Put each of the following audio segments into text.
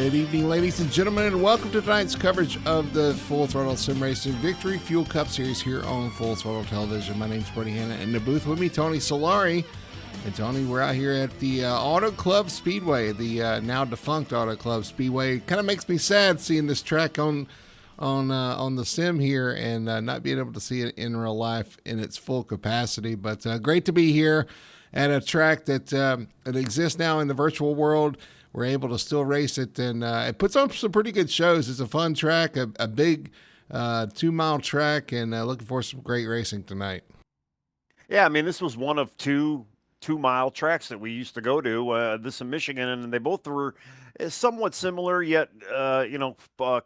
Good evening, ladies and gentlemen, and welcome to tonight's coverage of the Full Throttle Sim Racing Victory Fuel Cup Series here on Full Throttle Television. My name's Bernie Hanna, and in the booth with me, Tony Solari. And Tony, we're out here at the Auto Club Speedway, the now defunct Auto Club Speedway. Kind of makes me sad seeing this track on the sim here and not being able to see it in real life in its full capacity. But great to be here at a track that exists now in the virtual world. We're able to still race it, and it puts on some pretty good shows. It's a fun track, a big 2-mile track, and looking for some great racing tonight. Yeah, I mean, this was one of two-mile tracks that we used to go to, this in Michigan, and they both were somewhat similar, yet,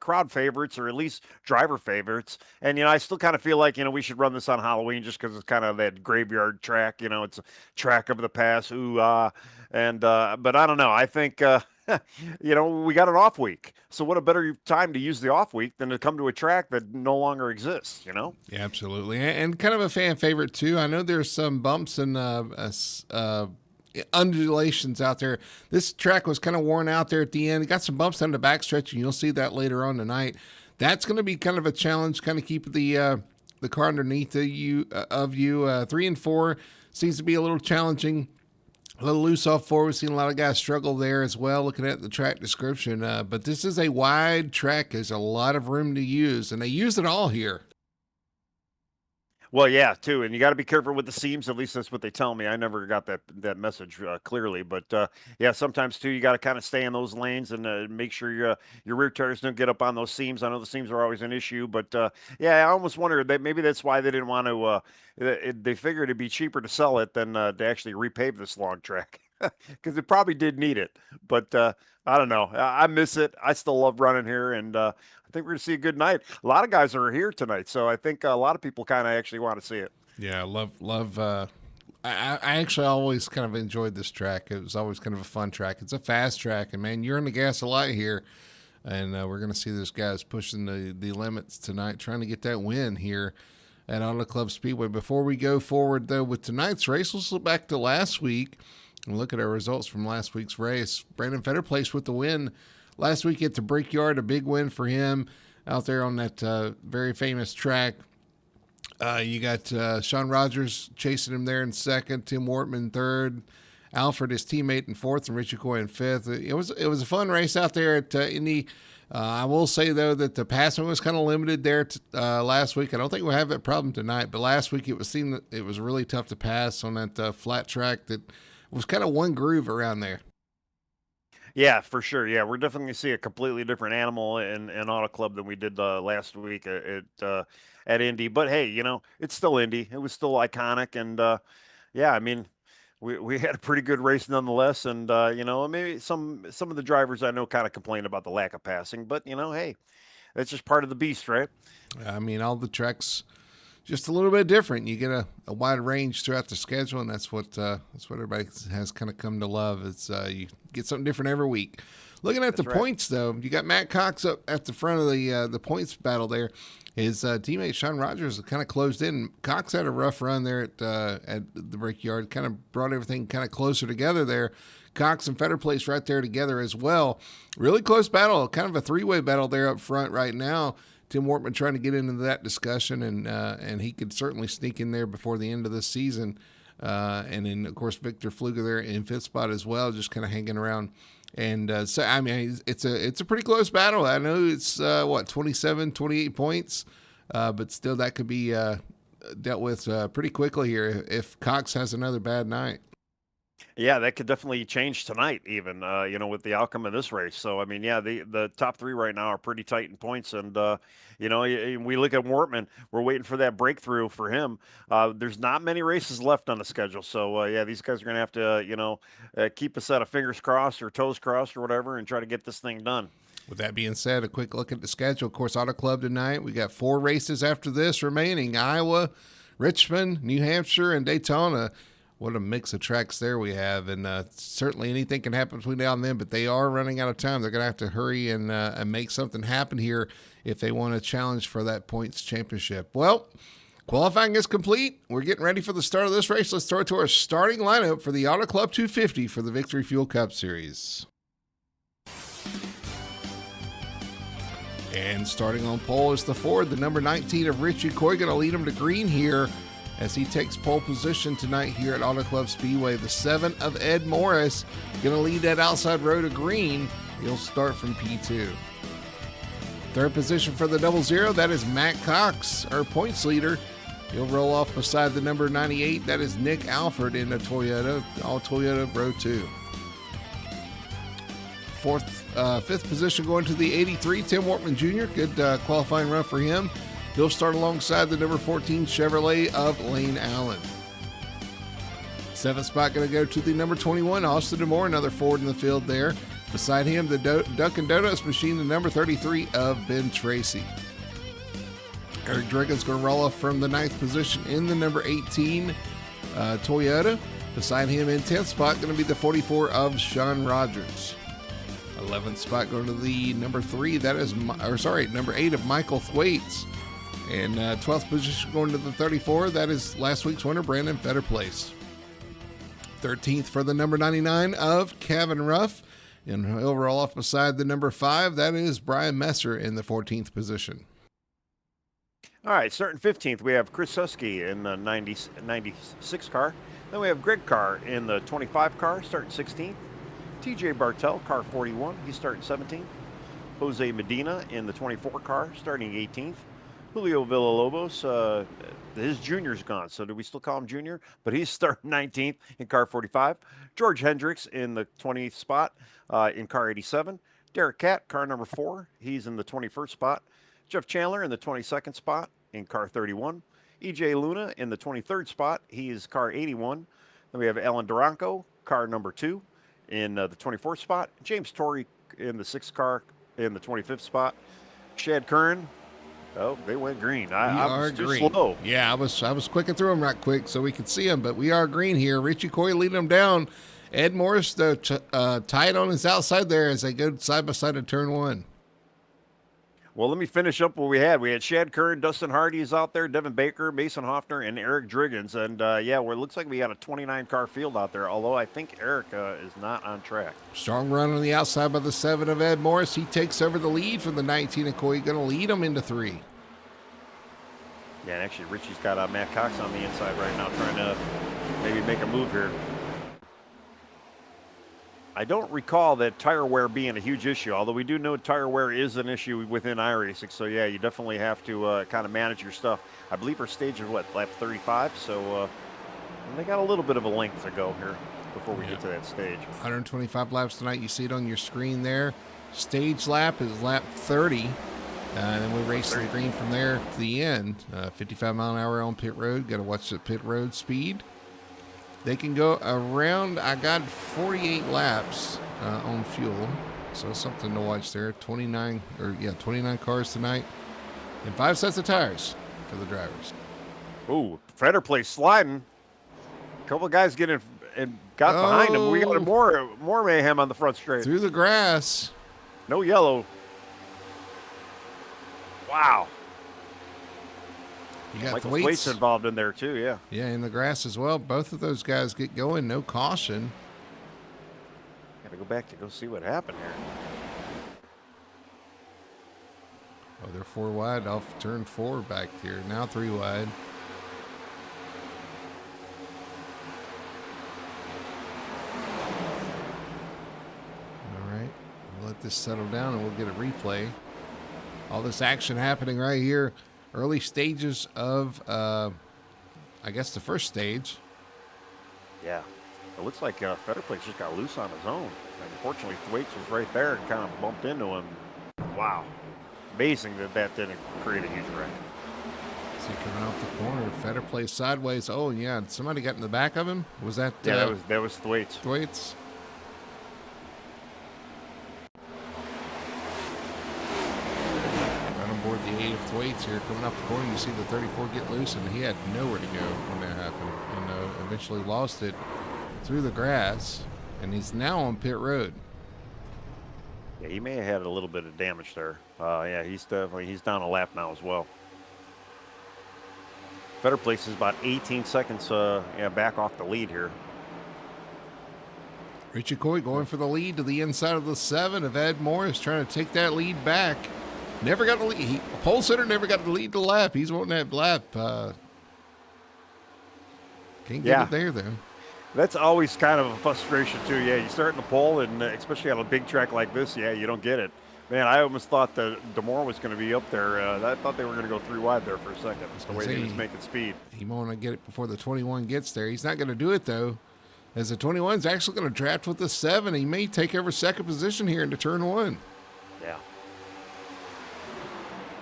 crowd favorites, or at least driver favorites. And, I still kind of feel like, we should run this on Halloween just because it's kind of that graveyard track, it's a track of the past, but I don't know. I think, we got an off week. So what a better time to use the off week than to come to a track that no longer exists, Yeah, absolutely. And kind of a fan favorite, too. I know there's some bumps and undulations out there. This track was kind of worn out there at the end. It got some bumps on the backstretch, and you'll see that later on tonight. That's going to be kind of a challenge, kind of keep the car underneath you. 3 and 4 seems to be a little challenging. A little loose off 4. We've seen a lot of guys struggle there as well, looking at the track description. But this is a wide track. There's a lot of room to use, and they use it all here. Well, yeah, too, and you got to be careful with the seams. At least that's what they tell me. I never got that message clearly, but yeah, sometimes too, you got to kind of stay in those lanes and make sure your rear tires don't get up on those seams. I know the seams are always an issue, but yeah, I almost wonder that maybe that's why they didn't want to. They figured it'd be cheaper to sell it than to actually repave this long track because it probably did need it, but. I don't know. I miss it. I still love running here, and I think we're going to see a good night. A lot of guys are here tonight, so I think a lot of people kind of actually want to see it. Yeah, love. I actually always kind of enjoyed this track. It was always kind of a fun track. It's a fast track, and man, you're on the gas a lot here, and we're going to see those guys pushing the limits tonight, trying to get that win here at Auto Club Speedway. Before we go forward, though, with tonight's race, let's look back to last week and look at our results from last week's race. Brandon Fetter placed with the win last week at the Brickyard, a big win for him out there on that very famous track. You got Sean Rogers chasing him there in second, Tim Wortman third, Alfred, his teammate, in fourth, and Richie Coy in fifth. It was a fun race out there at Indy. I will say, though, that the passing was kind of limited there last week. I don't think we'll have that problem tonight, but last week it was really tough to pass on that flat track that was kind of one groove around there. Yeah, for sure. Yeah, we're definitely going to see a completely different animal in Auto Club than we did last week at Indy. But hey, it's still Indy. It was still iconic, and yeah, I mean, we had a pretty good race nonetheless. And maybe some of the drivers I know kind of complained about the lack of passing, but hey, that's just part of the beast, right? I mean, all the tracks just a little bit different. You get a wide range throughout the schedule, and that's what everybody has kind of come to love. It's you get something different every week. Looking at the points, though, you got Matt Cox up at the front of the points battle there. His teammate Sean Rogers kind of closed in. Cox had a rough run there at the Brickyard, kind of brought everything kind of closer together there. Cox and Fetter placed right there together as well. Really close battle, kind of a three-way battle there up front right now. Tim Wortman trying to get into that discussion, and he could certainly sneak in there before the end of this season. And then, of course, Victor Fluger there in fifth spot as well, just kind of hanging around. And so, I mean, it's a pretty close battle. I know it's, 27, 28 points, but still that could be dealt with pretty quickly here if Cox has another bad night. Yeah, that could definitely change tonight, even with the outcome of this race. So, I mean, yeah, the top three right now are pretty tight in points, and we look at Wortman. We're waiting for that breakthrough for him. There's not many races left on the schedule, so yeah, these guys are going to have to keep a set of fingers crossed or toes crossed or whatever, and try to get this thing done. With that being said, a quick look at the schedule. Of course, Auto Club tonight. We got 4 races after this remaining: Iowa, Richmond, New Hampshire, and Daytona. What a mix of tracks there we have, and certainly anything can happen between now and then, but they are running out of time. They're going to have to hurry and make something happen here if they want to challenge for that points championship. Well, qualifying is complete. We're getting ready for the start of this race. Let's throw it to our starting lineup for the Auto Club 250 for the Victory Fuel Cup Series. And starting on pole is the Ford, the number 19 of Richie Coy, going to lead him to green here as he takes pole position tonight here at Auto Club Speedway. The 7 of Ed Morris going to lead that outside row to green. He'll start from P2. Third position for the 00, that is Matt Cox, our points leader. He'll roll off beside the number 98, that is Nick Alford in the Toyota, all Toyota row 2. Fifth position going to the 83, Tim Wortman Jr. Good qualifying run for him. He'll start alongside the number 14 Chevrolet of Lane Allen. Seventh spot going to go to the number 21, Austin DeMore, another Ford in the field there. Beside him, the Dunkin' Donuts machine, the number 33 of Ben Tracy. Eric Driggins going to roll off from the 9th position in the number 18 Toyota. Beside him in 10th spot going to be the 44 of Sean Rogers. 11th spot going to the number 3, that is, number 8 of Michael Thwaites. And 12th position going to the 34, that is last week's winner, Brandon Fetterplace. 13th for the number 99 of Kevin Ruff. And he'll roll off beside the number 5, that is Brian Messer in the 14th position. All right, starting 15th, we have Chris Susky in the 96 car. Then we have Greg Carr in the 25 car, starting 16th. TJ Bartel, car 41, he's starting 17th. Jose Medina in the 24 car, starting 18th. Julio Villalobos, his junior's gone, so do we still call him junior? But he's starting 19th in car 45. George Hendricks in the 20th spot in car 87. Derek Catt, car number 4, he's in the 21st spot. Jeff Chandler in the 22nd spot in car 31. EJ Luna in the 23rd spot, he is car 81. Then we have Alan Duranco, car number 2 in the 24th spot. James Torrey in the 6th car in the 25th spot. Chad Curran. Oh, they went green. I was too slow. Yeah, I was clicking through them right quick so we could see them, but we are green here. Richie Coy leading them down. Ed Morris tied on his outside there as they go side by side in turn 1. Well, let me finish up what we had. We had Shad Curran, Dustin Hardy is out there, Devin Baker, Mason Hoffner, and Eric Driggins. And, it looks like we got a 29-car field out there, although I think Eric is not on track. Strong run on the outside by the 7 of Ed Morris. He takes over the lead from the 19 of Coy, going to lead him into 3. Yeah, and actually, Richie's got Matt Cox on the inside right now, trying to maybe make a move here. I don't recall that tire wear being a huge issue, although we do know tire wear is an issue within iRacing. So, yeah, you definitely have to kind of manage your stuff. I believe our stage is, lap 35? So they got a little bit of a length to go here before we get to that stage. 125 laps tonight. You see it on your screen there. Stage lap is lap 30. And then we race to the green from there to the end. 55 mile an hour on pit road. Got to watch the pit road speed. They can go around, I got 48 laps on fuel. So something to watch there. 29 cars tonight. And 5 sets of tires for the drivers. Ooh, Fetterplace sliding. A couple of guys getting and got behind him. We got more mayhem on the front straight. Through the grass. No yellow. Wow. You got Michael Thwaites involved in there too, yeah. Yeah, in the grass as well. Both of those guys get going, no caution. Got to go back to go see what happened here. Oh, they're 4 wide off turn 4 back here. Now 3 wide. All right, we'll let this settle down and we'll get a replay. All this action happening right here. Early stages of, I guess, the first stage. Yeah. It looks like Fetterplace just got loose on his own. And unfortunately, Thwaites was right there and kind of bumped into him. Wow. Amazing that didn't create a huge wreck. See, coming off the corner, Fetterplace sideways. Oh, yeah. Somebody got in the back of him? Was that? Yeah, that was Thwaites. Thwaites. Board the 8 of Thwaites here coming up the corner. You see the 34 get loose, and he had nowhere to go when that happened, and eventually lost it through the grass, and he's now on pit road. Yeah, he may have had a little bit of damage there. Yeah, he's down a lap now as well. Fetterplace is about 18 seconds back off the lead here. Richie Coy going for the lead to the inside of the 7 of Ed Morris, trying to take that lead back. Never got the lead. Pole sitter never got the lead to lap. He's wanting that lap. Can't get Yeah. it there, though. That's always kind of a frustration too. Yeah, you start in the pole, and especially on a big track like this, yeah, you don't get it. Man, I almost thought that Demore was going to be up there. I thought they were going to go 3 wide there for a second. That's the way he was making speed. He want to get it before the 21 gets there. He's not going to do it, though, as the 21 is actually going to draft with the 7. He may take over second position here into turn 1. Yeah.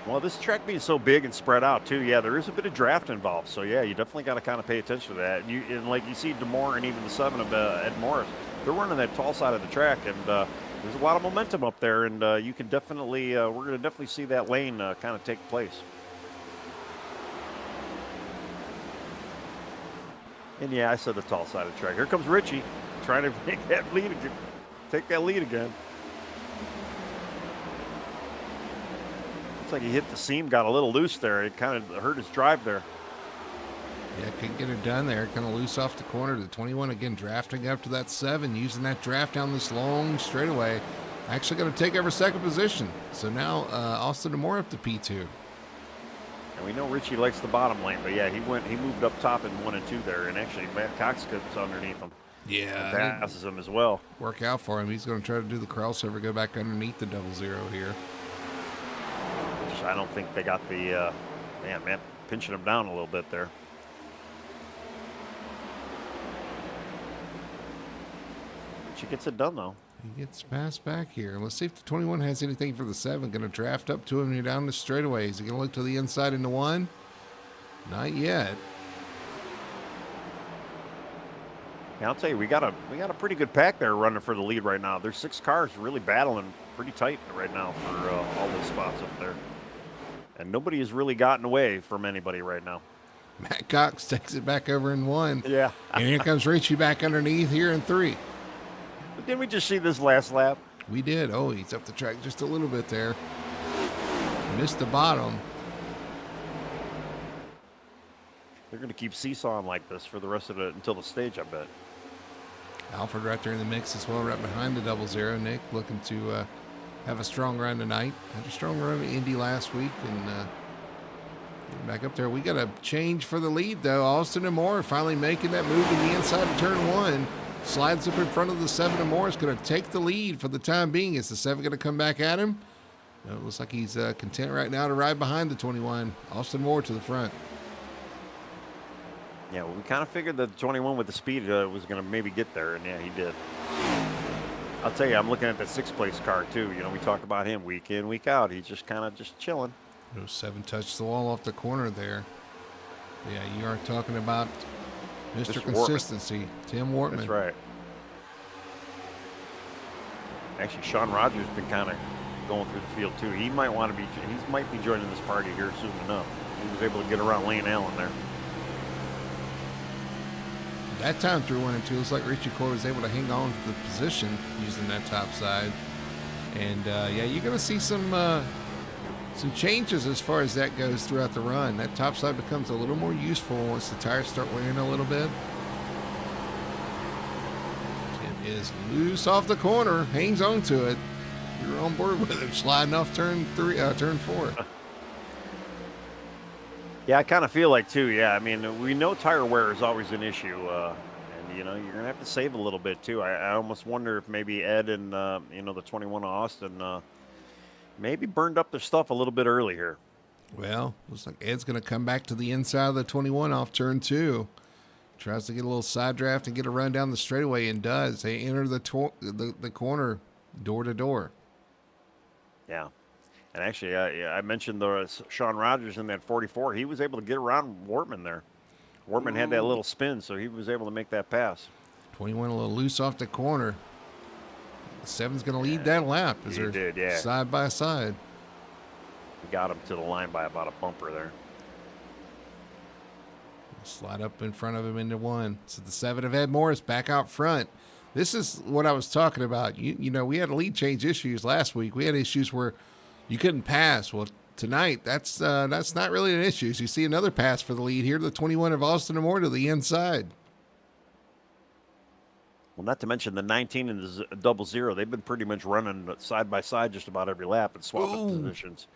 Well, this track being so big and spread out too, yeah, there is a bit of draft involved. So yeah, you definitely got to kind of pay attention to that. And like you see Demore and even the 7 of Ed Morris, they're running that tall side of the track, and there's a lot of momentum up there, and you can definitely, we're going to definitely see that lane kind of take place. And yeah, I said the tall side of the track. Here comes Richie trying to take that lead again. Take that lead again. Looks like he hit the seam, got a little loose there. It kind of hurt his drive there. Yeah, couldn't get it done there. Kind of loose off the corner. The 21 again drafting up to that 7, using that draft down this long straightaway. Actually going to take over second position. So now Austin Demore up to P2. And we know Richie likes the bottom lane, but yeah, he moved up top in 1 and 2 there, and actually Matt Cox gets underneath him. Yeah, and passes him as well. Work out for him. He's going to try to do the crossover, go back underneath the 00 here. Which I don't think they got the man pinching him down a little bit there. She gets it done though. He gets passed back here. Let's see if the 21 has anything for the 7. Going to draft up to him here down the straightaway. Is he going to look to the inside into 1? Not yet. Yeah, I'll tell you, we got a pretty good pack there running for the lead right now. There's 6 cars really battling pretty tight right now for all those spots up there, and nobody has really gotten away from anybody right now. Matt Cox takes it back over in 1. Yeah, and here comes Richie back underneath here in 3. But didn't we just see this last lap? We did. Oh, he's up the track just a little bit there. Missed the bottom. They're going to keep seesawing like this for the rest of it until the stage, I bet. Alfred right there in the mix as well, right behind the 00. Nick looking to have a strong run tonight. Had a strong run at Indy last week, and getting back up there. We got a change for the lead, though. Austin Demore finally making that move in the inside of turn 1. Slides up in front of the 7. Demore is going to take the lead for the time being. Is the 7 going to come back at him? No, it looks like he's content right now to ride behind the 21. Austin Demore to the front. Yeah, well, we kind of figured that the 21 with the speed was going to maybe get there, and yeah, he did. I'll tell you, I'm looking at that 6th place car, too. You know, we talk about him week in, week out. He's just kind of just chilling. 7 touched the wall off the corner there. Yeah, you are talking about Mr. Consistency, Tim Wortman. That's right. Actually, Sean Rogers has been kind of going through the field, too. He might want to be, he might be joining this party here soon enough. He was able to get around Lane Allen there. That time through 1 and 2, looks like Richie Core was able to hang on to the position using that top side. And yeah, you're going to see some changes as far as that goes throughout the run. That top side becomes a little more useful once the tires start wearing a little bit. Tim is loose off the corner, hangs on to it. You're on board with him, sliding off turn 4. Yeah, I kind of feel like too. Yeah, I mean, we know tire wear is always an issue, and you know you're gonna have to save a little bit too. I almost wonder if maybe Ed and you know the 21 Austin maybe burned up their stuff a little bit early here. Well, looks like Ed's gonna come back to the inside of the 21 off turn 2. Tries to get a little side draft and get a run down the straightaway, and does. They enter the corner door to door. Yeah. And actually, I mentioned the Sean Rogers in that 44. He was able to get around Wortman there. Wortman had that little spin, so he was able to make that pass. 21 a little loose off the corner. The 7's going to lead that lap. Side by side. He got him to the line by about a bumper there. Slide up in front of him into 1. So the 7 of Ed Morris back out front. This is what I was talking about. You know, we had lead change issues last week. We had issues where you couldn't pass. Well, tonight, that's not really an issue. So you see another pass for the lead here, the 21 of Austin Demore to the inside. Well, not to mention the 19 and the 00. They've been pretty much running side by side just about every lap and swapping positions.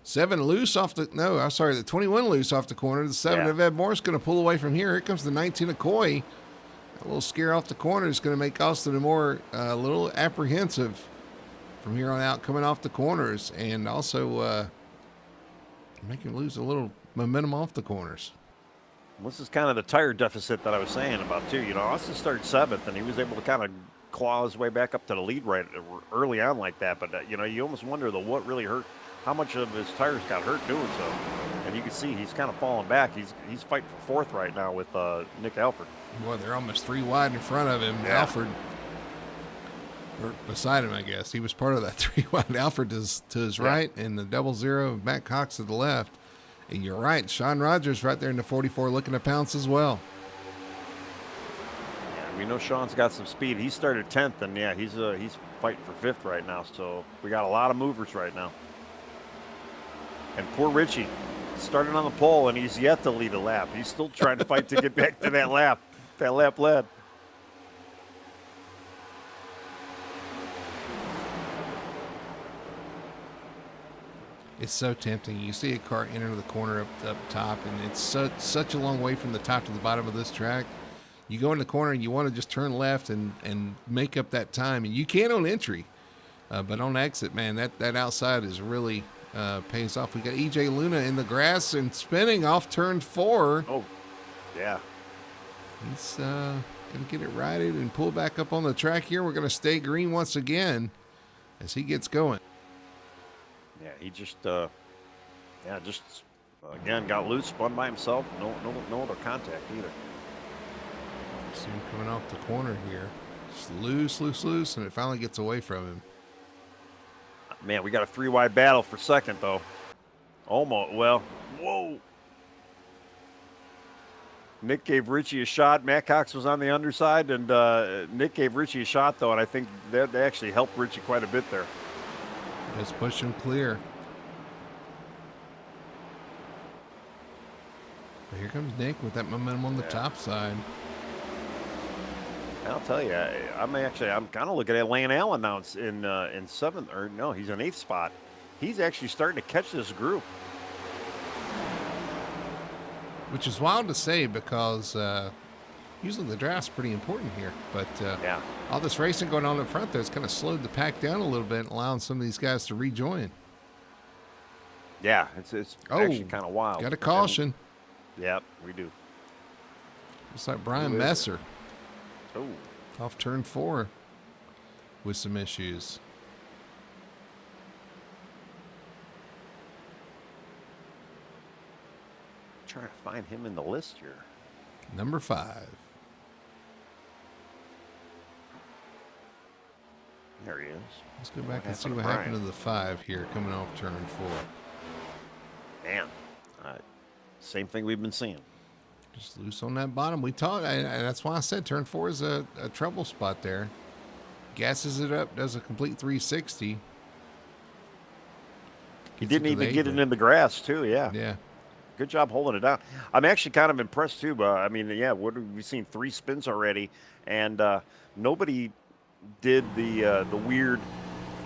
7 loose off the, no, I'm sorry, the 21 loose off the corner. The 7 Yeah. of Ed Morris going to pull away from here. Here comes the 19 of Coy. A little scare off the corner is going to make Austin more a little apprehensive from here on out coming off the corners, and also make him lose a little momentum off the corners. This is kind of the tire deficit that I was saying about too. You know, Austin started 7th, and he was able to kind of claw his way back up to the lead right early on like that. But you know, you almost wonder what really hurt, how much of his tires got hurt doing so. And you can see he's kind of falling back. He's fighting for 4th right now with Nick Alford. Boy, they're almost 3 wide in front of him. Yeah. Alford, or beside him, I guess. He was part of that 3 wide. Alford is to his right, and the 00 of Matt Cox to the left. And you're right, Sean Rogers right there in the 44 looking to pounce as well. Yeah, we know Sean's got some speed. He started 10th, and yeah, he's fighting for 5th right now. So we got a lot of movers right now. And poor Richie started on the pole, and he's yet to lead a lap. He's still trying to fight to get back to that lap led. It's so tempting. You see a car enter the corner up top, and it's such a long way from the top to the bottom of this track. You go in the corner and you want to just turn left and make up that time, and you can on entry, but on exit, man, that outside is really pays off. We got EJ Luna in the grass and spinning off turn 4. Oh, yeah. He's going to get it righted and pull back up on the track here. We're going to stay green once again as he gets going. Yeah, he just again got loose, spun by himself. No other contact either. See him coming off the corner here. Just loose, and it finally gets away from him. Man, we got a 3 wide battle for 2nd though. Almost. Well, whoa. Nick gave Richie a shot. Matt Cox was on the underside, and Nick gave Richie a shot though, and I think that they actually helped Richie quite a bit there. Just push him clear. But here comes Nick with that momentum on the top side. I'll tell you, I'm kind of looking at Lane Allen now in 7th, or no, he's in 8th spot. He's actually starting to catch this group. Which is wild to say because usually the draft's pretty important here. But Yeah. all this racing going on in front there has kind of slowed the pack down a little bit, allowing some of these guys to rejoin. Yeah, it's actually kind of wild. Got a caution. Yep, we do. Looks like Brian Messer Oh, off turn 4 with some issues. trying to find him in the list here. Number 5. There he is. Let's go back and see happened what to happened to Brian? the 5 here coming off turn 4. Man, same thing we've been seeing. Just loose on that bottom. We talked, and that's why I said turn 4 is a trouble spot there. Gasses it up, does a complete 360. He didn't even get it in the grass too. Yeah. Yeah. Good job holding it down. I'm actually kind of impressed too. I mean, yeah, what have we seen? 3 spins already, and nobody did the weird,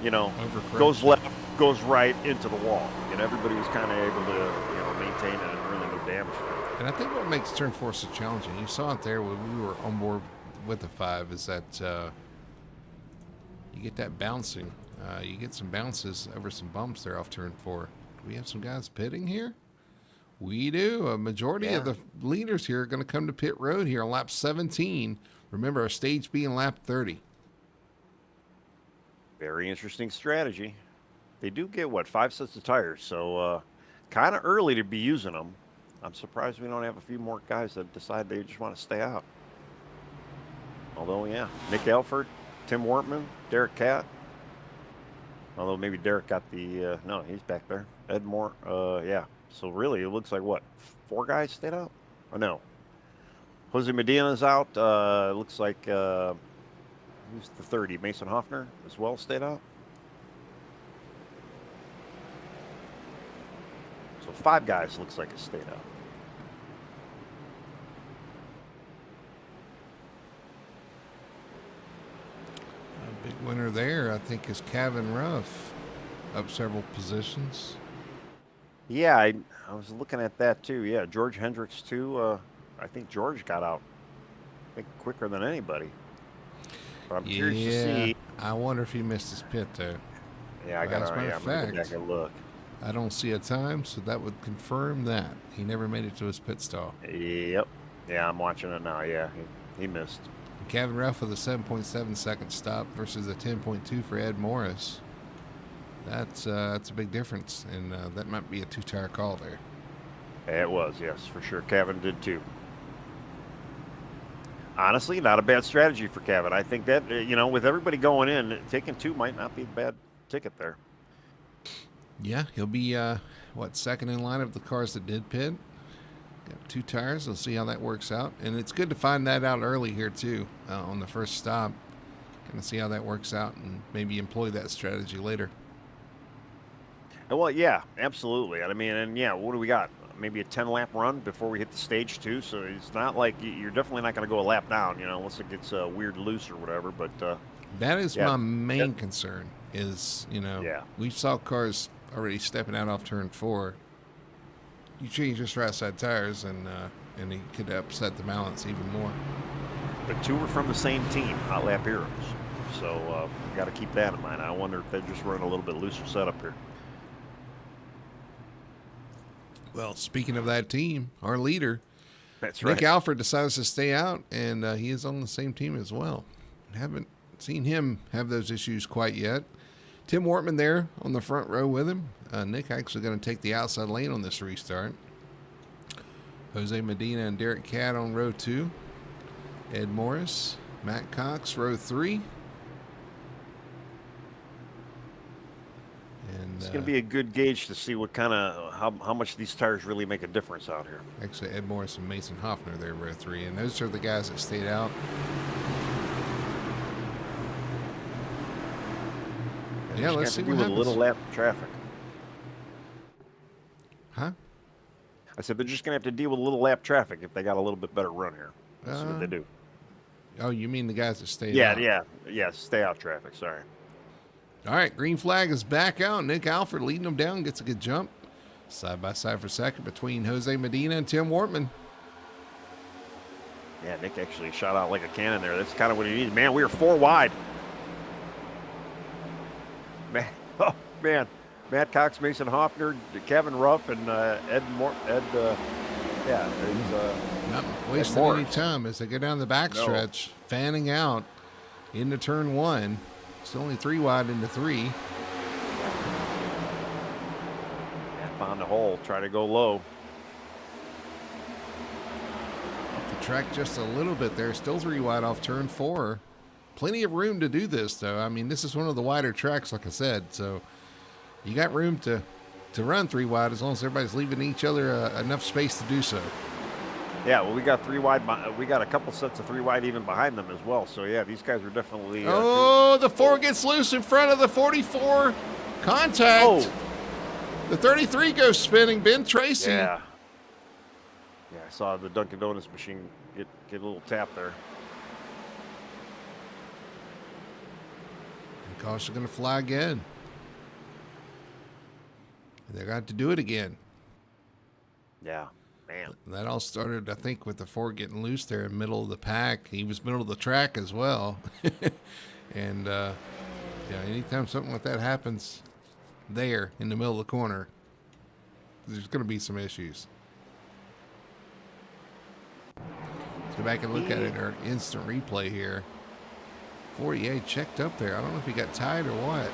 Overcorrection. goes left, goes right into the wall. Everybody was kind of able to maintain it and really no damage. And I think what makes turn 4 so challenging, you saw it there when we were on board with the 5, is that you get that bouncing. You get some bounces over some bumps there off turn 4. Do we have some guys pitting here? We do. A majority of the leaders here are going to come to pit road here on lap 17. Remember, our stage being lap 30. Very interesting strategy. They do get, 5 sets of tires, so kind of early to be using them. I'm surprised we don't have a few more guys that decide they just want to stay out. Although, yeah, Nick Alford, Tim Wortman, Derek Catt. Although maybe Derek got the, no, he's back there. Ed Moore, yeah. So really, it looks like, 4 guys stayed out? Oh, no. Jose Medina's out. Looks like, who's the 30? Mason Hoffner as well stayed out. So 5 guys looks like it stayed out. A big winner there, I think, is Kevin Ruff, up several positions. Yeah, I was looking at that too. Yeah, George Hendricks too. I think George got out, I think, quicker than anybody. But I'm curious to Yeah, see. I wonder if he missed his pit though. Yeah, I Well, as a gotta. matter Yeah, of I'm gonna go back fact, and look. I don't see a time, so that would confirm that he never made it to his pit stall. Yep. Yeah, I'm watching it now. Yeah, he missed. Kevin Ruff with a 7.7 second stop versus a 10.2 for Ed Morris. That's a big difference, and that might be a two-tire call there. It was, yes, for sure. Kevin did too. Honestly, not a bad strategy for Kevin. I think that, with everybody going in, taking 2 might not be a bad ticket there. Yeah, he'll be second in line of the cars that did pit. Got 2 tires. We'll see how that works out, and it's good to find that out early here too on the first stop. Kind of see how that works out, and maybe employ that strategy later. Well, yeah, absolutely. I mean, and yeah, what do we got? Maybe a 10-lap run before we hit the stage 2. So it's not like you're definitely not going to go a lap down, unless it gets weird loose or whatever. But that is yeah, my main concern. Is yeah, we saw cars already stepping out off turn 4. You change just right side tires, and it could upset the balance even more. the 2 were from the same team, Hot Lap Heroes. So got to keep that in mind. I wonder if they're just running a little bit looser setup here. Well, speaking of that team, our leader, That's right. Nick Alford, decides to stay out, and he is on the same team as well. Haven't seen him have those issues quite yet. Tim Wortman there on the front row with him. Nick actually going to take the outside lane on this restart. Jose Medina and Derek Cadd on row 2. Ed Morris, Matt Cox, row 3. And It's going to be a good gauge to see what kind of how much these tires really make a difference out here. actually Ed Morris and Mason Hoffner there, row 3. And those are the guys that stayed out. Yeah, let's see what happens. A little lap traffic. Huh? I said they're just going to have to deal with a little lap traffic if they got a little bit better run here. Let's see what they do. Oh, you mean the guys that stayed Yeah, out? yeah. Stay out traffic. Sorry. All right, green flag is back out. Nick Alford leading them down, gets a good jump. Side by side for second between Jose Medina and Tim Wortman. Yeah, Nick actually shot out like a cannon there. That's kind of what he needed. Man, we were 4 wide. Man, oh man, Matt Cox, Mason Hoffner, Kevin Ruff, and Ed. Not wasting any time as they go down the backstretch, fanning out into turn 1. Still only 3 wide into 3. Found the hole, try to go low. Up the track just a little bit there. Still 3 wide off turn 4. Plenty of room to do this, though. I mean, this is one of the wider tracks, like I said. So you got room to run 3 wide as long as everybody's leaving each other enough space to do so. Yeah, well, we got 3 wide. We got a couple sets of 3 wide even behind them as well. So yeah, these guys are definitely. The 4 gets loose in front of the 44. Contact. Oh. The 33 goes spinning. Ben Tracy. Yeah. Yeah, I saw the Dunkin' Donuts machine get a little tap there. And caution going to fly again. They're going to do it again. Yeah. Man. That all started, I think, with the 4 getting loose there in the middle of the pack. He was middle of the track as well. And, anytime something like that happens there in the middle of the corner, there's going to be some issues. Let's go back and look at it, our instant replay here. 48 checked up there. I don't know if he got tied or what.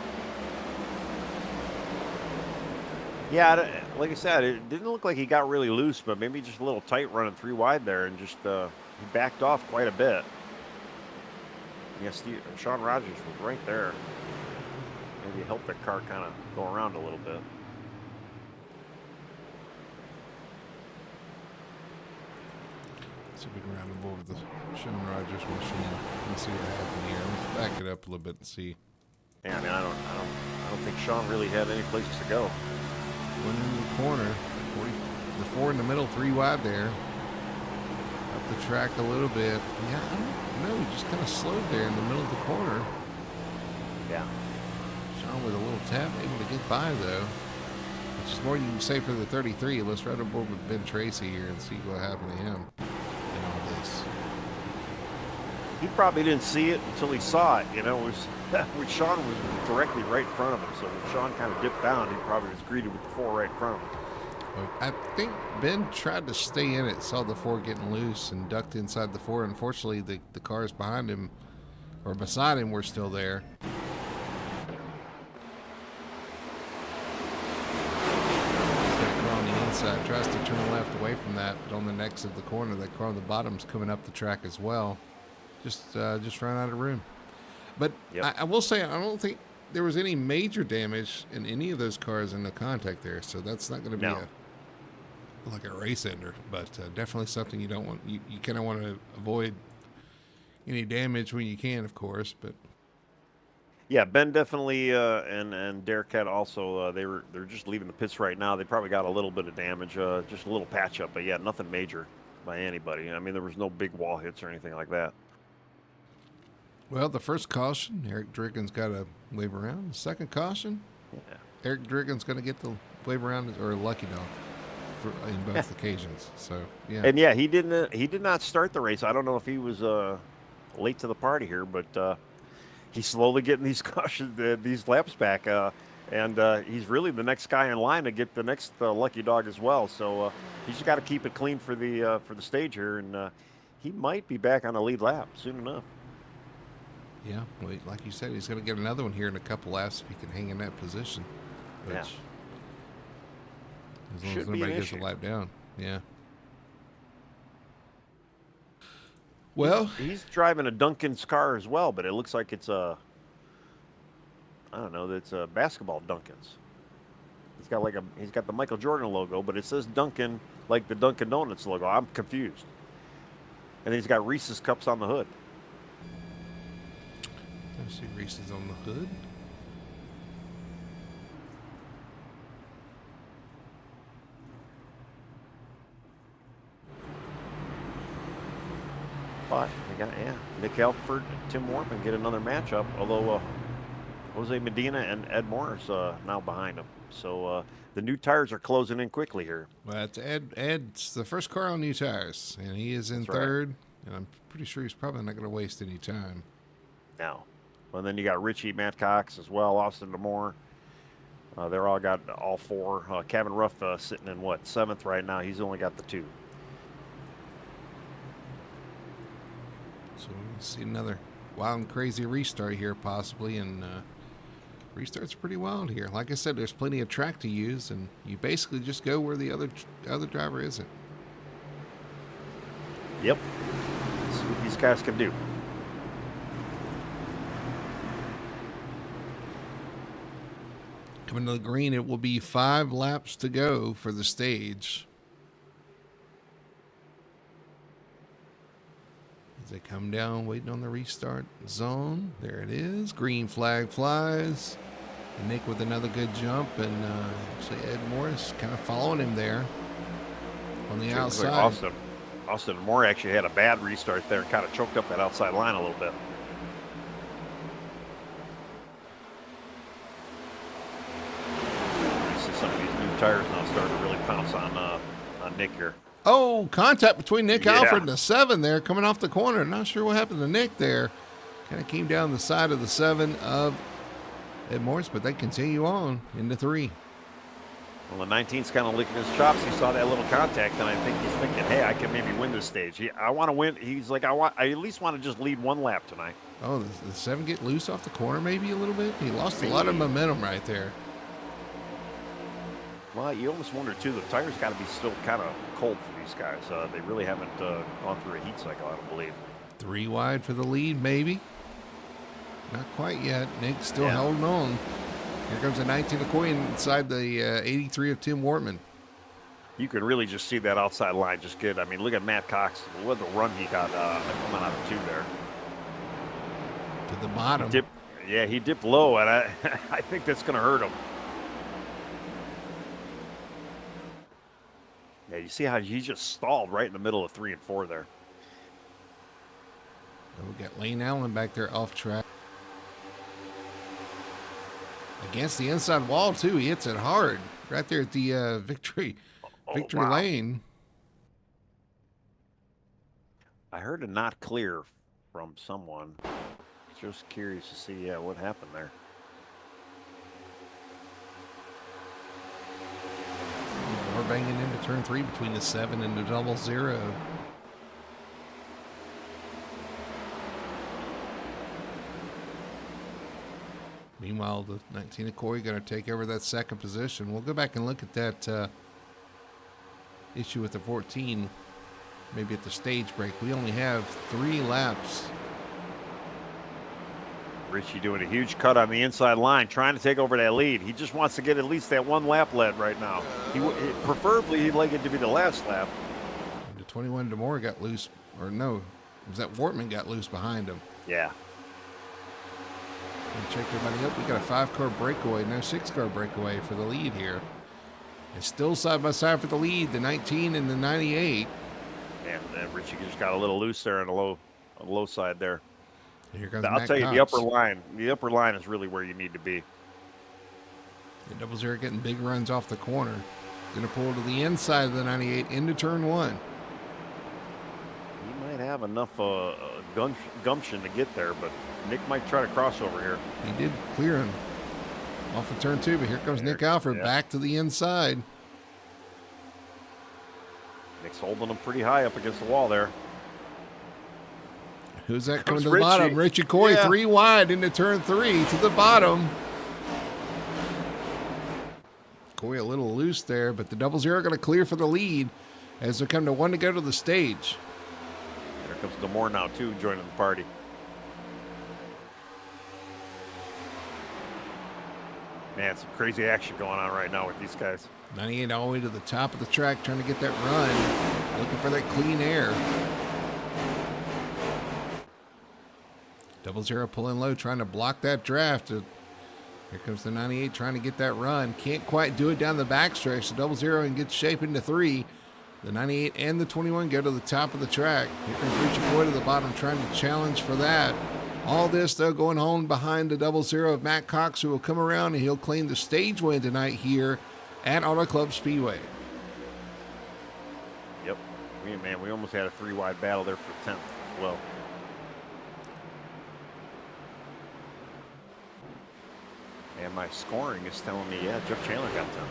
Yeah, like I said, it didn't look like he got really loose, but maybe just a little tight running 3 wide there, and just he backed off quite a bit. Yes, Sean Rogers was right there. Maybe helped that car kind of go around a little bit. Let's see if we can round over the Sean Rogers machine and see what happened here. Let's back it up a little bit and see. Yeah, I mean, I don't think Sean really had any places to go. Went into the corner. The 4 in the middle, 3 wide there. Up the track a little bit. Yeah, I don't know. He just kind of slowed there in the middle of the corner. Yeah. Sean with a little tap, able to get by though. Which is more than you can say for the 33. Let's run aboard with Ben Tracy here and see what happened to him in all this. He probably didn't see it until he saw it. You know, it was when Sean was directly right in front of him. So when Sean kind of dipped down, he probably was greeted with the 4 right in front of him. I think Ben tried to stay in it, saw the 4 getting loose, and ducked inside the 4. Unfortunately, the cars behind him or beside him were still there. Inside, tries to turn left away from that, but on the next of the corner, that car on the bottom's coming up the track as well. Just ran out of room. But yep. I will say, I don't think there was any major damage in any of those cars in the contact there, so that's not going to be like a race ender, but definitely something you don't want. You kind of want to avoid any damage when you can, of course, but. Yeah, Ben definitely, and Derek had also. They're just leaving the pits right now. They probably got a little bit of damage, just a little patch up, but yeah, nothing major by anybody. I mean, there was no big wall hits or anything like that. Well, the first caution, Eric Driggin's got to wave around. The second caution, Eric Driggin's going to get the wave around or lucky dog in both occasions. So yeah, and yeah, he did not start the race. I don't know if he was late to the party here, but. He's slowly getting these cautions, these laps back, and he's really the next guy in line to get the next lucky dog as well. So he's just got to keep it clean for the stage here, and he might be back on a lead lap soon enough. Yeah, well, like you said, he's going to get another one here in a couple laps if he can hang in that position. Which, yeah. As long as nobody gets a lap down. Yeah. Well, he's driving a Duncan's car as well, but it looks like it's I don't know, it's a basketball Duncan's. He's got the Michael Jordan logo, but it says Duncan like the Dunkin' Donuts logo. I'm confused. And he's got Reese's cups on the hood. I see Reese's on the hood. But we got Nick Alford and Tim Wortman get another matchup. Although Jose Medina and Ed Morris now behind him, so the new tires are closing in quickly here. Well, it's Ed's the first car on new tires, and he is in third. And I'm pretty sure he's probably not going to waste any time. No. Well, then you got Richie, Matt Cox as well, Austin DeMore. They're all got all 4. Kevin Ruff sitting in 7th right now. He's only got the 2. So we see another wild and crazy restart here, possibly, and restart's pretty wild here. Like I said, there's plenty of track to use, and you basically just go where the other driver isn't. Yep, that's what these guys can do. Coming to the green, it will be 5 laps to go for the stage. They come down, waiting on the restart zone. There it is. Green flag flies. And Nick with another good jump, and actually Ed Morris kind of following him there on the outside. Like Austin Moore actually had a bad restart there, kind of choked up that outside line a little bit. You see some of these new tires now starting to really pounce on Nick here. Oh, contact between Nick Alford and the 7 there coming off the corner. Not sure what happened to Nick there. Kind of came down the side of the 7 of Ed Morris, but they continue on into 3. Well, the 19's kind of licking his chops. He saw that little contact, and I think he's thinking, hey, I can maybe win this stage. I want to win. He's like, I at least want to just lead 1 lap tonight. Oh, the 7 get loose off the corner maybe a little bit? He lost a lot of momentum right there. Well, you almost wonder, too, the tires got to be still kind of cold for these guys. They really haven't gone through a heat cycle, I don't believe. 3 wide for the lead, maybe. Not quite yet. Nick's still holding on. Here comes a 19 Okoye inside the 83 of Tim Wortman. You can really just see that outside line just good. I mean, look at Matt Cox. What the run he got coming out of 2 there. To the bottom. He dipped low, and I think that's going to hurt him. Yeah, you see how he just stalled right in the middle of 3 and 4 there. And we got Lane Allen back there off track. Against the inside wall, too. He hits it hard. right there at the victory Oh, wow. lane. I heard a not clear from someone. Just curious to see what happened there. We're banging into turn 3 between the 7 and the 00. Meanwhile, the 19 Akoi going to take over that second position. We'll go back and look at that issue with the 14, maybe at the stage break. We only have 3 laps. Richie doing a huge cut on the inside line, trying to take over that lead. He just wants to get at least that 1 lap led right now. Preferably, he'd like it to be the last lap. The 21 Demore got loose, or no, was that Wortman got loose behind him? Yeah. And check everybody up. We got a 5-car breakaway, no 6-car breakaway for the lead here. It's still side by side for the lead, the 19 and the 98. And Richie just got a little loose there on the low side there. And here comes I'll Matt tell you, Cox. the upper line is really where you need to be. The 00 getting big runs off the corner. Going to pull to the inside of the 98 into turn 1. He might have enough gumption to get there, but Nick might try to cross over here. He did clear him off of turn 2, but here comes Nick Alford back to the inside. Nick's holding him pretty high up against the wall there. Who's that coming to the bottom? Richie Coy, 3 wide into turn 3 to the bottom. Coy a little loose there, but the 00 going to clear for the lead as they come to 1 to go to the stage. There comes Demore now, too, joining the party. Man, some crazy action going on right now with these guys. 98 all the way to the top of the track, trying to get that run, looking for that clean air. 00 pulling low, trying to block that draft. Here comes the 98 trying to get that run. Can't quite do it down the backstretch. The 00 and gets shape into 3. The 98 and the 21 go to the top of the track. Here comes Richie Boy to the bottom, trying to challenge for that. All this, though, going home behind the 00 of Matt Cox, who will come around and he'll claim the stage win tonight here at Auto Club Speedway. Yep. We almost had a 3-wide battle there for 10th as well. And my scoring is telling me, Jeff Chandler got 10th.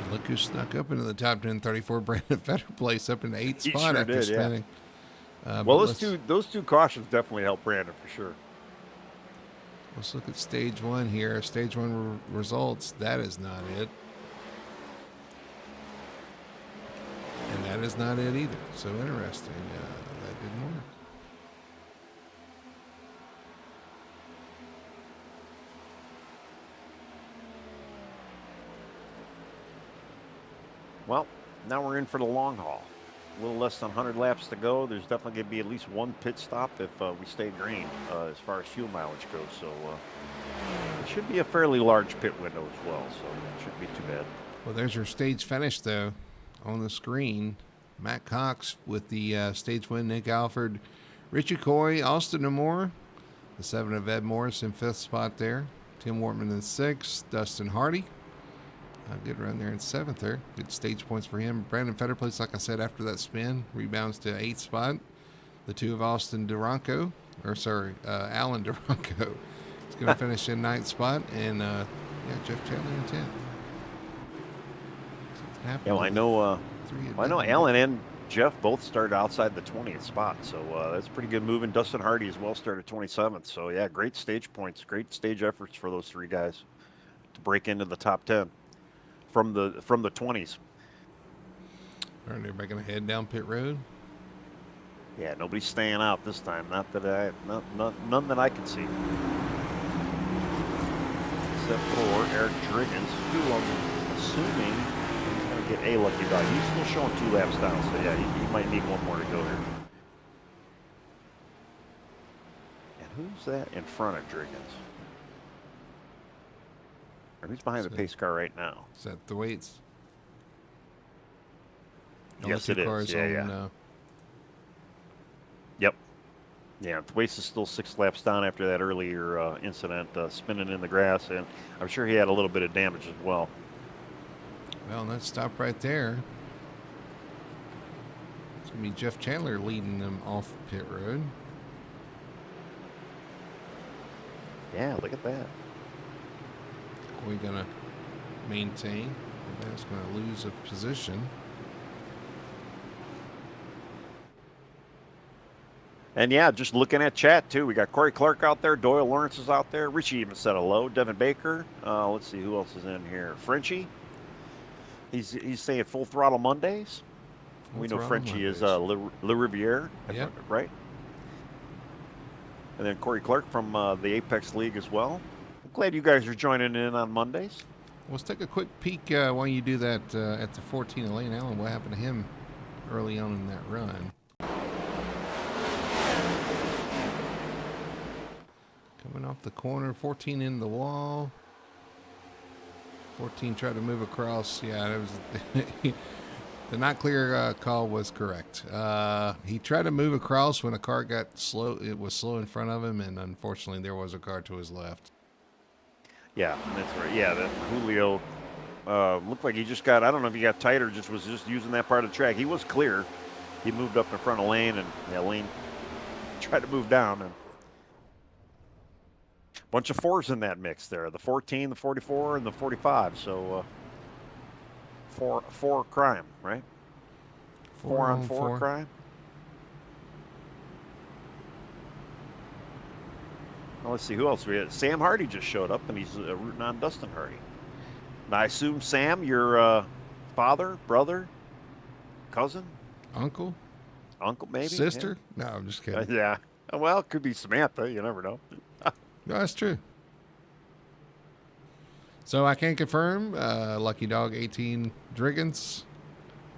And look who snuck up into the top 10, 34, Brandon Fetter place up in the 8th spot after spinning. Well, those two cautions definitely helped Brandon for sure. Let's look at stage 1 here. Stage 1 results. That is not it. And that is not it either. So interesting. That didn't work. Well, now we're in for the long haul. A little less than 100 laps to go. There's definitely going to be at least 1 pit stop if we stay green as far as fuel mileage goes. So it should be a fairly large pit window as well. So it shouldn't be too bad. Well, there's your stage finish, though, on the screen. Matt Cox with the stage win. Nick Alford, Richie Coy, Austin Demore, the 7 of Ed Morris in 5th spot there. Tim Wortman in 6th. Dustin Hardy. A good run there in 7th there. Good stage points for him. Brandon Fetter plays, like I said, after that spin. Rebounds to 8th spot. The 2 of Alan Duranco. He's going to finish in 9th spot. And, Jeff Chandler in 10th. Yeah, well, I know Alan and Jeff both started outside the 20th spot. So that's pretty good moving. Dustin Hardy as well started 27th. So, yeah, great stage points. Great stage efforts for those 3 guys to break into the top 10. From the 20s. All right, everybody going to head down pit road? Yeah, nobody's staying out this time. None that I can see. Except for Eric Driggins, who I'm assuming he's going to get a lucky dog. He's still showing 2 laps down, so yeah, he might need 1 more to go here. And who's that in front of Driggins? Who's behind the pace car right now? Is that the weights? Yes, it is. Yeah. Yep. Yeah, Thwaites is still 6 laps down after that earlier incident, spinning in the grass, and I'm sure he had a little bit of damage as well. Well, let's stop right there. It's going to be Jeff Chandler leading them off pit road. Yeah, look at that. We're going to maintain. That's going to lose a position. And yeah, just looking at chat too, we got Corey Clark out there, Doyle Lawrence is out there, Richie even said hello, Devin Baker. Let's see who else is in here. Frenchie. He's saying Full Throttle Mondays. We know Frenchie is Le Riviere, yep. Right? And then Corey Clark from the Apex League as well. I'm glad you guys are joining in on Mondays. Let's take a quick peek while you do that at the 14 of Lane Allen. What happened to him early on in that run? Coming off the corner, 14 in the wall. 14 tried to move across. Yeah, it was the not clear call was correct. He tried to move across when a car got slow. It was slow in front of him, and unfortunately, there was a car to his left. Yeah, that's right. Yeah, that Julio looked like he just got, I don't know if he got tight or was just using that part of the track. He was clear. He moved up in front of Lane, and yeah, Lane tried to move down. And a bunch of fours in that mix there. The 14, the 44, and the 45. So four crime, right? Four on four crime. Well, let's see who else we had. Sam Hardy just showed up, and he's rooting on Dustin Hardy. And I assume, Sam, your father, brother, cousin, uncle, maybe, sister. Yeah. No, I'm just kidding. Yeah. Well, it could be Samantha. You never know. No, that's true. So I can confirm, Lucky Dog 18 Driggins,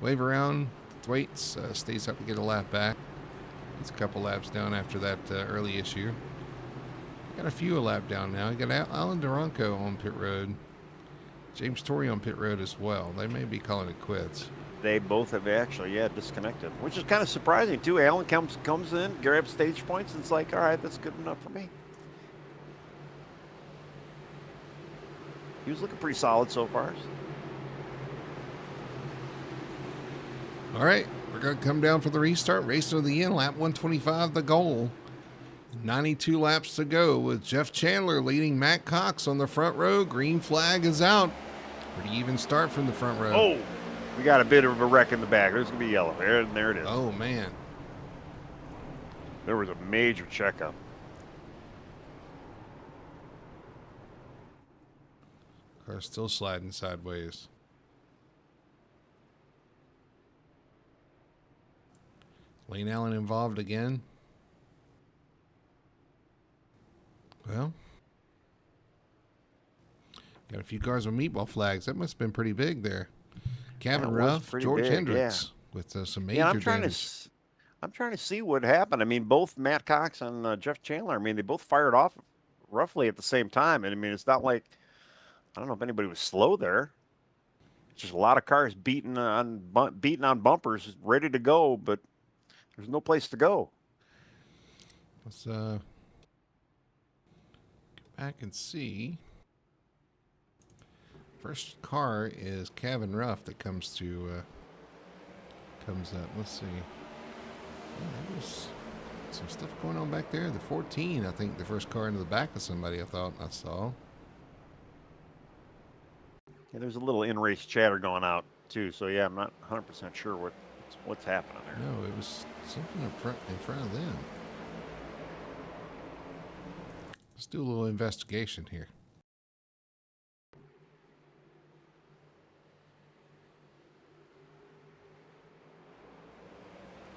wave around, Thwaites, stays up to get a lap back. He's a couple laps down after that early issue. Got a few a lap down now. You got Alan Duranco on pit road. James Torrey on pit road as well. They may be calling it quits. They both have actually, disconnected, which is kind of surprising too. Alan comes in, grabs stage points, and it's like, all right, that's good enough for me. He was looking pretty solid so far. All right, we're going to come down for the restart. Race to the end, lap 125, the goal. 92 laps to go with Jeff Chandler leading Matt Cox on the front row. Green flag is out. Pretty even start from the front row. Oh, we got a bit of a wreck in the back. There's going to be yellow. There it is. Oh, man. There was a major checkup. Car still sliding sideways. Lane Allen involved again. Well, got a few cars with meatball flags. That must have been pretty big there. Kevin Ruff, George big, Hendricks with some major damage. I'm trying to see what happened. I mean, both Matt Cox and Jeff Chandler, I mean, they both fired off roughly at the same time. And I mean, it's not like, I don't know if anybody was slow there. It's just a lot of cars beating on bumpers, ready to go, but there's no place to go. Let's go back and see. First car is Kevin Ruff that comes up. Let's see. Oh, there's some stuff going on back there. The 14, I think the first car into the back of somebody I thought I saw. Yeah, there's a little in-race chatter going out too. So yeah, I'm not 100% sure what's happening there. No, it was something in front of them. Let's do a little investigation here.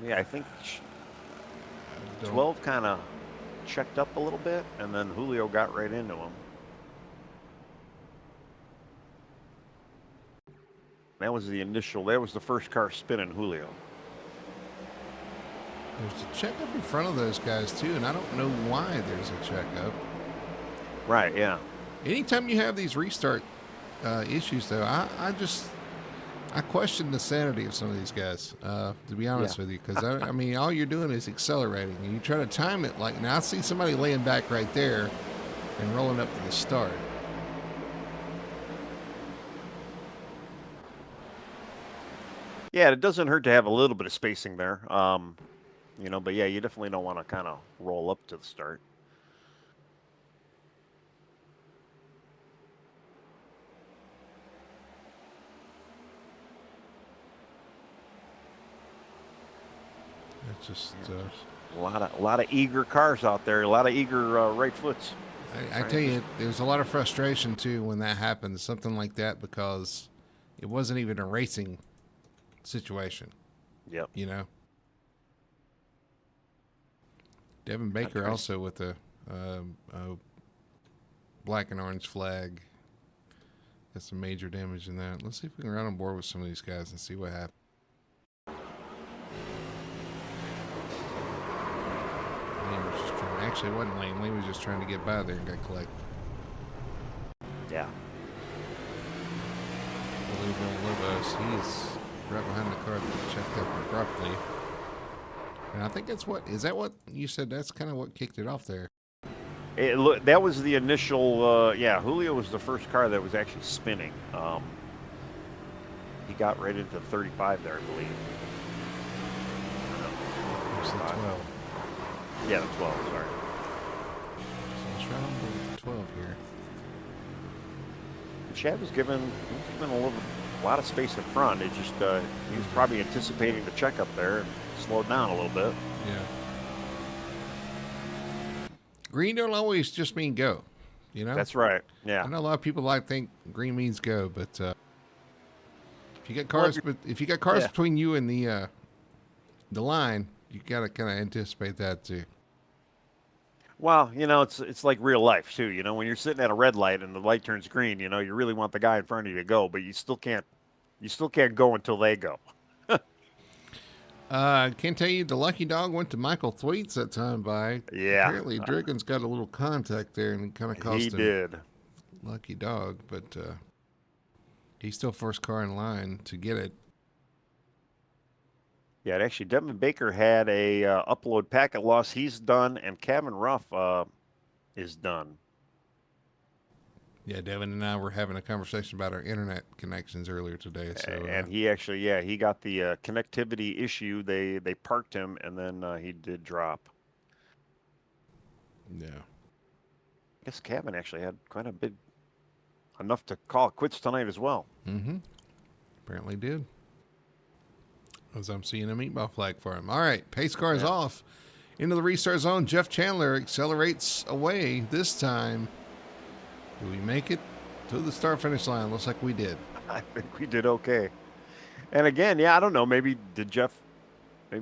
Yeah, I think 12 kind of checked up a little bit, and then Julio got right into him. That was the first car spinning Julio. There's a checkup in front of those guys too, and I don't know why there's a checkup. Right, yeah. Anytime you have these restart issues, though, I I question the sanity of some of these guys, to be Yeah. honest with you, because I mean, all you're doing is accelerating, and you try to time it. Like now, I see somebody laying back right there and rolling up to the start. Yeah, it doesn't hurt to have a little bit of spacing there. But yeah, you definitely don't want to kind of roll up to the start. It's just, A lot of eager cars out there, a lot of eager right foots. I tell you, there's a lot of frustration too when that happens, something like that, because it wasn't even a racing situation. Yep. You know, Devin Baker also with a black and orange flag. Got some major damage in that. Let's see if we can run on board with some of these guys and see what happens. Actually, it wasn't Lane. Lane was just trying to get by there and got collected. Yeah. Lobos, he's right behind the car that checked up abruptly. And I think that's is that what you said? That's kind of what kicked it off there. That was the initial, Julio was the first car that was actually spinning. He got right into 35 there, I believe. There's the 12. Yeah, the 12, sorry. So let's run on the 12 here. Chad was given a lot of space in front. It just, he was probably anticipating the checkup there and slowed down a little bit. Yeah. Green don't always just mean go, you know? That's right. Yeah. I know a lot of people think green means go, but if you got cars, between you and the line, you got to kind of anticipate that too. Well, it's like real life too. When you're sitting at a red light and the light turns green, you really want the guy in front of you to go, but you still can't go until they go. Can't tell you, the lucky dog went to Michael Thwaites that time by. Yeah. Apparently, Driggins got a little contact there and it kind of cost him. He did. Lucky dog, but he's still first car in line to get it. Yeah, actually, Devin Baker had a upload packet loss. He's done, and Kevin Ruff is done. Yeah, Devin and I were having a conversation about our internet connections earlier today. So, and he actually, he got the connectivity issue. They parked him, and then he did drop. Yeah. I guess Kevin actually had quite a bit, enough to call it quits tonight as well. Mm-hmm. Apparently did. As I'm seeing a meatball flag for him. All right, pace car is off. Into the restart zone, Jeff Chandler accelerates away this time. Do we make it to the start-finish line? Looks like we did. I think we did okay. And again, I don't know. Maybe did Jeff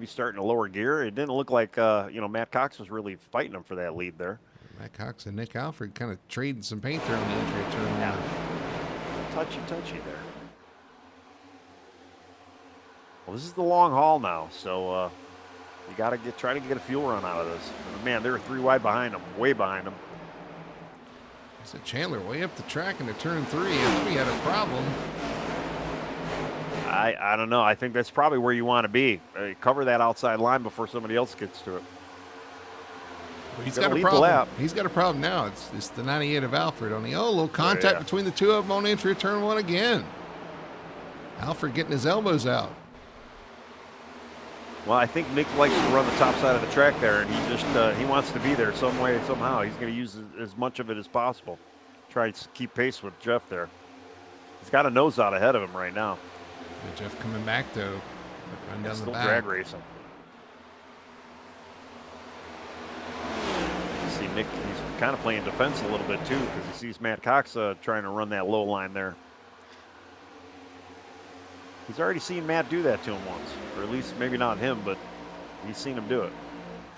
start in a lower gear? It didn't look like Matt Cox was really fighting him for that lead there. Matt Cox and Nick Alfred kind of trading some paint there on the entry turn. Yeah. Touchy there. Well, this is the long haul now, so you got to try to get a fuel run out of this. And man, they were 3 wide behind him, way behind him. So Chandler way up the track into turn 3. I thought he had a problem. I don't know. I think that's probably where you want to be. Cover that outside line before somebody else gets to it. Well, he's got a problem. He's got a problem now. It's the 98 of Alfred on the little contact between the two of them on entry of turn 1 again. Alfred getting his elbows out. Well, I think Nick likes to run the top side of the track there, and he wants to be there some way, somehow. He's going to use as much of it as possible. Try to keep pace with Jeff there. He's got a nose out ahead of him right now. Yeah, Jeff coming back, though. Run down the back. Drag racing. See, Nick, he's kind of playing defense a little bit, too, because he sees Matt Cox trying to run that low line there. He's already seen Matt do that to him once, or at least maybe not him, but he's seen him do it.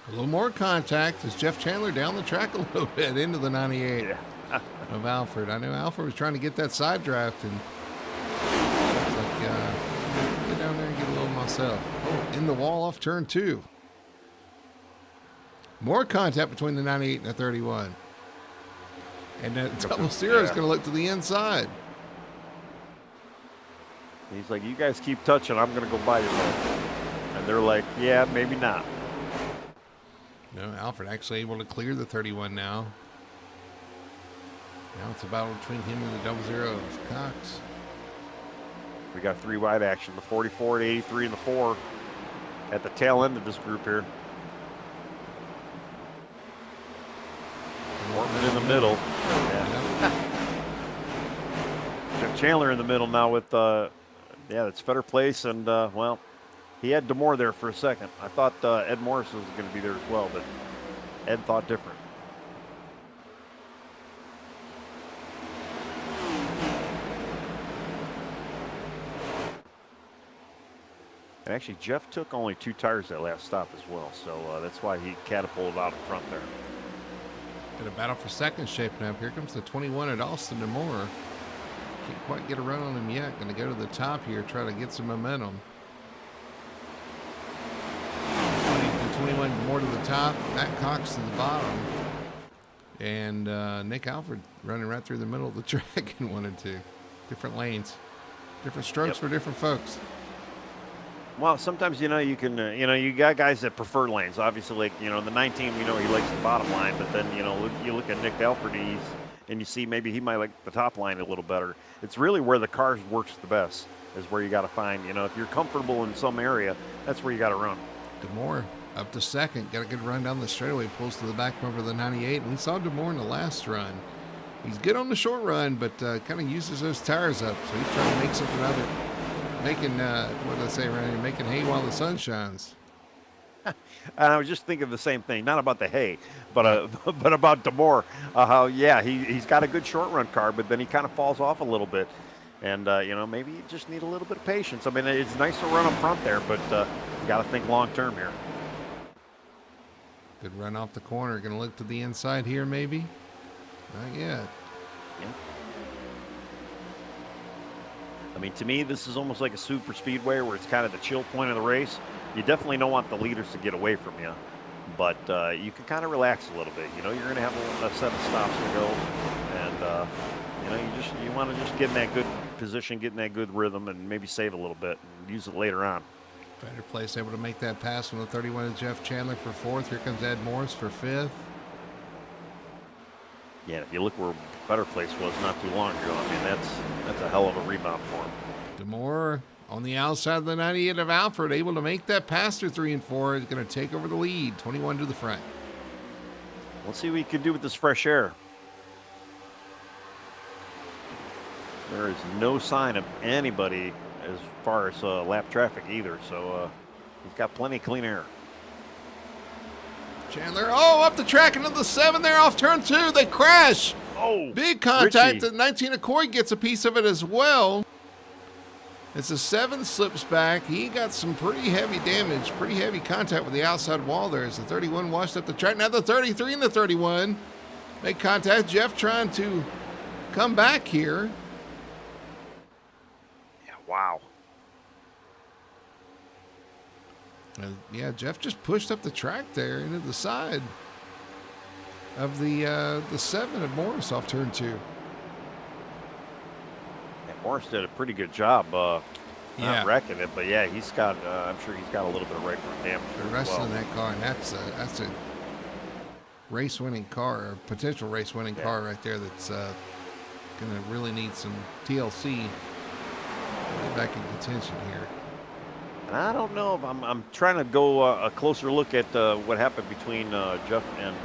A little more contact as Jeff Chandler down the track a little bit into the 98 of Alfred. I know Alfred was trying to get that side draft, and it's like, get down there and get a little myself. Oh, in the wall off turn 2. More contact between the 98 and the 31. And that double zero is going to look to the inside. He's like, you guys keep touching, I'm going to go buy yourself. And they're like, yeah, maybe not. No, Alfred actually able to clear the 31 now. Now it's a battle between him and the 00 of Cox. We got 3 wide action, the 44, 83, and the 4 at the tail end of this group here. Morton in the middle. Yeah. Jeff Chandler in the middle now with, that's Fetter Place. And, well, he had DeMoore there for a second. I thought Ed Morris was going to be there as well, but Ed thought different. And actually, Jeff took only 2 tires that last stop as well, so that's why he catapulted out in front there. Got a battle for second shaping up. Here comes the 21 at Austin DeMoore. Can't quite get a run on him yet. Going to go to the top here, try to get some momentum. 21 DeMoore to the top, Matt Cox to the bottom, and Nick Alfred running right through the middle of the track in 1 and 2. Different lanes, different strokes for different folks. Well, sometimes, you can, you got guys that prefer lanes. Obviously, like, the 19, he likes the bottom line, but then, you look at Nick Alfred, and you see maybe he might like the top line a little better. It's really where the car works the best is where you got to find, if you're comfortable in some area, that's where you got to run. DeMoore up to second, got a good run down the straightaway, pulls to the back bumper of the 98, and we saw DeMoore in the last run. He's good on the short run, but kind of uses those tires up, so he's trying to make something of it. Making, what did I say around here? Making hay while the sun shines. And I was just thinking the same thing, not about the hay, but but about DeMoore. How, he's got a good short run car, but then he kind of falls off a little bit. And, maybe you just need a little bit of patience. I mean, it's nice to run up front there, but you got to think long term here. Good run off the corner. Going to look to the inside here, maybe? Not yet. Yeah. I mean, to me, this is almost like a super speedway where it's kind of the chill point of the race. You definitely don't want the leaders to get away from you, but you can kind of relax a little bit. You're going to have a set of stops to go, and you want to just get in that good position, get in that good rhythm, and maybe save a little bit and use it later on. Better Place able to make that pass from the 31 to Jeff Chandler for 4th. Here comes Ed Morris for 5th. Yeah, if you look where Better Place was not too long ago, I mean, that's a hell of a rebound for him. DeMoore on the outside of the 98 of Alfred, able to make that pass through 3 and 4. Is going to take over the lead, 21 to the front. Let's see what he can do with this fresh air. There is no sign of anybody as far as lap traffic either, so he's got plenty of clean air. Chandler, up the track into the 7 there off turn 2. They crash. Oh, big contact. Richie. The 19 Accord gets a piece of it as well. As the 7 slips back, he got some pretty heavy damage, pretty heavy contact with the outside wall there as the 31 washed up the track. Now the 33 and the 31 make contact. Jeff trying to come back here. Yeah, wow. Jeff just pushed up the track there into the side of the 7 of Morris off turn 2. Yeah, Morris did a pretty good job not wrecking it, but he's got I'm sure he's got a little bit of right front damage there. The rest of that car, and that's a race-winning car, or potential race-winning car right there. That's going to really need some TLC to get back in contention here. And I don't know if I'm trying to go a closer look at what happened between Jeff and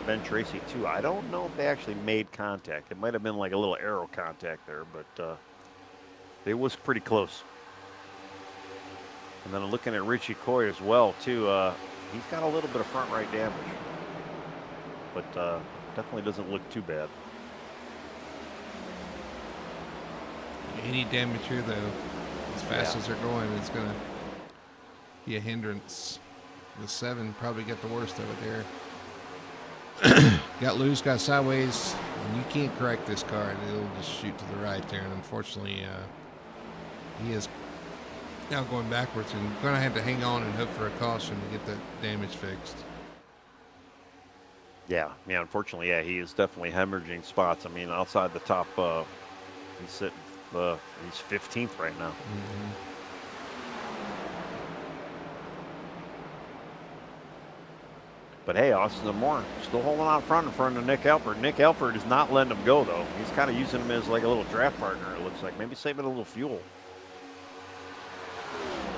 Ben Tracy too. I don't know if they actually made contact. It might have been like a little arrow contact there, but it was pretty close. And then I'm looking at Richie Coy as well too. He's got a little bit of front right damage, but definitely doesn't look too bad. Any damage here though, as fast as they're going, it's going to be a hindrance. The 7 probably got the worst of it there. Got loose, got sideways, and you can't correct this car, and it'll just shoot to the right there. And unfortunately, he is now going backwards and going to have to hang on and hope for a caution to get that damage fixed. Yeah, unfortunately, he is definitely hemorrhaging spots. I mean, outside the top, he's sitting He's 15th right now. But hey, Austin Moore still holding out front in front of Nick Elford. Nick Elford is not letting him go, though. He's kind of using him as like a little draft partner, it looks like. Maybe saving a little fuel.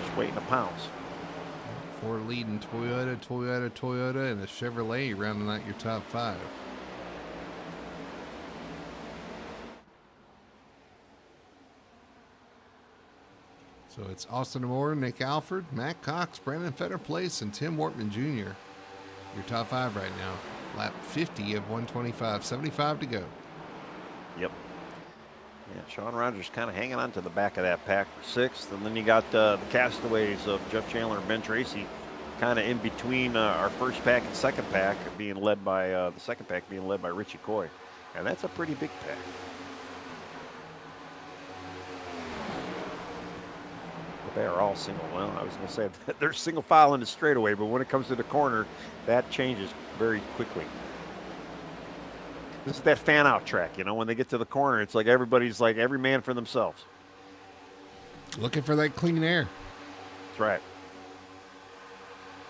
Just waiting to pounce. Four leading Toyota, and a Chevrolet rounding out your top 5. So it's Austin Moore, Nick Alford, Matt Cox, Brandon Fetterplace, and Tim Wortman Jr. Your top 5 right now. Lap 50 of 125, 75 to go. Yep. Yeah, Sean Rogers kind of hanging on to the back of that pack for 6th. And then you got the castaways of Jeff Chandler and Ben Tracy kind of in between our first pack and second pack, being led by the second pack being led by Richie Coy. And that's a pretty big pack. They are all single. Well, I was going to say they're single file in the straightaway, but when it comes to the corner, that changes very quickly. This is that fan out track, you know, when they get to the corner, it's like everybody's like every man for themselves. Looking for that clean air. That's right.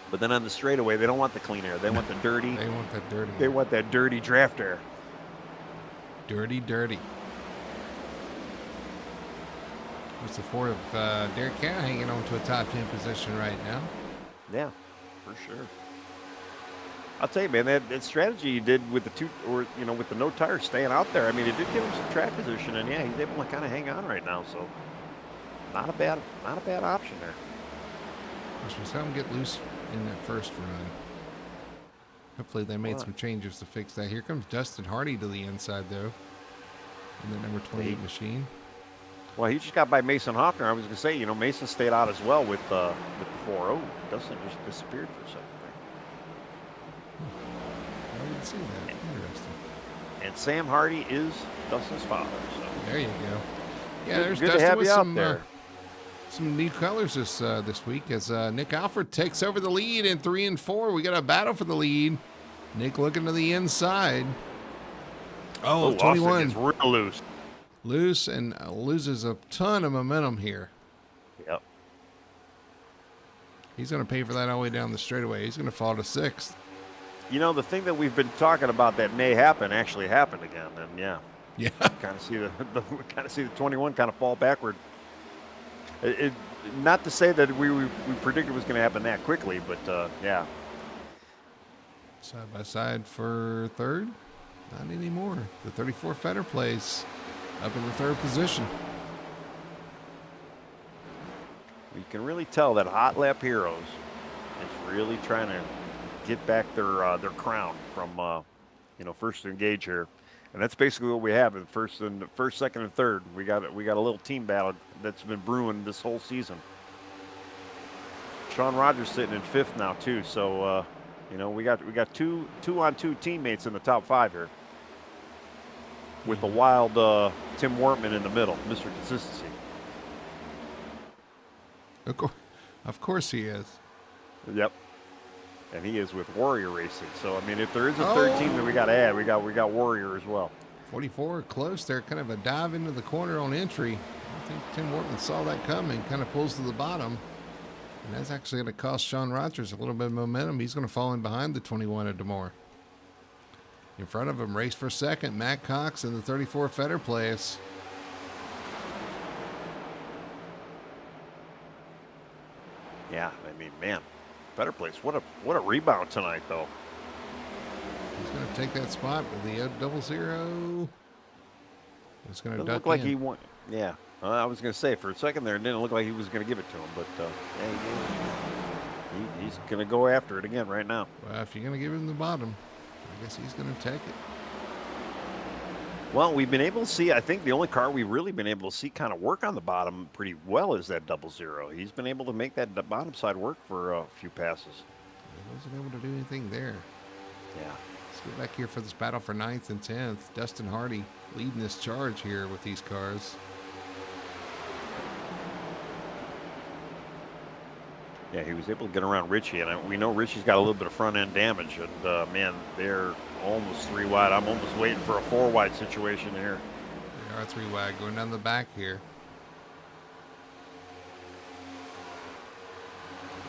But then on the straightaway, they don't want the clean air. They want the dirty. They want that dirty. They want that dirty draft air. Dirty. What's the 4 of Derek Cannon hanging on to a top 10 position right now? Yeah, for sure. I'll tell you, man, that strategy you did with the with the no tires staying out there. I mean, it did give him some track position, and yeah, he's able to kind of hang on right now. So, not a bad option there. We saw him get loose in that first run. Hopefully, they made some changes to fix that. Here comes Dustin Hardy to the inside, though, in the number 28 machine. Well, he just got by Mason Hoffner. I was going to say, you know, Mason stayed out as well with the 4-0. Dustin just disappeared for a second there. I didn't see that. Interesting. And Sam Hardy is Dustin's father. So. There you go. Yeah, there's good Dustin to have with you out there. Some new colors this week as Nick Alford takes over the lead in 3 and 4. We got a battle for the lead. Nick looking to the inside. Oh, 21. It's real loose. Loose and loses a ton of momentum here. Yep. He's going to pay for that all the way down the straightaway. He's going to fall to 6th. You know, the thing that we've been talking about that may happen actually happened again. And yeah, kind of see the 21 kind of fall backward. Not to say that we predicted it was going to happen that quickly, but yeah. Side by side for 3rd. Not anymore. The 34 Fetter Place. Up in the 3rd position. You can really tell that Hot Lap Heroes is really trying to get back their crown from first to engage here, and that's basically what we have in first, second, and third. We got a little team battle that's been brewing this whole season. Sean Rogers sitting in 5th now too, so we got two on two teammates in the top 5 here. With the wild Tim Wortman in the middle, Mr. Consistency. Of course he is. Yep. And he is with Warrior Racing. So, I mean, if there is a third team that we got to add, we got Warrior as well. 44 close there, kind of a dive into the corner on entry. I think Tim Wortman saw that coming, kind of pulls to the bottom. And that's actually going to cost Sean Rogers a little bit of momentum. He's going to fall in behind the 21 of DeMore. In front of him, race for 2nd, Matt Cox and the 34 Fetter Place. Yeah, I mean, man, Fetter Place. What a rebound tonight, though. He's going to take that spot with the 000. It's going to duck look like in. he won. Yeah, I was going to say for a second there, it didn't look like he was going to give it to him, but he's going to go after it again right now. Well, if you're going to give him the bottom, I guess he's going to take it. Well, we've been able to see, I think the only car we've really been able to see kind of work on the bottom pretty well is that 000. He's been able to make that bottom side work for a few passes. He wasn't able to do anything there. Yeah. Let's get back here for this battle for 9th and 10th. Dustin Hardy leading this charge here with these cars. Yeah, he was able to get around Richie, and we know Richie's got a little bit of front-end damage, and, man, they're almost 3 wide. I'm almost waiting for a 4 wide situation here. They R3 wide going down the back here.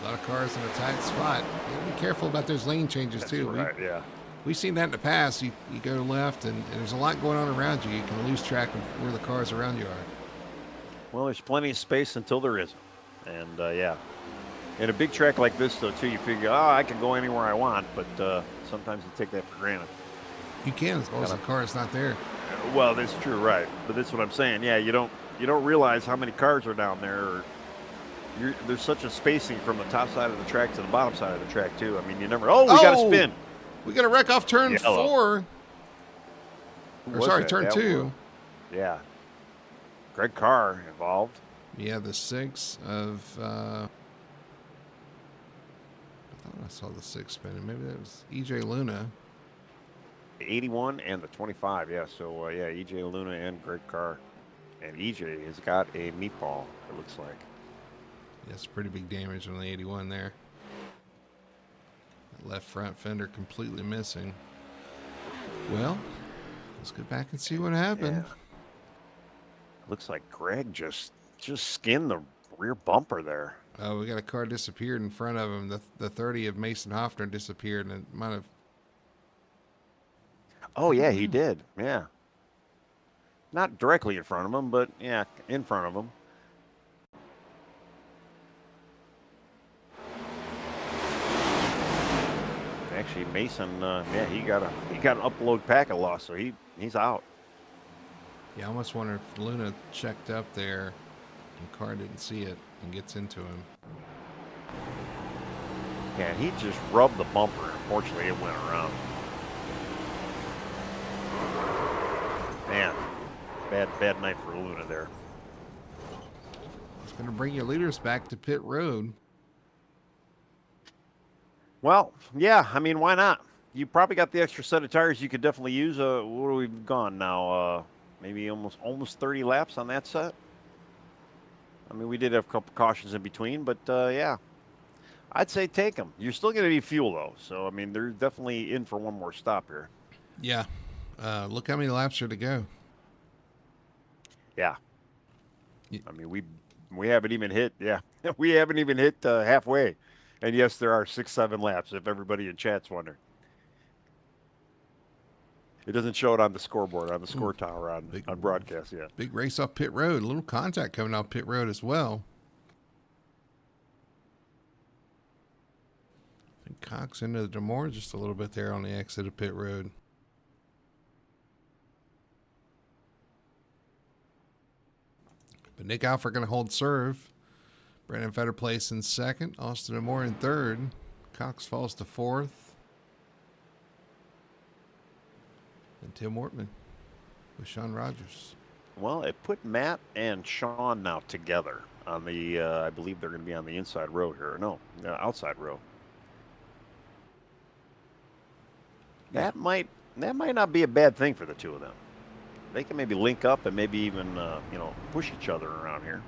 A lot of cars in a tight spot. You gotta be careful about those lane changes too. Right, yeah. We've seen that in the past. You go left and there's a lot going on around you. You can lose track of where the cars around you are. Well, there's plenty of space until there isn't. And yeah. In a big track like this, though, too, you figure, oh, I can go anywhere I want, but sometimes you take that for granted. You can, as long as the car is not there. Well, that's true, right? But that's what I'm saying. Yeah, you don't realize how many cars are down there. Or there's such a spacing from the top side of the track to the bottom side of the track, too. I mean, you never. Oh, we got to spin. We got a wreck off turn 4. Or sorry, turn 2. Yeah. Greg Carr involved. Yeah, the 6 of. I thought I saw the 6 spinning. Maybe that was EJ Luna. The 81 and the 25, yeah. So, yeah, EJ Luna and Greg Carr. And EJ has got a meatball, it looks like. Yeah, it's pretty big damage on the 81 there. That left front fender completely missing. Well, let's go back and see what happened. Yeah. Looks like Greg just skinned the rear bumper there. Oh, we got a car disappeared in front of him. The 30 of Mason Hoffner disappeared, and it might have. Oh yeah, he did. Yeah. Not directly in front of him, but yeah, in front of him. Actually, Mason, yeah, he got an upload packet loss, so he's out. Yeah, I almost wonder if Luna checked up there and Carr didn't see it and gets into him. Yeah, he just rubbed the bumper. Unfortunately, it went around. Man, bad night for Luna there. It's going to bring your leaders back to pit road. Well, yeah, I mean, why not? You probably got the extra set of tires you could definitely use. What have we gone now? Maybe almost 30 laps on that set. I mean, we did have a couple cautions in between, but yeah, I'd say take them. You're still going to need fuel, though. So, I mean, they're definitely in for one more stop here. Yeah. Look how many laps are to go. Yeah. I mean, we haven't even hit, yeah, we haven't even hit halfway. And yes, there are 6-7 laps, if everybody in chat's wondering. It doesn't show it on the scoreboard, on the score tower on broadcast yet. Big race off pit road. A little contact coming off pit road as well. I think Cox into the Demore just a little bit there on the exit of pit road. But Nick Alford going to hold serve. Brandon Fetter place in second. Austin Demore in third. Cox falls to fourth. And Tim Wortman with Sean Rogers. Well, it put Matt and Sean now together on the, I believe they're going to be on the inside row here. No, outside row. That might not be a bad thing for the two of them. They can maybe link up and maybe even, push each other around here.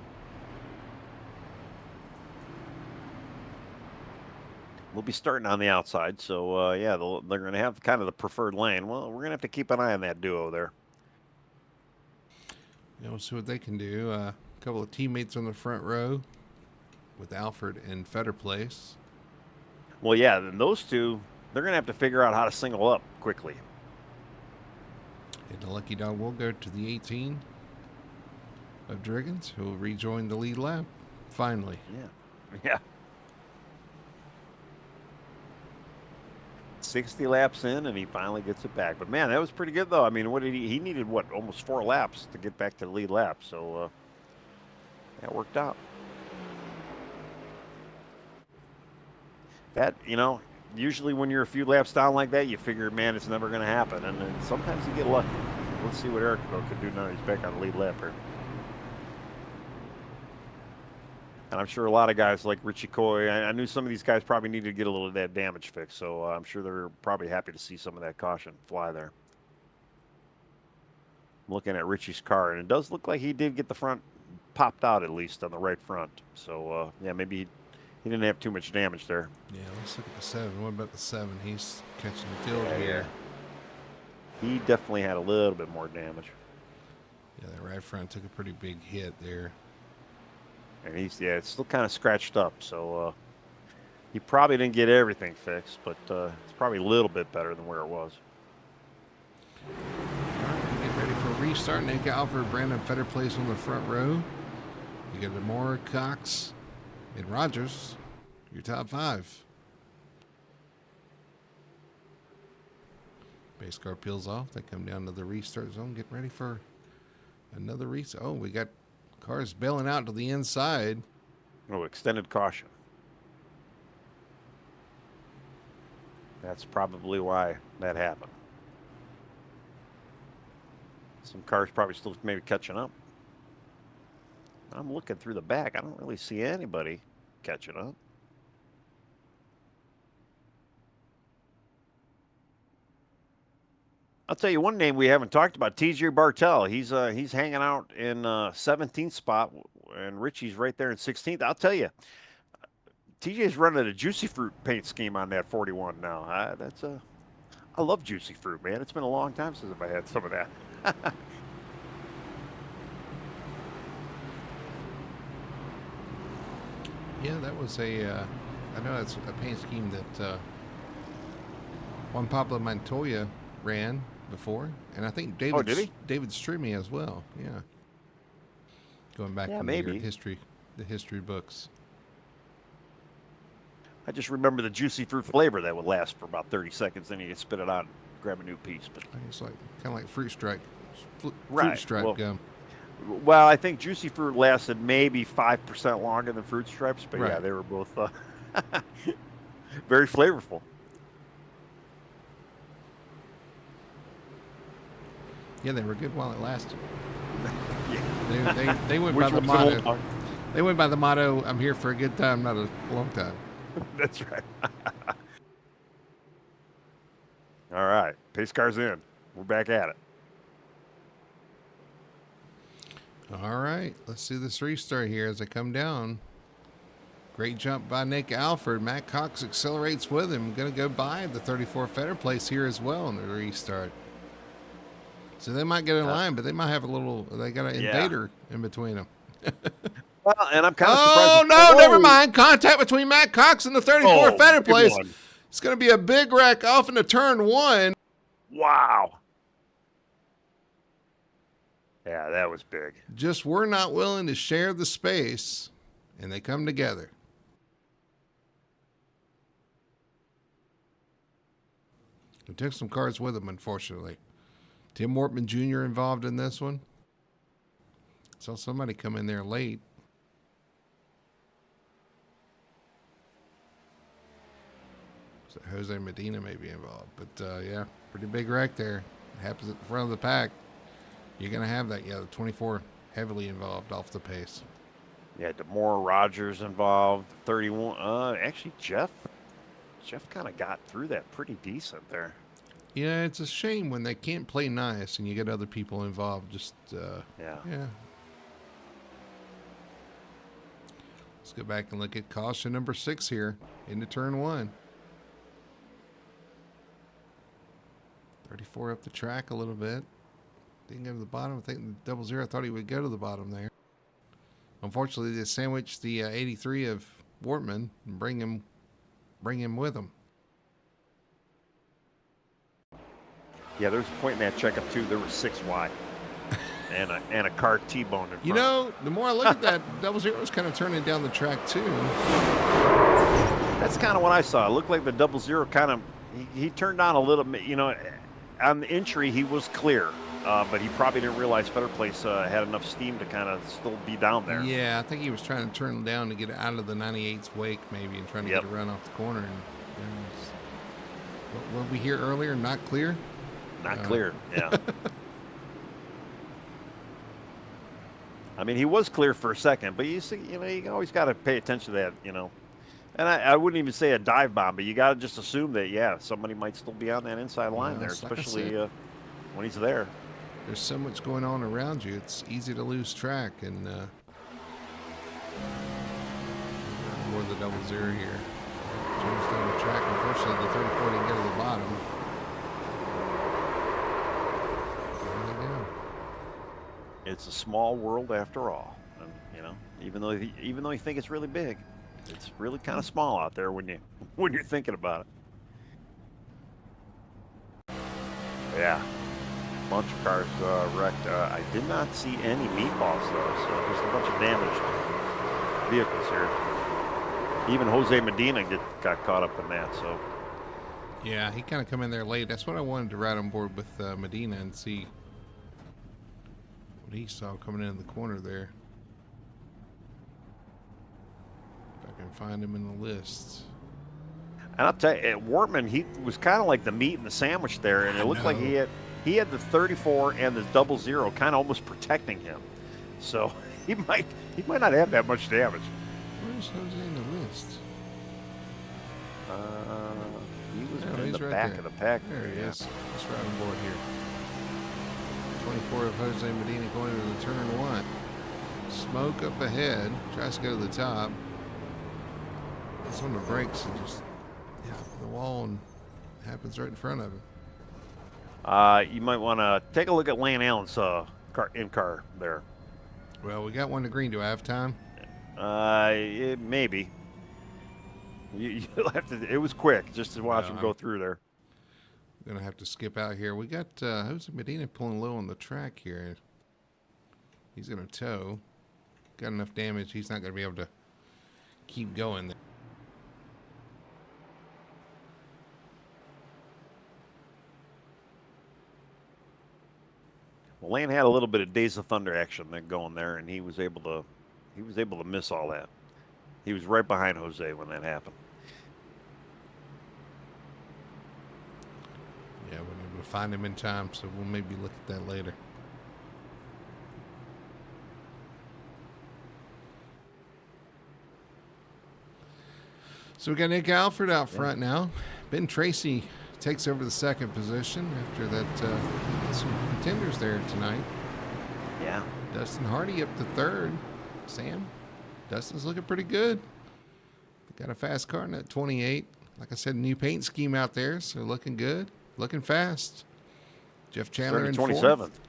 We'll be starting on the outside, so yeah, they're going to have kind of the preferred lane. Well, we're going to have to keep an eye on that duo there. Yeah, we'll see what they can do. A couple of teammates on the front row with Alford and Fetter place. Well, yeah, then those two, they're going to have to figure out how to single up quickly. And the lucky dog will go to the 18 of Driggins, who will rejoin the lead lap finally. Yeah. 60 laps in, and he finally gets it back. But man, that was pretty good, though. I mean, what did he needed? What, almost 4 laps to get back to the lead lap. So that worked out. That, usually when you're a few laps down like that, you figure, man, it's never going to happen. And then sometimes you get lucky. Let's see what Eric could do now. He's back on the lead lap here. And I'm sure a lot of guys like Richie Coy, I knew some of these guys probably needed to get a little of that damage fixed. So I'm sure they're probably happy to see some of that caution fly there. I'm looking at Richie's car, and it does look like he did get the front popped out, at least on the right front. So, yeah, maybe he didn't have too much damage there. Yeah, let's look at the 7. What about the 7? He's catching the field here. He definitely had a little bit more damage. Yeah, that right front took a pretty big hit there. And it's still kind of scratched up. So he probably didn't get everything fixed, but it's probably a little bit better than where it was. All right, get ready for a restart. Nick Alford, Brandon Fetter plays on the front row. You got Demore, Cox, and Rogers. Your top 5. Base car peels off. They come down to the restart zone. Get ready for another restart. Oh, we got cars bailing out to the inside. Oh, extended caution. That's probably why that happened. Some cars probably still maybe catching up. I'm looking through the back. I don't really see anybody catching up. I'll tell you one name we haven't talked about, TJ Bartel. He's hanging out in 17th spot, and Richie's right there in 16th. I'll tell you, TJ's running a Juicy Fruit paint scheme on that 41 now. I love Juicy Fruit, man. It's been a long time since I had some of that. Yeah, that was I know that's a paint scheme that Juan Pablo Montoya ran before, and I think David Strimmy as well. Yeah, going back to maybe the history books. I just remember the Juicy Fruit flavor that would last for about 30 seconds, then you could spit it out and grab a new piece. But it's like kind of like Fruit Stripe, right. Fruit Stripe gum. Well, I think Juicy Fruit lasted maybe 5% longer than Fruit Stripes, but right. Yeah, they were both very flavorful. Yeah, they were good while it lasted. Yeah. They went by the motto. They went by the motto, "I'm here for a good time, not a long time." That's right. All right, pace car's in. We're back at it. All right, let's see this restart here as I come down. Great jump by Nick Alford. Matt Cox accelerates with him. Going to go by the 34 Fetter place here as well in the restart. So they might get in line, but they might have they got an invader in between them. Well, and I'm kind of surprised. Oh, no, never mind. Contact between Matt Cox and the 34 Fetter place. It's going to be a big wreck off into turn 1. Wow. Yeah, that was big. Just we're not willing to share the space, and they come together. We took some cars with them, unfortunately. Tim Wortman Jr. involved in this one. Saw somebody come in there late. So Jose Medina may be involved. But, yeah, pretty big wreck there. It happens at the front of the pack. You're going to have that. Yeah, the 24 heavily involved off the pace. Yeah, Demore, Rogers involved. 31. Actually, Jeff kind of got through that pretty decent there. Yeah, it's a shame when they can't play nice and you get other people involved. Just, yeah. Let's go back and look at caution number 6 here into turn 1. 34 up the track a little bit. Didn't go to the bottom. I think the 00, I thought he would go to the bottom there. Unfortunately, they sandwiched the 83 of Wortman and bring him with them. Yeah, there's a point in that checkup too. There was 6 wide, and a car T-boned in front. You know, the more I look at that, 00 was kind of turning down the track too. That's kind of what I saw. It looked like the 00 kind of he turned on a little bit. You know, on the entry he was clear. But he probably didn't realize Fetter Place had enough steam to kind of still be down there. Yeah, I think he was trying to turn down to get out of the 98's wake maybe and trying to get a run off the corner. And what we hear earlier, not clear? Not clear, yeah. I mean, he was clear for a second, but you see, you always got to pay attention to that, And I wouldn't even say a dive bomb, but you got to just assume that, somebody might still be on that inside line there, especially when he's there. There's so much going on around you. It's easy to lose track, and more the 00 here. James down the track. Unfortunately, the 34 didn't get to the bottom. There they go. It's a small world after all. And, you know, even though you think it's really big, it's really kind of small out there when you're thinking about it. Yeah. Bunch of cars wrecked. I did not see any meatballs though, so just a bunch of damaged vehicles here. Even Jose Medina got caught up in that. So yeah, he kind of come in there late. That's what I wanted to ride on board with Medina and see what he saw coming in the corner there. If I can find him in the list. And I'll tell you, Wortman, he was kind of like the meat in the sandwich there, and it looked like he had the 34 and the 00 kind of almost protecting him. So he might not have that much damage. Where's Jose in the list? He was in the right back there. of the pack. There he is. Let's ride on board here. 24 of Jose Medina going into the turn one. Smoke up ahead. Tries to go to the top. It's on the brakes and just the wall and happens right in front of him. You might want to take a look at Lane Allen's car there. Well, we got one to green. Do I have time? Maybe. You'll have to. It was quick just to watch him go through there. I'm gonna have to skip out here. We got Jose Medina pulling low on the track here. He's gonna tow. Got enough damage. He's not gonna be able to keep going there. Well, Lane had a little bit of Days of Thunder action going there, and he was able to miss all that. He was right behind Jose when that happened. Yeah, we're able to find him in time, so we'll maybe look at that later. So we got Nick Alford out front now. Ben Tracy takes over the second position after that. Some contenders there tonight. Yeah. Dustin Hardy up to third. Sam, Dustin's looking pretty good. Got a fast car in that 28. Like I said, new paint scheme out there, so looking good, looking fast. Jeff Chandler in 27th. fourth.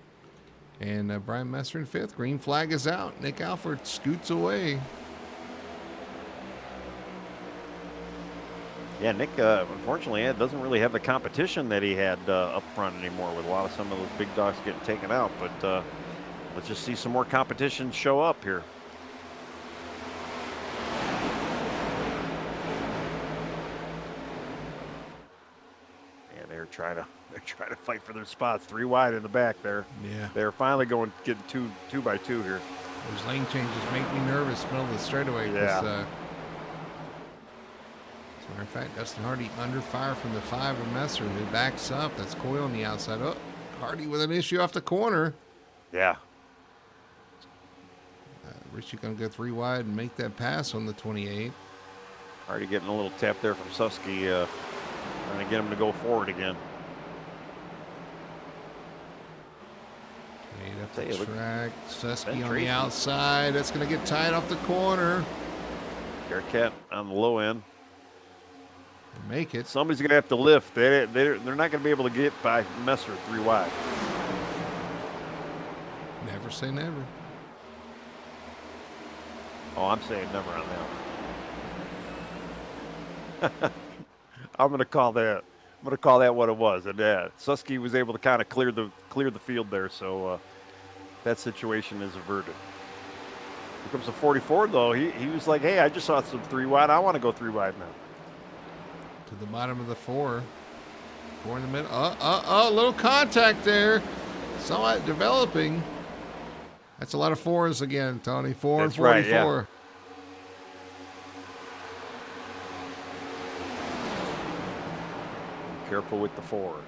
And Brian Messer in fifth. Green flag is out. Nick Alford scoots away. Yeah, Nick, unfortunately, doesn't really have the competition that he had up front anymore with some of those big dogs getting taken out. But let's just see some more competition show up here. Yeah, they're trying to fight for their spots. 3 wide in the back there. Yeah. They're finally getting two by two here. Those lane changes make me nervous middle of the straightaway. Yeah. As a matter of fact, Dustin Hardy under fire from the 5 of Messer, who backs up. That's Coyle on the outside. Oh, Hardy with an issue off the corner. Yeah. Richie going to go 3 wide and make that pass on the 28. Hardy getting a little tap there from Susky, trying to get him to go forward again. Up the track. Susky on the outside. That's going to get tied off the corner. Bearcat on the low end. Make it. Somebody's going to have to lift. They're not going to be able to get by Messer 3 wide. Never say never. Oh, I'm saying never on that one. I'm going to call that. I'm going to call that what it was. And Susky was able to kind of clear the field there, so that situation is averted. Here comes the 44 though. He was like, "Hey, I just saw some 3 wide. I want to go 3 wide now." To the bottom of the 4. 4 in the middle. A little contact there. Saw it developing. That's a lot of 4s again, Tony. 4 and 44. Right, yeah. Careful with the 4s.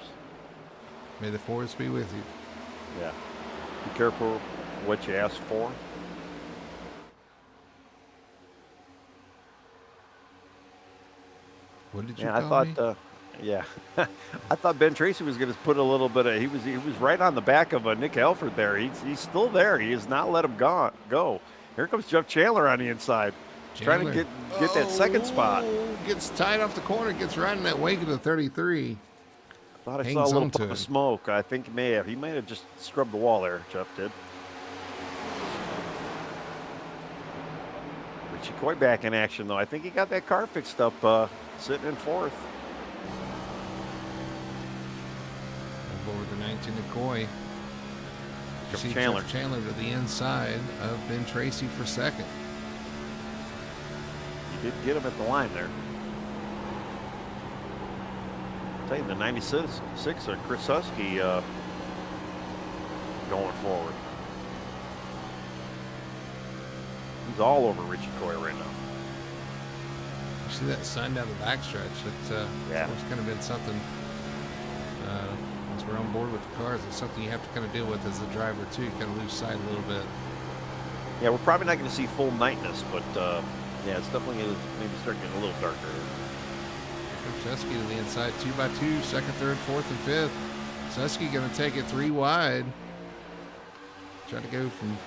May the 4s be with you. Yeah. Be careful what you ask for. What did you I thought, yeah. I thought Ben Tracy was going to put a little bit of, he was right on the back of Nick Alford there. He's still there. He has not let him go. Here comes Jeff Chandler on the inside. Trying to get that second spot. Gets tied off the corner, gets right in that wake of the 33. I thought I saw a little puff of smoke. I think he might have just scrubbed the wall there, Jeff did. Richie Coy back in action, though. I think he got that car fixed up, sitting in fourth. On board the 19 to Coy. You see Chandler. Jeff Chandler to the inside of Ben Tracy for second. You did get him at the line there. I'll tell you, the 96 or Chris Husky going forward. He's all over Richie Coy right now. You see that sign down the backstretch? It's kind of been something. Once we're on board with the cars, it's something you have to kind of deal with as a driver too. You kind of lose sight a little bit. Yeah, we're probably not going to see full nightness, but yeah, it's definitely going to maybe start getting a little darker. Susky to the inside, 2 by 2, second, third, fourth, and fifth. Susky going to take it 3 wide. Try to go from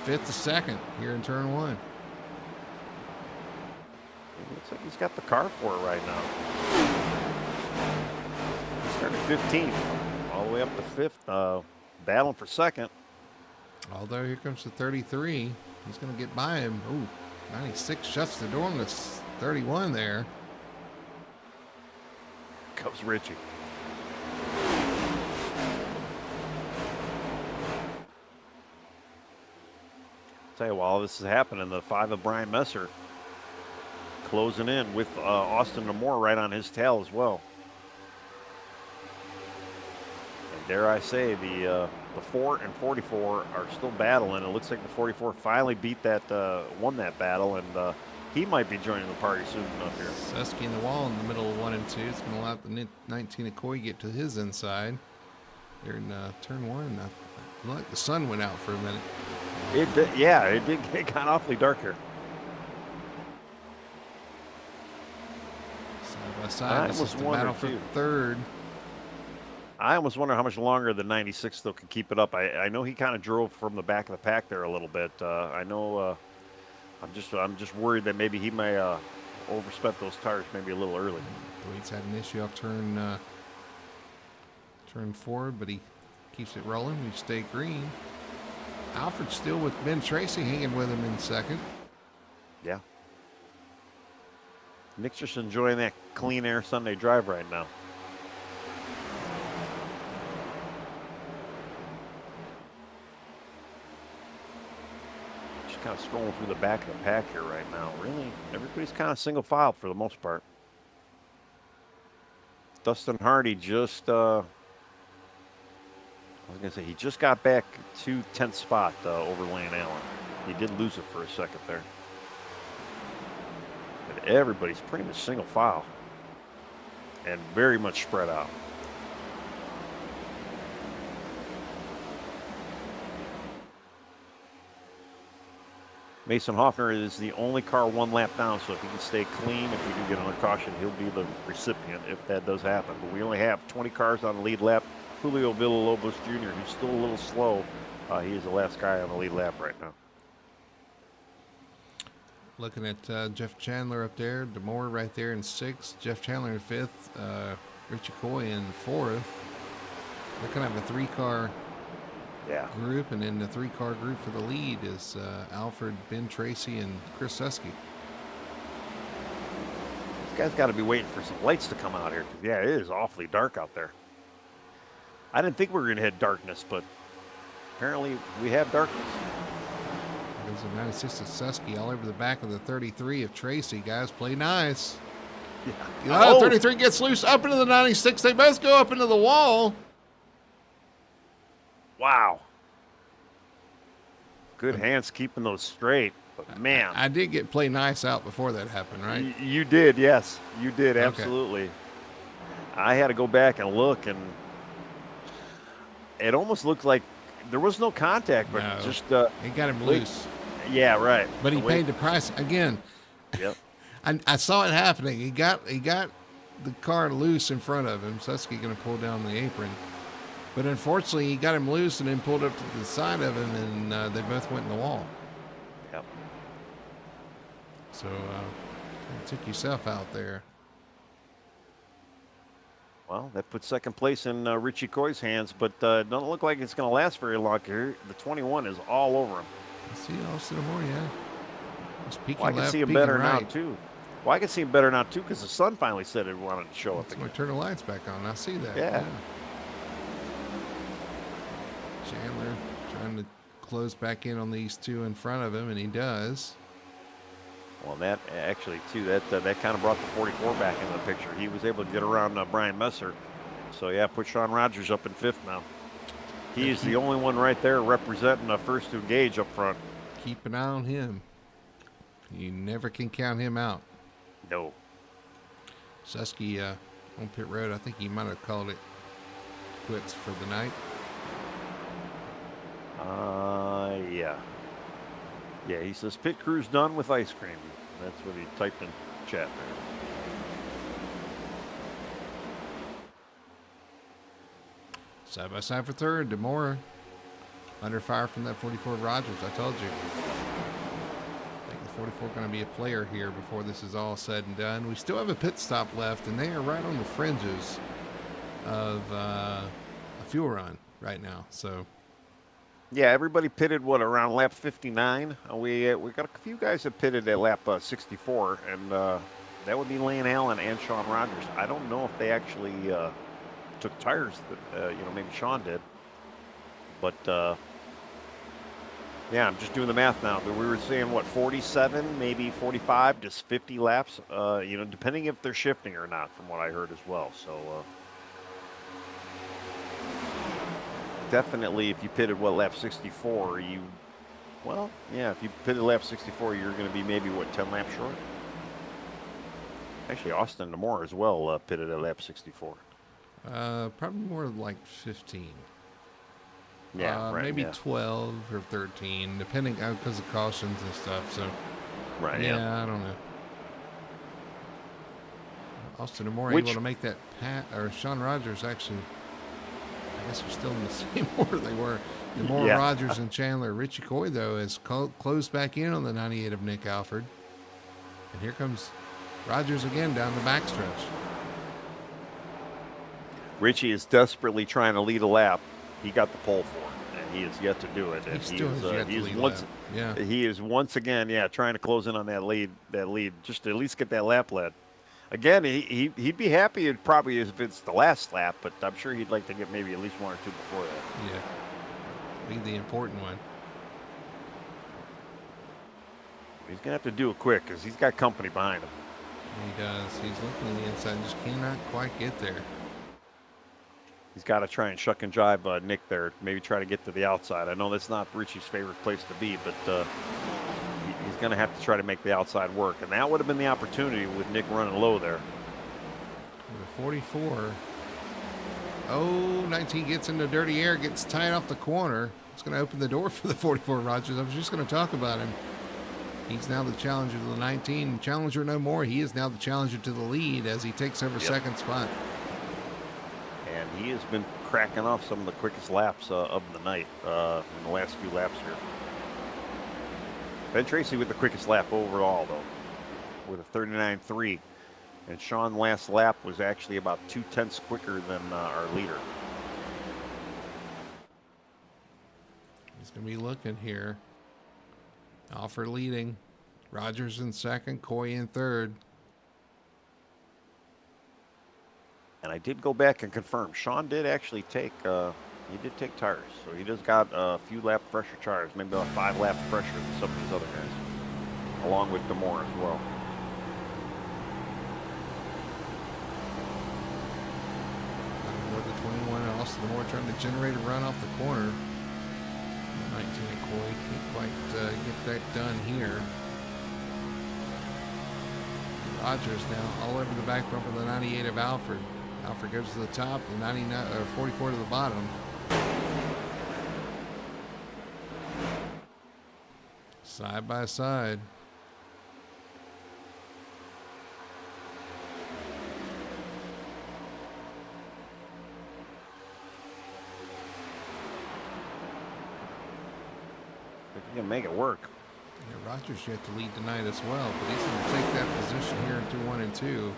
fifth to second here in turn 1. It looks like he's got the car for it right now. He started 15th, all the way up to fifth, battling for second. Although here comes the 33. He's going to get by him. Ooh, 96 shuts the door on this 31 there. Comes Richie. Tell you, while this is happening, the 5 of Brian Messer closing in with Austin Namore right on his tail as well. And dare I say, the 4 and 44 are still battling. It looks like the 44 finally beat that, won that battle, and he might be joining the party soon enough here. Susky in the wall in the middle of 1 and 2. It's going to allow the 19 of Coy get to his inside. They're in turn 1. Like the sun went out for a minute. It did, yeah, it did get kind of awfully dark here. Side by side, this is the battle for third. I almost wonder how much longer the 96 still can keep it up. I know he kind of drove from the back of the pack there a little bit. I know. I'm just worried that maybe he may overspent those tires maybe a little early. He's had an issue off turn 4, but he keeps it rolling. We stay green. Alfred still with Ben Tracy hanging with him in second. Yeah. Nick's just enjoying that clean air Sunday drive right now. Just kind of scrolling through the back of the pack here right now. Really, everybody's kind of single file for the most part. Dustin Hardy just, I was going to say, he just got back to 10th spot over Lane Allen. He did lose it for a second there. But everybody's pretty much single file and very much spread out. Mason Hoffner is the only car 1 lap down, so if he can stay clean, if we do get another caution, he'll be the recipient if that does happen. But we only have 20 cars on the lead lap. Julio Villalobos Jr., who's still a little slow, he is the last guy on the lead lap right now. Looking at Jeff Chandler up there, DeMore right there in 6th, Jeff Chandler in 5th, Richie Coy in 4th. They're kind of a 3-car group, and then the 3-car group for the lead is Alfred, Ben Tracy, and Chris Susky. This guy's got to be waiting for some lights to come out here. Yeah, it is awfully dark out there. I didn't think we were going to hit darkness, but apparently we have darkness. There's a 96 of Susky all over the back of the 33 of Tracy. Guys, play nice. Yeah. 33 gets loose up into the 96. They both go up into the wall. Wow. Good hands keeping those straight, but man. I did get play nice out before that happened, right? You did, yes. You did, absolutely. Okay. I had to go back and look, and it almost looked like there was no contact, but just he got him loose. Yeah, right. But he paid the price again. Yep. I saw it happening. He got the car loose in front of him. Susky going to pull down the apron, but unfortunately he got him loose and then pulled up to the side of him, and they both went in the wall. Yep. So took yourself out there. Well, that puts second place in Richie Coy's hands, but it doesn't look like it's going to last very long here. The 21 is all over him. I see Austin Moore, yeah. Just peeking Well, I can left, see him peeking better now right. too. Well, I can see him better now too because the sun finally said it wanted to show up I'm gonna again. turn the lights back on. I see that. Yeah. Chandler trying to close back in on these two in front of him, and he does. Well, that actually too, that kind of brought the 44 back into the picture. He was able to get around Brian Messer. So yeah, put Sean Rogers up in 5th now. He's the only one right there representing the first to engage up front. Keep an eye on him. You never can count him out. No. Susky on pit road, I think he might have called it quits for the night. Yeah. Yeah, he says pit crew's done with ice cream. That's what he typed in chat there. Side by side for 3rd, DeMora under fire from that 44 Rogers. I told you. I think the 44 going to be a player here before this is all said and done. We still have a pit stop left, and they are right on the fringes of a fuel run right now. So. Yeah, everybody pitted around lap 59. We got a few guys that pitted at lap 64, and that would be Lane Allen and Sean Rogers. I don't know if they actually took tires that maybe Sean did, but yeah, I'm just doing the math now. We were saying 47, maybe 45, just 50 laps. Depending if they're shifting or not, from what I heard as well. So. Definitely, if you pitted lap 64, if you pitted lap 64, you're going to be maybe 10 laps short. Actually, Austin Namor as well pitted at lap 64. Probably more like 15. Yeah, right. Maybe 12 or 13, depending because of cautions and stuff. So, right. Yeah, I don't know. Austin Namor able to make that or Sean Rogers actually. I guess they're still in the same order they were. DeMora, Rogers, and Chandler. Richie Coy, though, has closed back in on the 98 of Nick Alford. And here comes Rogers again down the backstretch. Richie is desperately trying to lead a lap. He got the pole for it, and he has yet to do it. And he is once again, trying to close in on that lead, just to at least get that lap led. Again, he'd be happy if it's the last lap, but I'm sure he'd like to get maybe at least 1 or 2 before that. Yeah, be the important one. He's going to have to do it quick because he's got company behind him. He does. He's looking on the inside and just cannot quite get there. He's got to try and shuck and jive Nick there, maybe try to get to the outside. I know that's not Richie's favorite place to be, but he's going to have to try to make the outside work. And that would have been the opportunity with Nick running low there. The 44. 19 gets into dirty air, gets tied off the corner. It's going to open the door for the 44 Rogers. I was just going to talk about him. He's now the challenger to the 19. Challenger no more. He is now the challenger to the lead as he takes over second spot. And he has been cracking off some of the quickest laps of the night in the last few laps here. Ben Tracy with the quickest lap overall, though, with a 39.3. And Sean last lap was actually about 0.2 quicker than our leader. He's going to be looking here. Alford leading. Rogers in second, Coy in third. And I did go back and confirm. Sean did actually take tires. So he just got a few lap pressure tires, maybe about 5 lap pressure than some of these other guys, along with DeMora as well. The 21, Austin DeMora trying to generate a run off the corner. 19 at Coy can't quite get that done here. Rogers now all over the back bumper of the 98 of Alford. Alford goes to the top, the 99 or 44 to the bottom. Side by side. He can make it work. Yeah, Rogers yet to lead tonight as well, but he's going to take that position here in 2-1 and 2.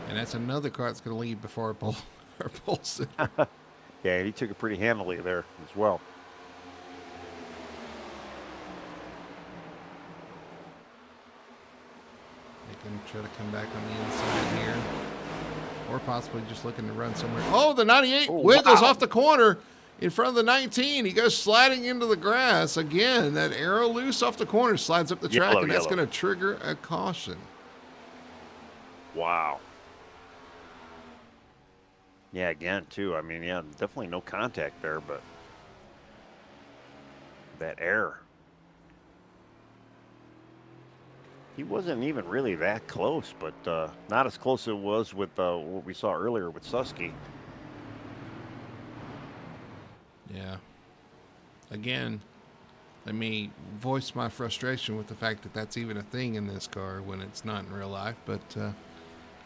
And that's another car that's going to lead before Polson. Yeah, he took it pretty handily there as well. Going to try to come back on the inside here. Or possibly just looking to run somewhere. Oh, the 98 wiggles off the corner in front of the 19. He goes sliding into the grass. Again, that arrow loose off the corner slides up the track, and that's going to trigger a caution. Wow. Yeah, again, too. I mean, yeah, definitely no contact there, but that error. He wasn't even really that close, but not as close as it was with what we saw earlier with Susky. Yeah. Again, let me voice my frustration with the fact that that's even a thing in this car when it's not in real life, but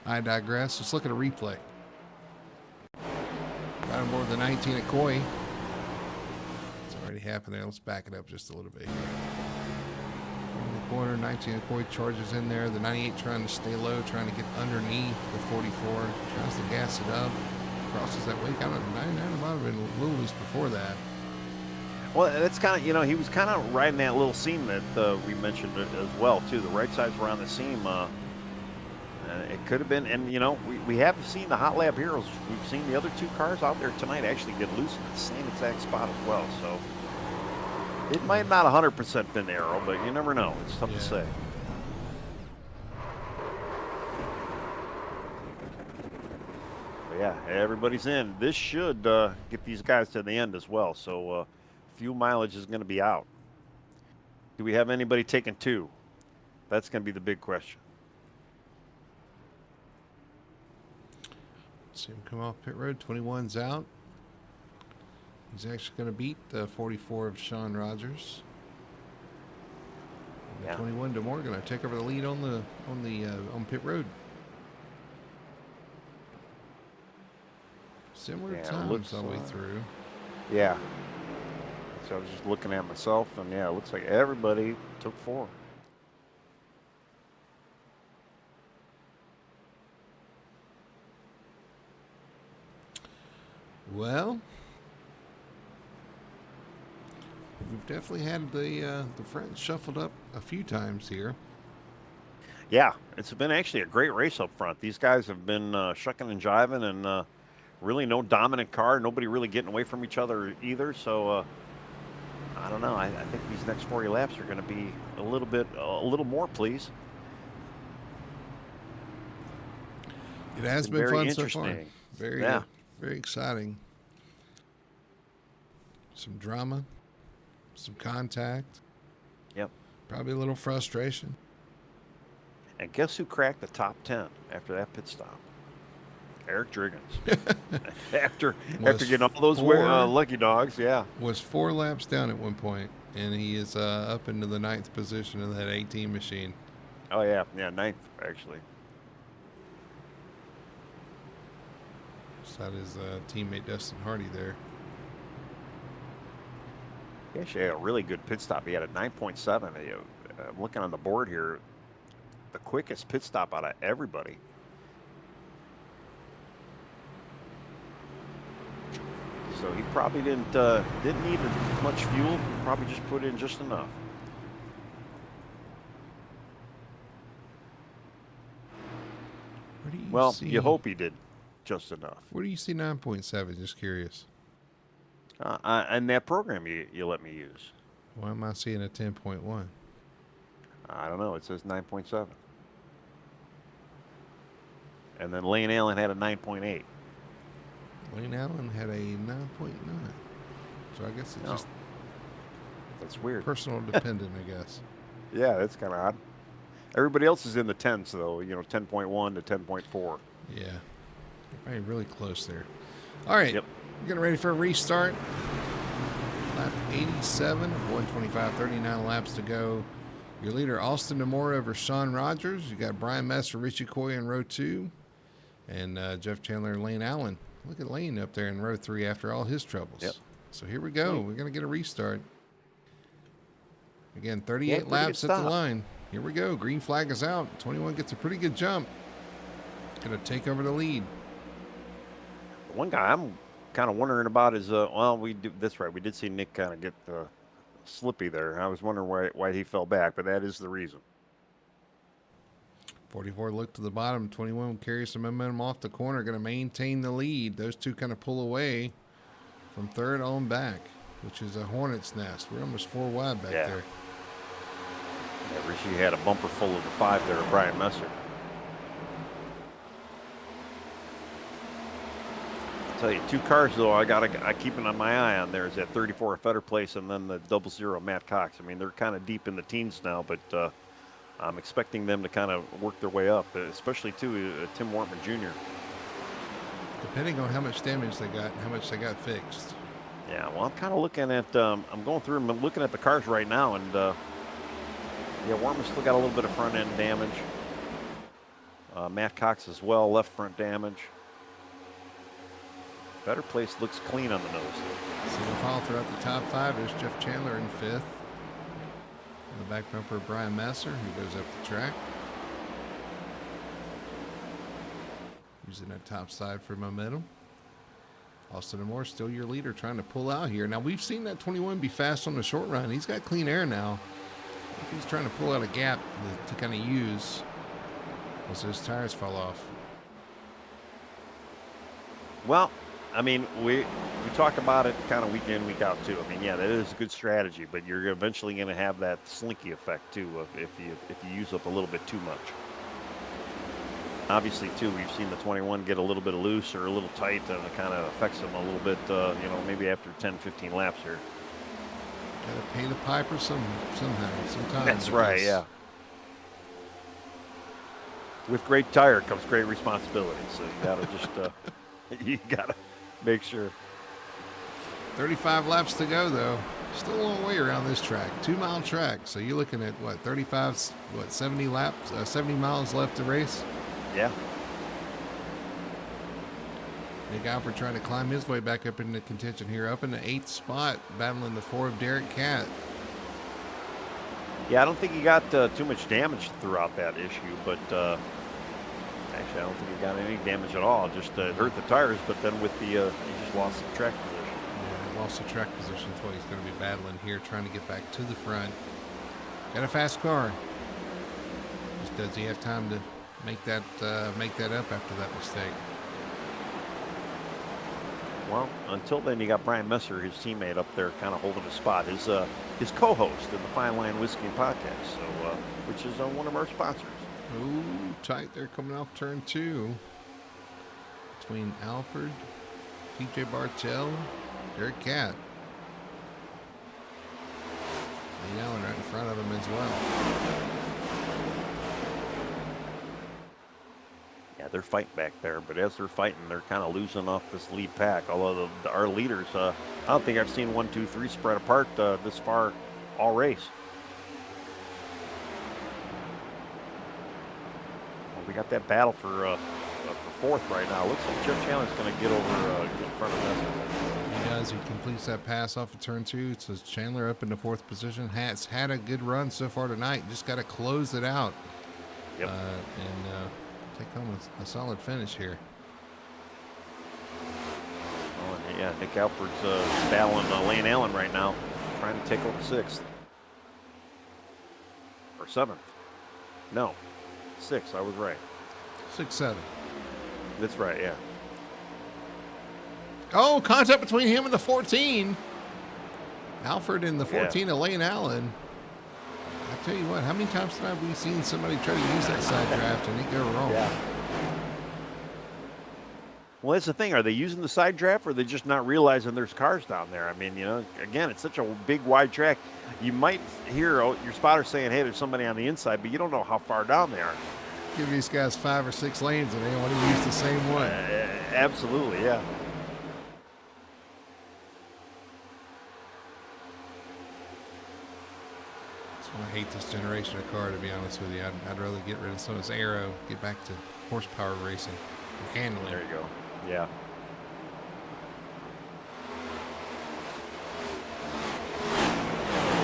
I digress. Let's look at a replay. Right on board the 19 at Coy. It's already happened there. Let's back it up just a little bit here. In the corner, 19 at Coy charges in there. The 98 trying to stay low, trying to get underneath the 44. Tries to gas it up. Crosses that wake. I don't know. 99 might have been a little loose before that. Well, that's kind of, he was kind of riding that little seam that we mentioned as well, too. The right sides were on the seam. It could have been, and, we have seen the Hot Lab Heroes. We've seen the other two cars out there tonight actually get loose in the same exact spot as well. So it might not 100% been arrow, but you never know. It's tough to say. But yeah, everybody's in. This should get these guys to the end as well. So fuel mileage is going to be out. Do we have anybody taking 2? That's going to be the big question. See him come off pit road. 21's out. He's actually going to beat the 44 of Sean Rogers. And the 21 DeMore going to take over the lead on pit road. Similar times all the way through. Yeah. So I was just looking at myself, and it looks like everybody took 4. Well, we've definitely had the front shuffled up a few times here. Yeah, it's been actually a great race up front. These guys have been shucking and jiving, and really no dominant car. Nobody really getting away from each other either. So I don't know. I think these next 40 laps are going to be a little more, please. It has been fun so far. Very good. Very exciting. Some drama, some contact. Yep. Probably a little frustration. And guess who cracked the top 10 after that pit stop? Eric Driggins. after getting all those lucky dogs, was 4 laps down at one point, and he is up into the 9th position of that 18 machine. Oh yeah, 9th actually. Beside his teammate Dustin Hardy there. He actually had a really good pit stop. He had a 9.7. I'm looking on the board here, the quickest pit stop out of everybody. So he probably didn't need as much fuel. Probably just put in just enough. Where do you see? You hope he did just enough. Where do you see 9.7? Just curious. And that program you let me use. Why am I seeing a 10.1? I don't know. It says 9.7. And then Lane Allen had a 9.8. Lane Allen had a 9.9. So I guess it's just... That's weird. Personal dependent, I guess. Yeah, that's kind of odd. Everybody else is in the 10s, though. 10.1 to 10.4. Yeah. Probably really close there. All right. Yep. Getting ready for a restart. Lap 87, 125, 39 laps to go. Your leader, Austin DeMore over Sean Rogers. You got Brian Messer, Richie Coy in row 2. And Jeff Chandler and Lane Allen. Look at Lane up there in row 3 after all his troubles. Yep. So here we go. We're going to get a restart. Again, 38 laps at the line. Here we go. Green flag is out. 21 gets a pretty good jump. Going to take over the lead. One guy I'm kind of wondering about is, that's right. We did see Nick kind of get slippy there. I was wondering why he fell back, but that is the reason. 44 look to the bottom. 21 carries some momentum off the corner. Going to maintain the lead. Those two kind of pull away from third on back, which is a hornet's nest. We're almost 4 wide back there. Yeah, Rishi had a bumper full of the 5 there, Brian Messer. I'll tell you, 2 cars though I keep on my eye on there is that 34 at Fetter Place and then the 00 Matt Cox. I mean, they're kind of deep in the teens now, but I'm expecting them to kind of work their way up, especially too Tim Wortman Jr. Depending on how much damage they got and how much they got fixed. Yeah, well, I'm kind of looking at, I'm going through and looking at the cars right now, and yeah, Wortman's still got a little bit of front end damage. Matt Cox as well, left front damage. Better Place looks clean on the nose. Single file throughout the top 5. There's Jeff Chandler in 5th. On the back bumper, Brian Messer, who goes up the track. Using that top side for momentum. Austin Moore still your leader, trying to pull out here. Now, we've seen that 21 be fast on the short run. He's got clean air now. I think he's trying to pull out a gap to kind of use as those tires fall off. Well, I mean, we talk about it kind of week in, week out too. I mean, yeah, that is a good strategy, but you're eventually going to have that slinky effect too if you use up a little bit too much. Obviously, too, we've seen the 21 get a little bit loose or a little tight, and it kind of affects them a little bit, you know, maybe after 10, 15 laps here. Got to pay the piper somehow, sometimes. That's right, yeah. With great tire comes great responsibility, so you got to just, you got to make sure. 35 laps to go, though. Still a long way around this track. 2-mile track, so you're looking at, what, 70 laps, 70 miles left to race? Yeah. Nick Alford trying to climb his way back up into contention here, up in the 8th spot, battling the 4 of Derek Catt. Yeah, I don't think he got too much damage throughout that issue, but actually I don't think he got any damage at all. Just hurt the tires, but then with the, he just lost the track position. Yeah, lost the track position. That's what he's going to be battling here, trying to get back to the front. Got a fast car. Just does he have time to make that up after that mistake? Well, until then, you got Brian Messer, his teammate, up there, kind of holding his spot. His co-host in the Fine Line Whiskey and Podcast, so which is one of our sponsors. Ooh, tight there coming off turn 2 between Alford, TJ Bartell, Derek Catt. Lee Allen right in front of him as well. Yeah, they're fighting back there, but as they're fighting, they're kind of losing off this lead pack. Although our leaders, I don't think I've seen 1, 2, 3 spread apart this far all race. Well, we got that battle for 4th right now. Looks like Jeff Chandler's going to get over in front of us. He does. He completes that pass off of turn 2. It says Chandler up in the 4th position. Has had a good run so far tonight. Just got to close it out. Yep. And take home a solid finish here. Oh, yeah, Nick Alford's battling Lane Allen right now, trying to take over 6th. Or 7th. No, 6th, I was right. 6-7. That's right, yeah. Oh, contact between him and the 14. Alford and the 14 of Lane Allen. I tell you what, how many times have we seen somebody try to use that side draft and it go wrong? Yeah. Well, that's the thing. Are they using the side draft, or are they just not realizing there's cars down there? I mean, you know, again, it's such a big, wide track. You might hear your spotter saying, hey, there's somebody on the inside, but you don't know how far down they are. Give these guys 5 or 6 lanes and they want to use the same one. Absolutely, yeah. I hate this generation of car, to be honest with you. I'd rather get rid of some of this aero, get back to horsepower racing and handling. There you go. Yeah.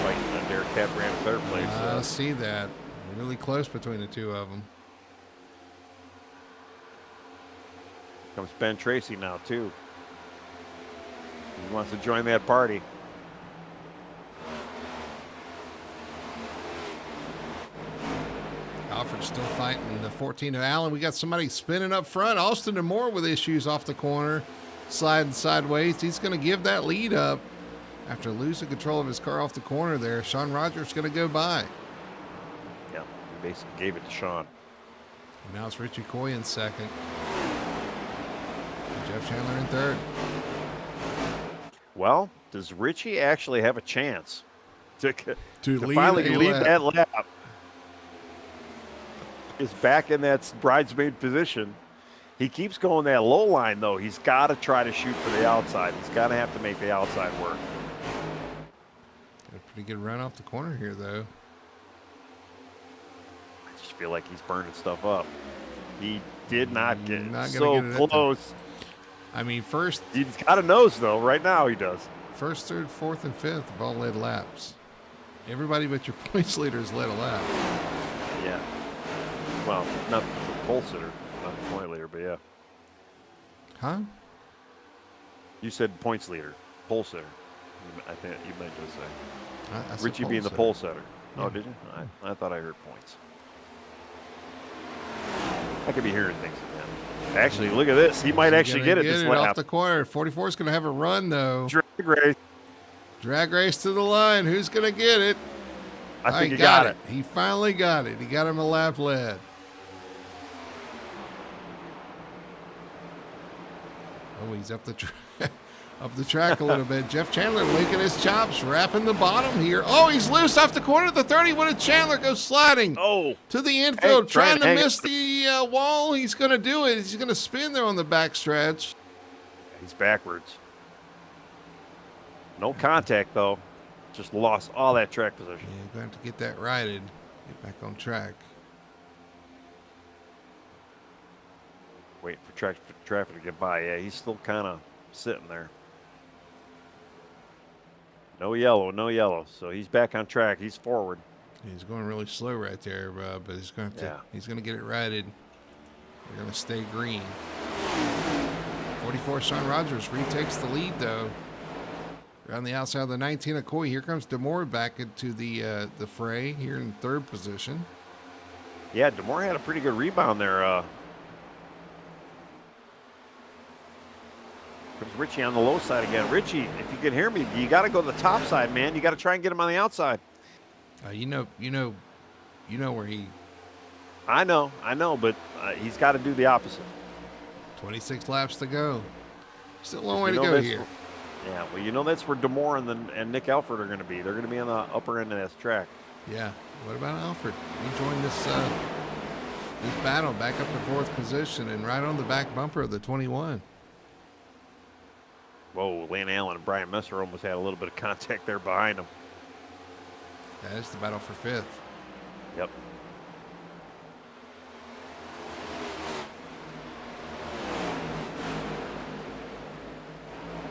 Fighting on Derek Catt ran 3rd place. I see that. Really close between the 2 of them. Comes Ben Tracy now, too. He wants to join that party. Alfred's still fighting the 14 of Allen. We got somebody spinning up front. Austin Demore with issues off the corner, sliding sideways. He's going to give that lead up after losing control of his car off the corner there. Sean Rogers going to go by. Yeah, he basically gave it to Sean. And now it's Richie Coy in second. And Jeff Chandler in third. Well, does Richie actually have a chance to lead finally a lead lap? that lap? Is back in that bridesmaid position. He keeps going that low line, though. He's got to try to shoot for the outside. He's got to have to make the outside work. Got a pretty good run off the corner here, though. I just feel like he's burning stuff up. He did not get Not gonna so get it close. I mean, first, He's got a nose, though. Right now, he does. first, third, fourth, and fifth have all led laps. Everybody but your points leaders led a lap. Yeah. Well, not the pole sitter, not the point leader, but yeah. Huh? You said points leader, pole sitter. I think you might just say. I said Richie pole being the sitter. pole setter. Yeah. Oh, did you? I thought I heard points. I could be hearing things again. Actually, look at this. He might actually get it this off lap. the corner. 44 is going to have a run, though. Drag race. Drag race to the line. Who's going to get it? I think he got got it. He finally got it. He got him a lap lead. Oh, he's up the up the track a little bit. Jeff Chandler licking his chops, wrapping the bottom here. Oh, he's loose off the corner of the 30. What did Chandler go sliding Oh, to the infield, trying to hang miss the wall? He's going to do it. He's going to spin there on the backstretch. he's backwards. No contact, though. Just lost all that track position. Yeah, you're going to have to get that righted. Get back on track. Waiting for traffic to get by. Yeah, he's still kind of sitting there. No yellow, no yellow. So he's back on track. He's forward. He's going really slow right there, but he's going to he's going to get it righted. They're going to stay green. 44 Sean Rogers retakes the lead though. Around the outside of the 19 of Coy. Here comes Demore back into the fray here in third position. Yeah, Demore had a pretty good rebound there. Comes Richie on the low side again. Richie, if you can hear me, you got to go to the top side, man. You got to try and get him on the outside. You know where he. I know, but he's got to do the opposite. 26 laps to go. Still a long way You to know go that's- here. Yeah, well, you know that's where Demore and Nick Alford are going to be. They're going to be on the upper end of this track. Yeah. What about Alfred? He joined this battle back up to fourth position and right on the back bumper of the 21. Whoa, Lane Allen and Brian Messer almost had a little bit of contact there behind him. That is the battle for fifth. Yep.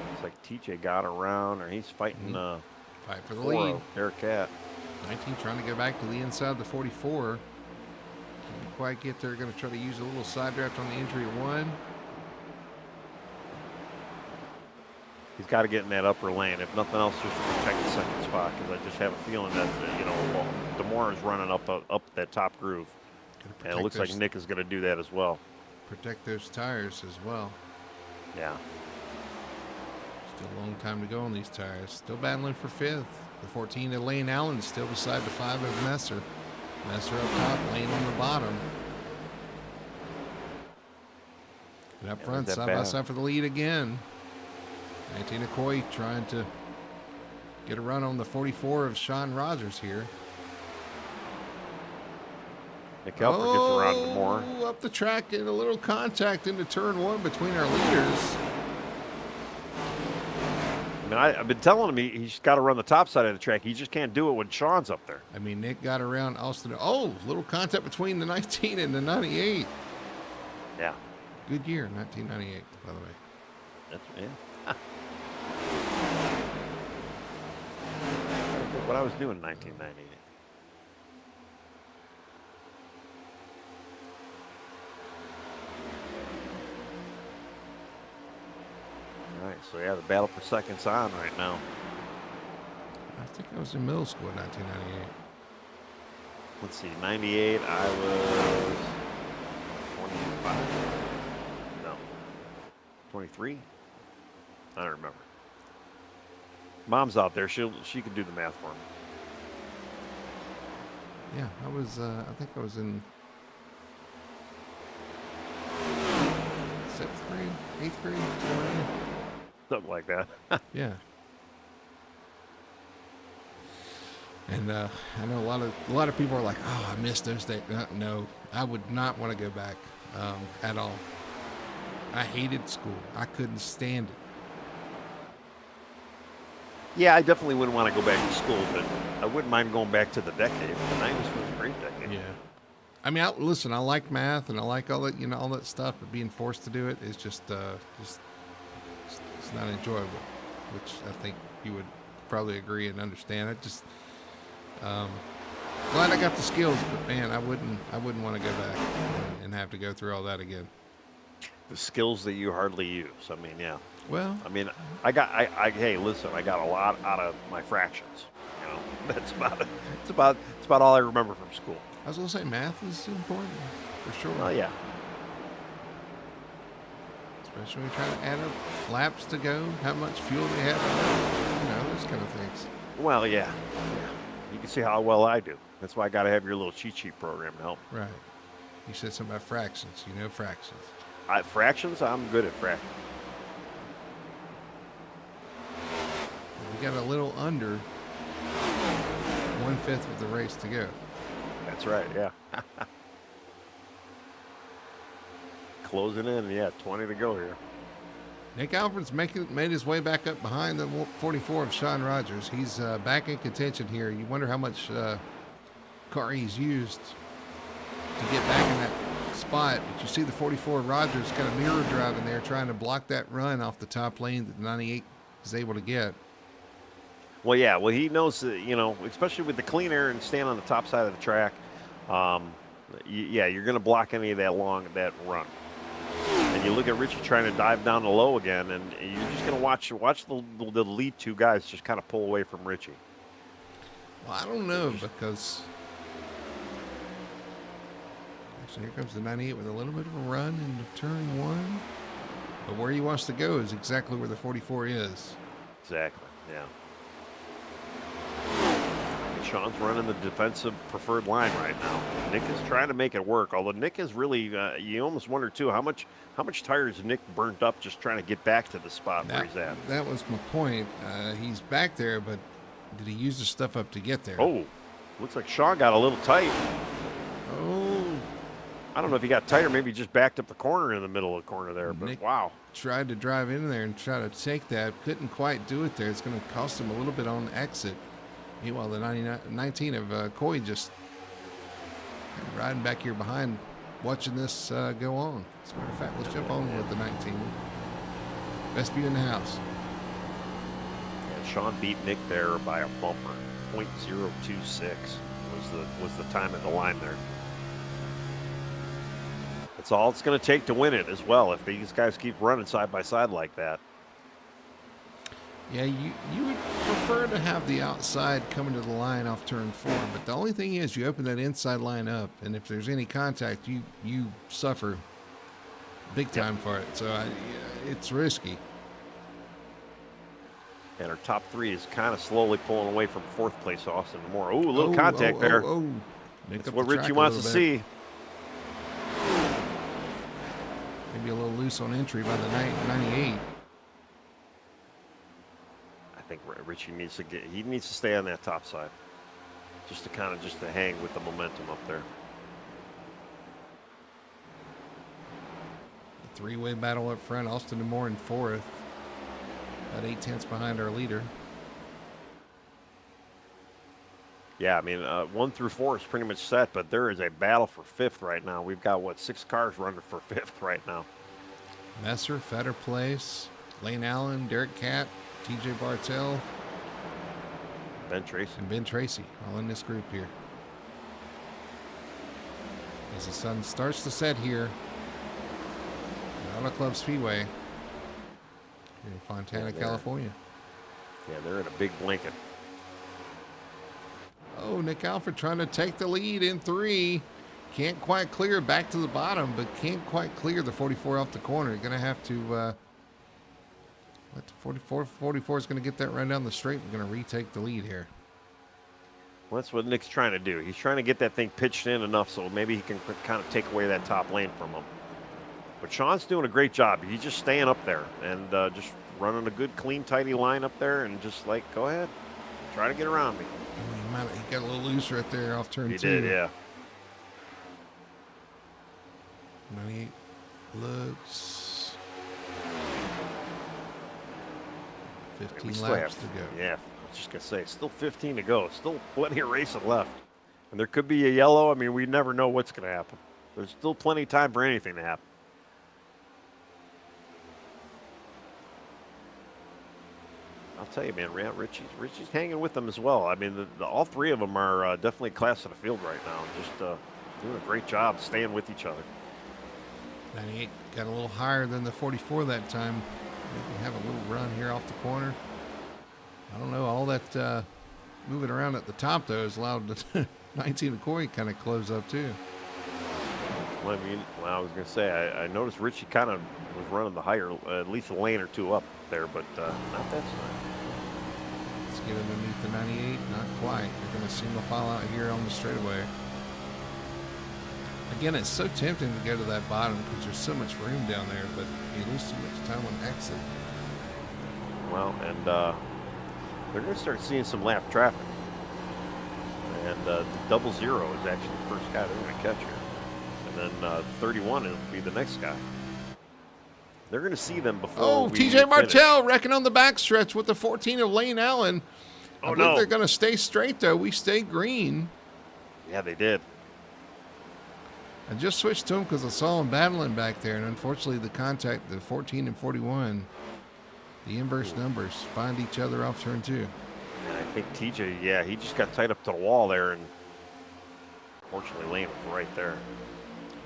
Looks like TJ got around, or he's fighting Fight for the 4 lead. of Eric Cat. 19 trying to go back to the inside of the 44. Can't quite get there. Going to try to use a little side draft on the entry one. He's got to get in that upper lane. If nothing else, just to protect the second spot, because I just have a feeling that, Demore is running up that top groove. And it looks like Nick is going to do that as well. Protect those tires as well. Yeah. Still a long time to go on these tires. Still battling for fifth. The 14 of Lane Allen is still beside the 5 of Messer. Messer up top, Lane on the bottom. And up front, side by side for the lead again. 19 of Coy trying to get a run on the 44 of Sean Rogers here. Nick Alford gets around Demore. Up the track and a little contact into turn one between our leaders. I mean, I've been telling him he's got to run the top side of the track. He just can't do it when Sean's up there. I mean, Nick got around Austin. Oh, little contact between the 19 and the 98. Yeah. Good year, 1998, by the way. That's, yeah. What I was doing in 1998. All right, so yeah, the battle for second's on right now. I think I was in middle school in 1998. let's see, 98, I was 25. No, 23. I don't remember. Mom's out there. She can do the math for me. Yeah, I was. I think I was in 7th grade, 8th grade, somewhere in there. Something like that. Yeah. And I know a lot of people are like, "Oh, I missed those days." No, I would not want to go back at all. I hated school. I couldn't stand it. Yeah, I definitely wouldn't want to go back to school, but I wouldn't mind going back to the decade. The 90s was a great decade. Yeah. I mean, listen, I like math and I like all that, all that stuff, but being forced to do it is just it's not enjoyable, which I think you would probably agree and understand. I just glad I got the skills, but man, I wouldn't want to go back and have to go through all that again. The skills that you hardly use. I mean, yeah. Well, I mean, hey, listen, I got a lot out of my fractions. You know, that's about it. It's about all I remember from school. I was gonna say math is important for sure. Oh yeah. Especially when you're trying to add up laps to go, how much fuel they have, those kind of things. Well, yeah. You can see how well I do. That's why I got to have your little cheat sheet program to help. Right. You said something about fractions. You know fractions. Fractions? I'm good at fractions. We got a little under 1/5 of the race to go. That's right, yeah. Closing in, yeah, 20 to go here. Nick Alfred's made his way back up behind the 44 of Sean Rogers. He's back in contention here. You wonder how much car he's used to get back in that spot. But you see the 44 Rogers kind of mirror driving there, trying to block that run off the top lane that the 98 is able to get. Well, yeah. Well, he knows that, especially with the clean air and staying on the top side of the track. Yeah, you're going to block any of that run. And you look at Richie trying to dive down the low again, and you're just going to watch the lead two guys just kind of pull away from Richie. Well, I don't know, because actually here comes the 98 with a little bit of a run into turn one. But where he wants to go is exactly where the 44 is. Exactly, yeah. Sean's running the defensive preferred line right now. Nick is trying to make it work, although Nick is really, you almost wonder too, how much tires Nick burnt up just trying to get back to the spot where he's at. That was my point. He's back there, but did he use the stuff up to get there? Oh, looks like Sean got a little tight. Oh. I don't know if he got tight or maybe he just backed up the corner in the middle of the corner there, but Nick wow. Tried to drive in there and try to take that. Couldn't quite do it there. It's going to cost him a little bit on the exit. Meanwhile, the 19 of Coy just riding back here behind, watching this go on. As a matter of fact, let's jump on with the 19. Best view in the house. Yeah, Sean beat Nick there by a bumper. 0.026 was the time at the line there. That's all it's going to take to win it as well if these guys keep running side by side like that. Yeah, you would prefer to have the outside coming to the line off turn 4, but the only thing is you open that inside line up, and if there's any contact, you suffer big time for it. So it's risky. And our top three is kind of slowly pulling away from fourth place, Austin Moore. Ooh, a little contact there. That's what Richie wants to see. Maybe a little loose on entry by the 98. I think Richie needs to stay on that top side, just to hang with the momentum up there. The three-way battle up front. Austin Moore in fourth, about 8/10 behind our leader. Yeah, I mean, 1 through 4 is pretty much set, but there is a battle for fifth right now. We've got 6 cars running for fifth right now. Messer, Fetter Place, Lane Allen, Derek Catt, TJ Bartell, Ben Tracy. And Ben Tracy, all in this group here. As the sun starts to set here at Auto Club Speedway in Fontana, California. Yeah, they're in a big blanket. Oh, Nick Alfred trying to take the lead in 3. Can't quite clear back to the bottom, but can't quite clear the 44 off the corner. You're going to have to let the 44 is going to get that run down the straight. We're going to retake the lead here. Well, that's what Nick's trying to do. He's trying to get that thing pitched in enough so maybe he can kind of take away that top lane from him. But Sean's doing a great job. He's just staying up there and just running a good, clean, tidy line up there and just like, go ahead, try to get around me. He got a little loose right there off turn 2. He did, yeah. 98 looks. 15 laps to go. Yeah, I was just going to say, still 15 to go. Still plenty of racing left. And there could be a yellow. I mean, we never know what's going to happen. There's still plenty of time for anything to happen. I'll tell you, man, Richie's hanging with them as well. I mean, all 3 of them are definitely class of the field right now. Just doing a great job staying with each other. 98 got a little higher than the 44 that time. Maybe have a little run here off the corner. I don't know. All that moving around at the top, though, has allowed the 19 and Corey kind of close up, too. Well, I mean, I was going to say, I noticed Richie kind of was running the higher, at least a lane or 2 up there, but not that time. Let's get underneath the 98. Not quite. They're going to single file out here on the straightaway. Again, it's so tempting to go to that bottom because there's so much room down there, but you lose too much time on exit. Well, and they're going to start seeing some lap traffic. And the 00 is actually the first guy they're going to catch here. And then 31 will be the next guy. They're going to see them before. Oh, TJ Martell wrecking on the backstretch with the 14 of Lane Allen. I believe they're going to stay straight, though. We stay green. Yeah, they did. I just switched to him because I saw him battling back there, and unfortunately the 14 and 41, the inverse numbers, find each other off turn 2. And I think TJ, yeah, he just got tied up to the wall there, and fortunately Lane was right there.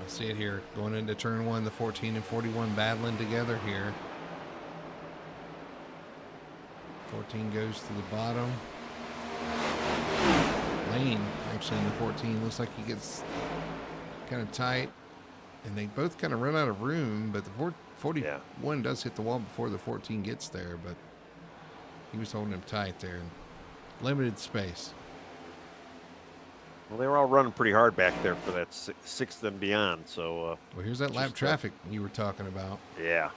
I see it here going into turn 1, the 14 and 41 battling together here. 14 goes to the bottom. Lane actually in the 14 looks like he gets kind of tight, and they both kind of run out of room, but the 41 does hit the wall before the 14 gets there, but he was holding him tight there and limited space. Well, they were all running pretty hard back there for that 6th and beyond, so well, here's that lap traffic you were talking about. Yeah.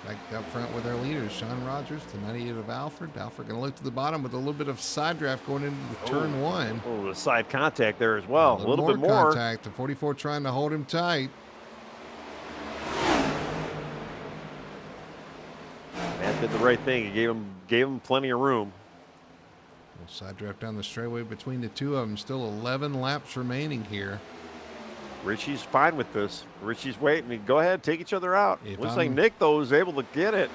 Back up front with our leaders, Sean Rogers, the 98 of Alfred. Alfred going to look to the bottom with a little bit of side draft going into the turn 1. Oh, the side contact there as well. A little bit more contact. The 44 trying to hold him tight. Matt did the right thing. He gave him plenty of room. We'll side draft down the straightaway between the 2 of them. Still 11 laps remaining here. Richie's fine with this. Richie's waiting. Go ahead, take each other out. Looks like Nick, though, is able to get it.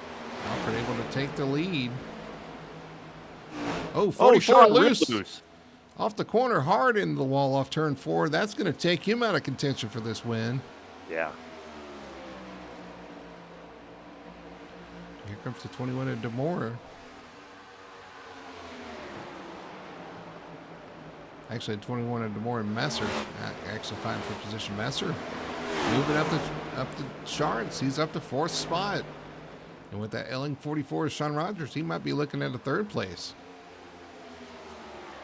Alfred able to take the lead. Oh, 44 loose. Off the corner hard in the wall off turn 4. That's going to take him out of contention for this win. Yeah. Here comes the 21 of Demora. Actually, 21 of Demore and Messer actually fighting for position. Messer moving up the charts. He's up to 4th spot. And with that Elling 44 of Sean Rogers, he might be looking at a 3rd place.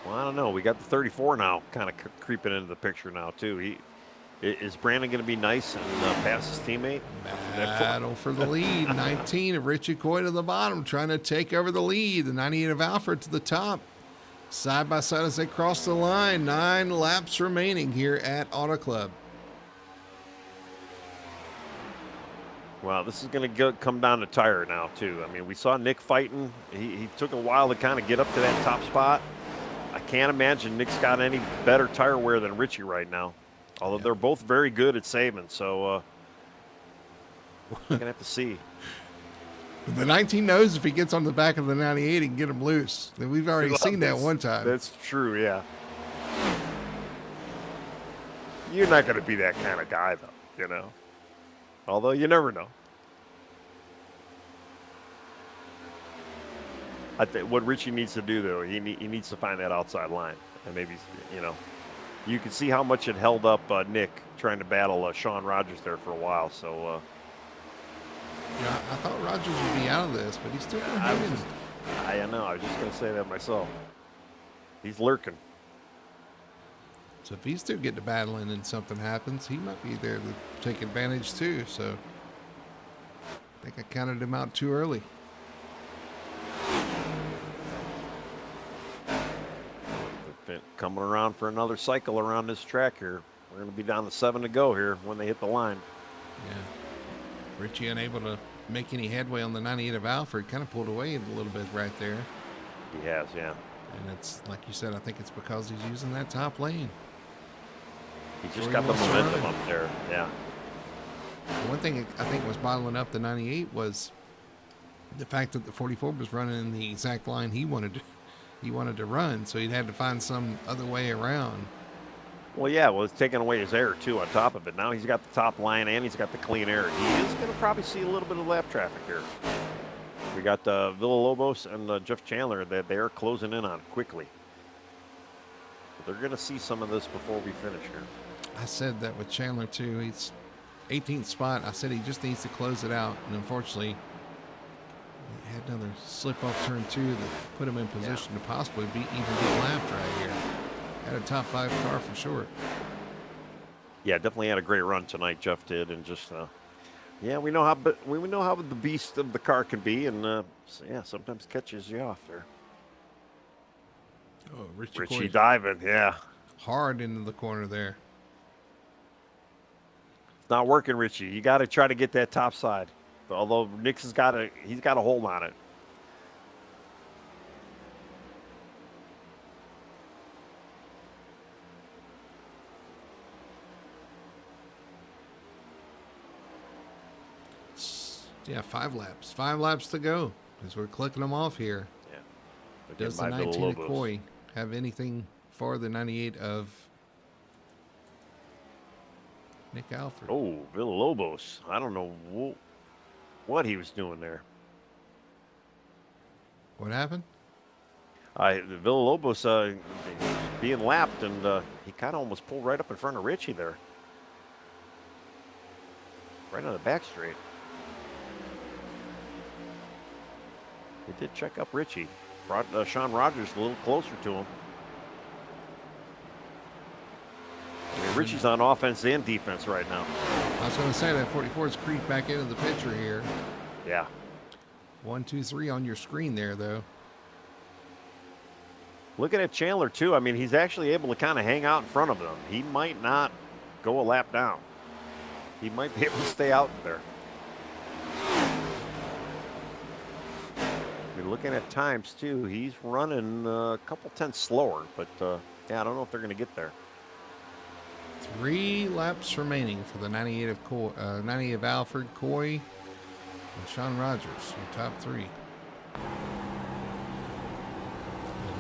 Well, I don't know. We got the 34 now kind of creeping into the picture now, too. Is Brandon going to be nice and pass his teammate? Battle for the lead. 19 of Richie Coy to the bottom, trying to take over the lead. The 98 of Alfred to the top. Side by side as they cross the line. 9 laps remaining here at Auto Club. Well, this is going to come down to tire now, too. I mean, we saw Nick fighting. He took a while to kind of get up to that top spot. I can't imagine Nick's got any better tire wear than Richie right now. Although they're both very good at saving, so we're going to have to see. The 19 knows if he gets on the back of the 98, he can get him loose. We've already seen that one time. That's true, yeah. You're not going to be that kind of guy, though, you know. Although you never know. I think what Richie needs to do, though, he needs to find that outside line. And maybe, you can see how much it held up Nick trying to battle Sean Rogers there for a while. So, Yeah, I thought Rogers would be out of this, but he's still going to hang in. I know. I was just going to say that myself. He's lurking. So if he's still getting to battling and something happens, he might be there to take advantage too. So I think I counted him out too early. Coming around for another cycle around this track here. We're going to be down to 7 to go here when they hit the line. Yeah. Richie unable to make any headway on the 98 of Alfred. Kind of pulled away a little bit right there. He has, yeah. And it's, like you said, I think it's because he's using that top lane. He just got the momentum up there, yeah. The one thing I think was bottling up the 98 was the fact that the 44 was running in the exact line he wanted to run, so he'd had to find some other way around. Well, yeah, it's taking away his air, too, on top of it. Now he's got the top line and he's got the clean air. He is going to probably see a little bit of lap traffic here. We got Villalobos and Jeff Chandler that they are closing in on quickly. But they're going to see some of this before we finish here. I said that with Chandler, too. He's 18th spot. I said he just needs to close it out, and unfortunately, he had another slip off turn 2 that put him in position to possibly even get lapped right here. Had a top 5 car for sure. Yeah, definitely had a great run tonight. Jeff did, and just we know how the beast of the car can be, and sometimes catches you off there. Oh, Richie diving, yeah, hard into the corner there. It's not working, Richie. You got to try to get that top side. Although Nixon's got a hold on it. Yeah, 5 laps. 5 laps to go as we're clicking them off here. Yeah. Does the 19 of Coy have anything for the 98 of Nick Alfred? Oh, Villalobos. I don't know what he was doing there. What happened? Villalobos being lapped, and he kind of almost pulled right up in front of Richie there. Right on the back straight. He did check up Richie. Brought Sean Rogers a little closer to him. I mean, Richie's on offense and defense right now. I was going to say that 44's creeped back into the picture here. Yeah. 1, 2, 3 on your screen there, though. Looking at Chandler, too, I mean, he's actually able to kind of hang out in front of them. He might not go a lap down. He might be able to stay out there. You're looking at times, too. He's running a couple tenths slower, but, I don't know if they're going to get there. 3 laps remaining for the 98 of Alfred, Coy, and Sean Rogers, your top 3. And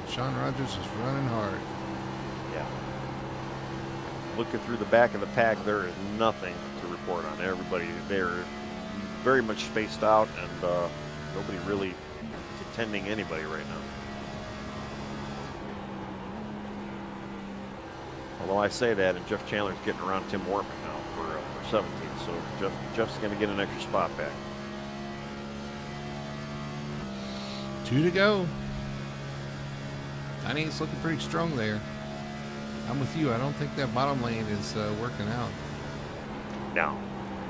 Sean Rogers is running hard. Yeah. Looking through the back of the pack, there is nothing to report on. Everybody, they're very much spaced out, and nobody really attending anybody right now. Although I say that, and Jeff Chandler's getting around Tim Wortman now for 17, so Jeff's going to get an extra spot back. 2 to go. 98's looking pretty strong there. I'm with you. I don't think that bottom lane is working out. Now,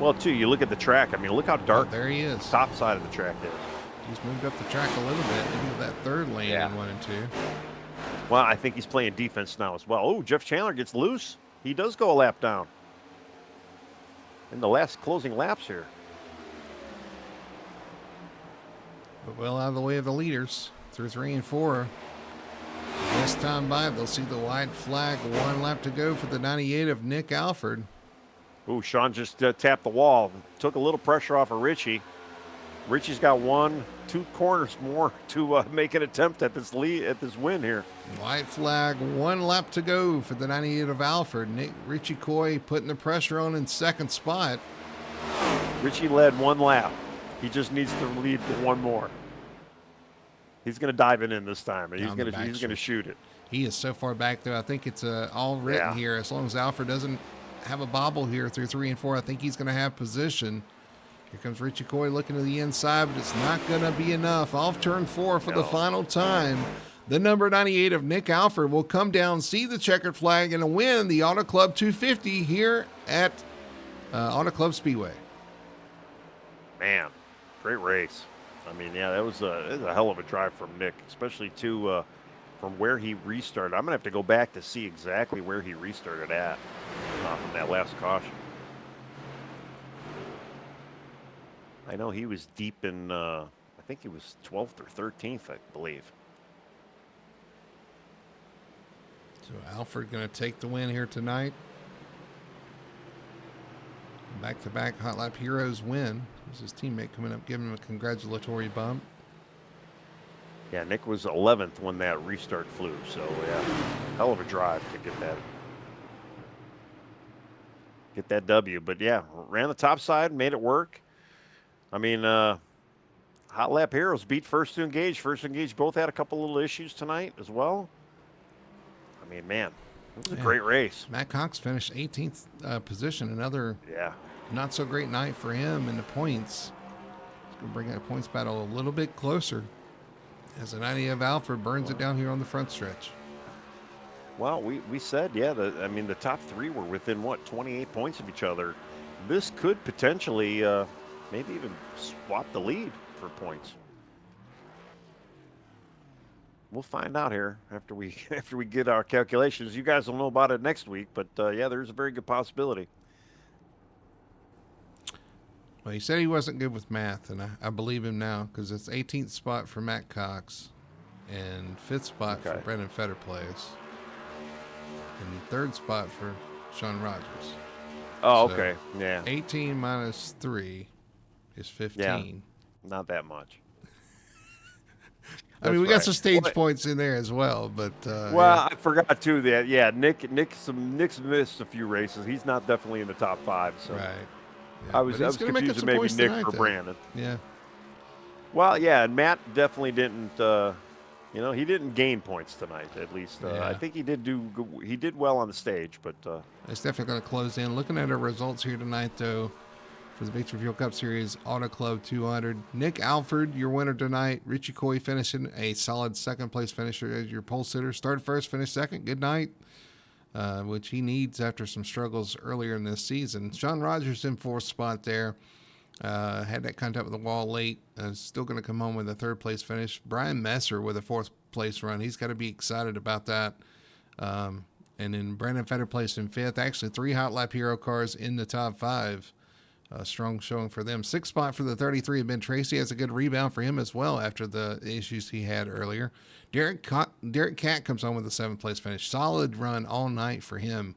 well, too, you look at the track. I mean, look how dark there he is. The top side of the track is. He's moved up the track a little bit into that 3rd lane in 1 and 2. Well, I think he's playing defense now as well. Oh, Jeff Chandler gets loose. He does go a lap down in the last closing laps here. But well out of the way of the leaders through 3 and 4. This time by, they'll see the white flag. 1 lap to go for the 98 of Nick Alfred. Ooh, Sean just tapped the wall. Took a little pressure off of Richie. Richie's got 1, 2 corners more to make an attempt at this win here. White flag, 1 lap to go for the 98 of Alfred. Richie Coy putting the pressure on in 2nd spot. Richie led 1 lap. He just needs to lead 1 more. He's going to dive it in this time, and Down the back he's going to shoot it. He is so far back there. I think it's all written here. As long as Alfred doesn't have a bobble here through 3 and 4, I think he's going to have position. Here comes Richie Coy looking to the inside, but it's not going to be enough. Off turn 4 for the final time. The number 98 of Nick Alford will come down, see the checkered flag, and win the Auto Club 250 here at Auto Club Speedway. Man, great race. I mean, yeah, that was a hell of a drive from Nick, especially from where he restarted. I'm going to have to go back to see exactly where he restarted at from that last caution. I know he was deep in, I think he was 12th or 13th, I believe. So Alfred going to take the win here tonight. Back-to-back Hot Lap Heroes win. There's his teammate coming up, giving him a congratulatory bump. Yeah, Nick was 11th when that restart flew. So, yeah, hell of a drive to get that W. But, yeah, ran the top side, made it work. I mean, Hot Lap Heroes beat First to Engage. First to Engage both had a couple little issues tonight as well. I mean, man, it was a great race. Matt Cox finished 18th position. Another not so great night for him in the points. It's going to bring that points battle a little bit closer as the 90 of Alfred burns it down here on the front stretch. Well, we said, I mean, the top 3 were within, 28 points of each other. This could potentially maybe even swap the lead for points. We'll find out here after we get our calculations. You guys will know about it next week, but yeah, there's a very good possibility. Well, he said he wasn't good with math, and I believe him now because it's 18th spot for Matt Cox and 5th spot for Brendan Fetterplace and 3rd spot for Sean Rogers. Oh, so okay. Yeah. 18 minus 3 is 15. Yeah, not that much. I mean, we got some stage points in there as well, but I forgot too that Nick's missed a few races. He's not definitely in the top 5. So right. Yeah, I was confused maybe Nick tonight, for Brandon. Yeah. Well, yeah, and Matt definitely didn't. He didn't gain points tonight. At least I think he did well on the stage, but it's definitely going to close in. Looking at our results here tonight, though. For the Victory Fuel Cup Series Auto Club 200. Nick Alford, your winner tonight. Richie Coy finishing a solid 2nd place finisher as your pole sitter. Started 1st, finished 2nd. Good night, which he needs after some struggles earlier in this season. Sean Rogers in 4th spot there. Had that contact with the wall late. Still going to come home with a 3rd place finish. Brian Messer with a 4th place run. He's got to be excited about that. And then Brandon Fetterplace in 5th. Actually, 3 Hot Lap Hero cars in the top 5. Strong showing for them. 6th spot for the 33 of Ben Tracy. Has a good rebound for him as well after the issues he had earlier. Derek Catt comes on with a 7th place finish. Solid run all night for him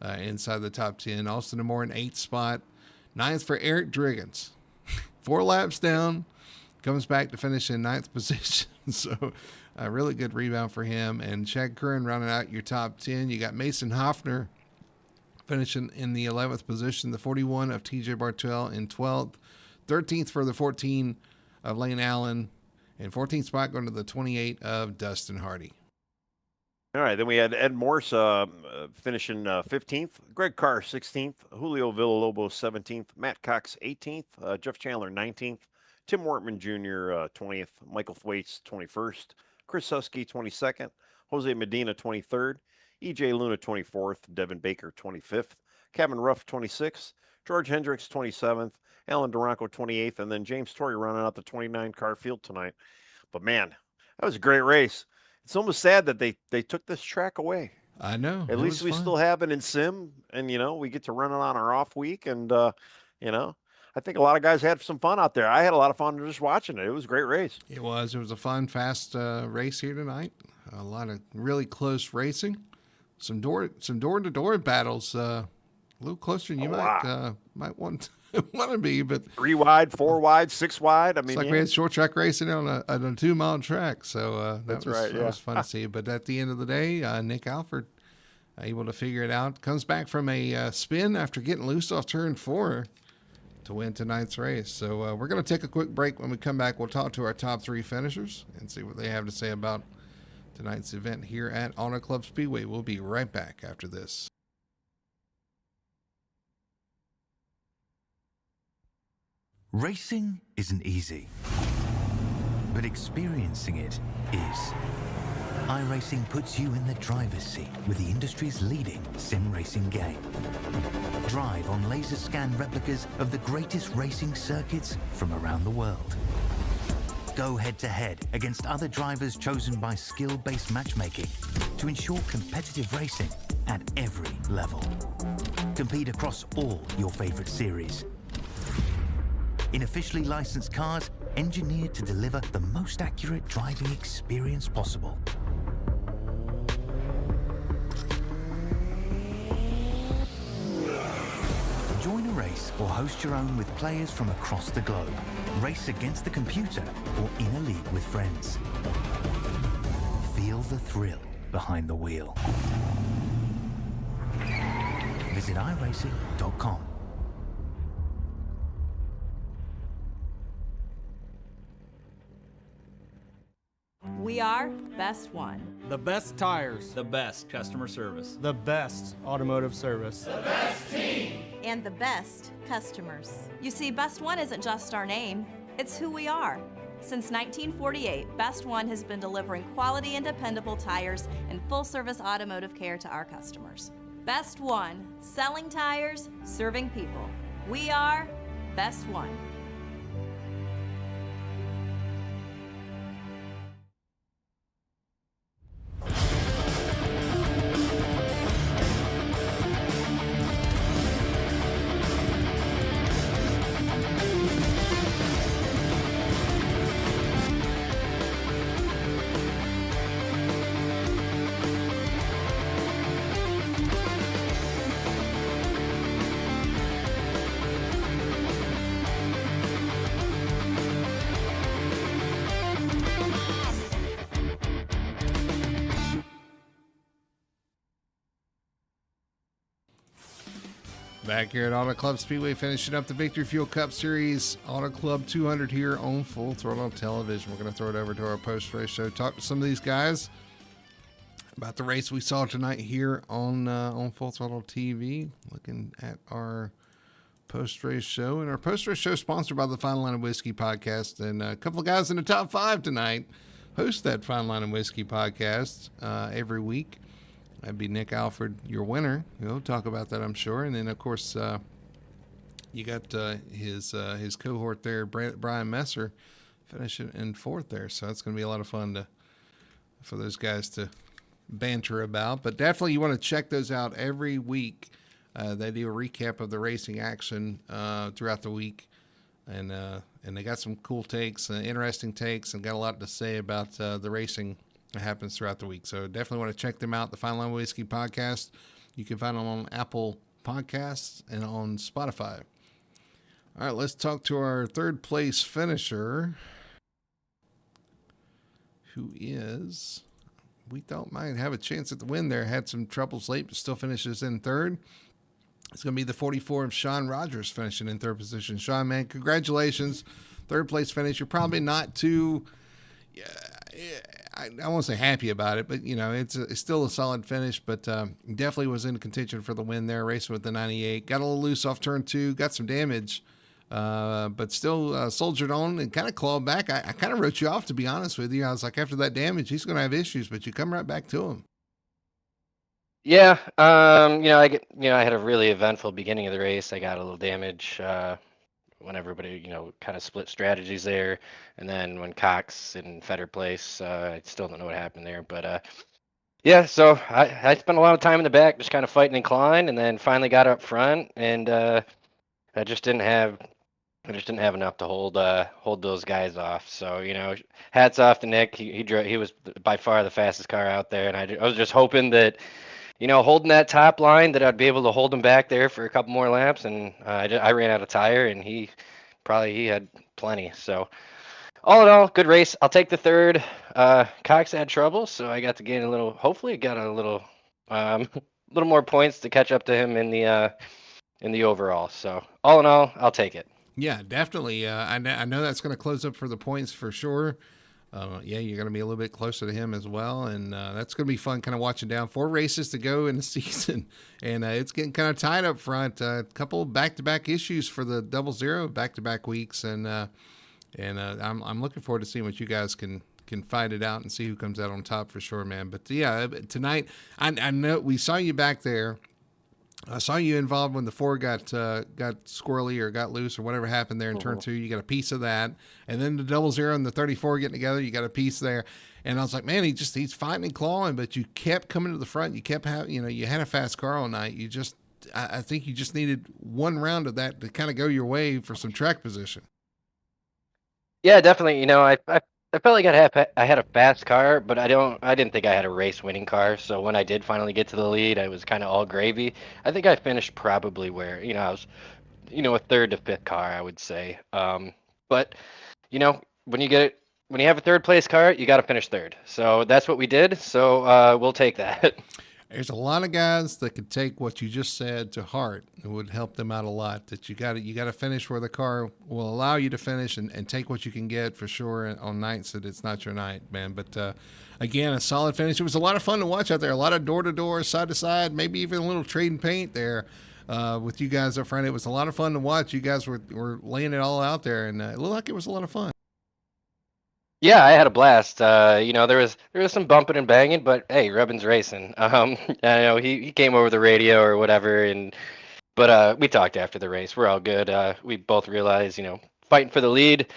inside the top 10. Austin Amore in 8th spot. 9th for Eric Driggins. 4 laps down. Comes back to finish in 9th position. So a really good rebound for him. And Chad Curran rounding out your top 10. You got Mason Hoffner finishing in the 11th position, the 41 of TJ Bartell in 12th, 13th for the 14 of Lane Allen, and 14th spot going to the 28 of Dustin Hardy. All right, then we had Ed Morse finishing 15th, Greg Carr 16th, Julio Villalobos 17th, Matt Cox 18th, Jeff Chandler 19th, Tim Wortman Jr. 20th, Michael Thwaites 21st, Chris Husky 22nd, Jose Medina 23rd, EJ Luna 24th, Devin Baker 25th, Kevin Ruff 26th, George Hendricks 27th, Alan Duranco 28th, and then James Torrey running out the 29-car field tonight. But man, that was a great race. It's almost sad that they took this track away. I know. At least we still have it in sim, and we get to run it on our off week, and I think a lot of guys had some fun out there. I had a lot of fun just watching it. It was a great race. It was a fun, fast race here tonight. A lot of really close racing. Some door-to-door battles, a little closer than you might want to be, but 3 wide, 4 wide, 6 wide. I mean, it's like we had short track racing on a 2-mile track, so that was fun to see. But at the end of the day, Nick Alford able to figure it out. Comes back from a spin after getting loose off turn 4, to win tonight's race. So we're going to take a quick break. When we come back, we'll talk to our top 3 finishers and see what they have to say about tonight's event here at Auto Club Speedway. We'll be right back after this. Racing isn't easy, but experiencing it is. iRacing puts you in the driver's seat with the industry's leading sim racing game. Drive on laser scan replicas of the greatest racing circuits from around the world. Go head-to-head against other drivers chosen by skill-based matchmaking to ensure competitive racing at every level. Compete across all your favorite series. In officially licensed cars, engineered to deliver the most accurate driving experience possible. Join a race or host your own with players from across the globe. Race against the computer or in a league with friends. Feel the thrill behind the wheel. Visit iRacing.com. We are Best One. The best tires. The best customer service. The best automotive service. The best team. And the best customers. You see, Best One isn't just our name, it's who we are. Since 1948, Best One has been delivering quality and dependable tires and full-service automotive care to our customers. Best One, selling tires, serving people. We are Best One. Back here at Auto Club Speedway, finishing up the Victory Fuel Cup Series Auto Club 200 here on Full Throttle Television. We're going to throw it over to our post-race show, talk to some of these guys about the race we saw tonight here on Full Throttle TV. Looking at our post-race show, and our post-race show is sponsored by the Fine Line of Whiskey podcast, and a couple of guys in the top 5 tonight host that Fine Line of Whiskey podcast every week. That'd be Nick Alford, your winner. We'll talk about that, I'm sure. And then, of course, you got his cohort there, Brian Messer, finishing in 4th there. So that's going to be a lot of fun for those guys to banter about. But definitely you want to check those out every week. They do a recap of the racing action throughout the week. And they got some cool takes, interesting takes, and got a lot to say about the racing that happens throughout the week. So definitely want to check them out, the Fine Line Whiskey podcast. You can find them on Apple Podcasts and on Spotify. All right, let's talk to our 3rd place finisher, who is, we thought might have a chance at the win there. Had some troubles late, but still finishes in 3rd. It's going to be the 44 of Sean Rogers finishing in 3rd position. Sean, man, congratulations. 3rd place finish. You're probably not too... I won't say happy about it, but, you know, it's still a solid finish, but definitely was in contention for the win there, racing with the 98. Got a little loose off turn 2, got some damage, but still soldiered on and kind of clawed back. I kind of wrote you off, to be honest with you. I was like, after that damage, he's going to have issues, but you come right back to him. Yeah, I had a really eventful beginning of the race. I got a little damage when everybody, kind of split strategies there. And then when Cox and Fetter place, I still don't know what happened there. But yeah, so I spent a lot of time in the back just kind of fighting incline, and then finally got up front, and I just didn't have enough to hold those guys off. So, hats off to Nick. He was by far the fastest car out there, and I was just hoping that, holding that top line, that I'd be able to hold him back there for a couple more laps. And I ran out of tire, and he had plenty. So all in all, good race. I'll take the 3rd. Cox had trouble, so I got to gain hopefully got a little more points to catch up to him in in the overall. So all in all, I'll take it. Yeah, definitely. I know that's going to close up for the points for sure. Yeah, you're going to be a little bit closer to him as well, and that's going to be fun. Kind of watching down 4 races to go in the season, and it's getting kind of tight up front. A couple back-to-back issues for the 00 back-to-back weeks, and I'm looking forward to seeing what you guys can fight it out and see who comes out on top for sure, man. But yeah, tonight I know we saw you back there. I saw you involved when the 4 got squirrely or got loose or whatever happened there in turn 2. You got a piece of that, and then the 00 and the 34 getting together. You got a piece there, and I was like, man, he's fighting and clawing, but you kept coming to the front. You kept having, you had a fast car all night. I think you just needed one round of that to kind of go your way for some track position. Yeah, definitely. I felt like I had a fast car, but I didn't think I had a race winning car. So when I did finally get to the lead, I was kind of all gravy. I think I finished probably where, I was, a 3rd to 5th car, I would say. But when you have a 3rd place car, you got to finish 3rd. So that's what we did. So we'll take that. There's a lot of guys that could take what you just said to heart. It would help them out a lot. That you got to finish where the car will allow you to finish and take what you can get for sure on nights that it's not your night, man. But again, a solid finish. It was a lot of fun to watch out there. A lot of door to door, side to side, maybe even a little trading paint there with you guys up front. It was a lot of fun to watch. You guys were laying it all out there, and it looked like it was a lot of fun. Yeah, I had a blast. There was some bumping and banging, but hey, Rubbin's racing. I know he came over the radio or whatever, but we talked after the race. We're all good. We both realized, fighting for the lead,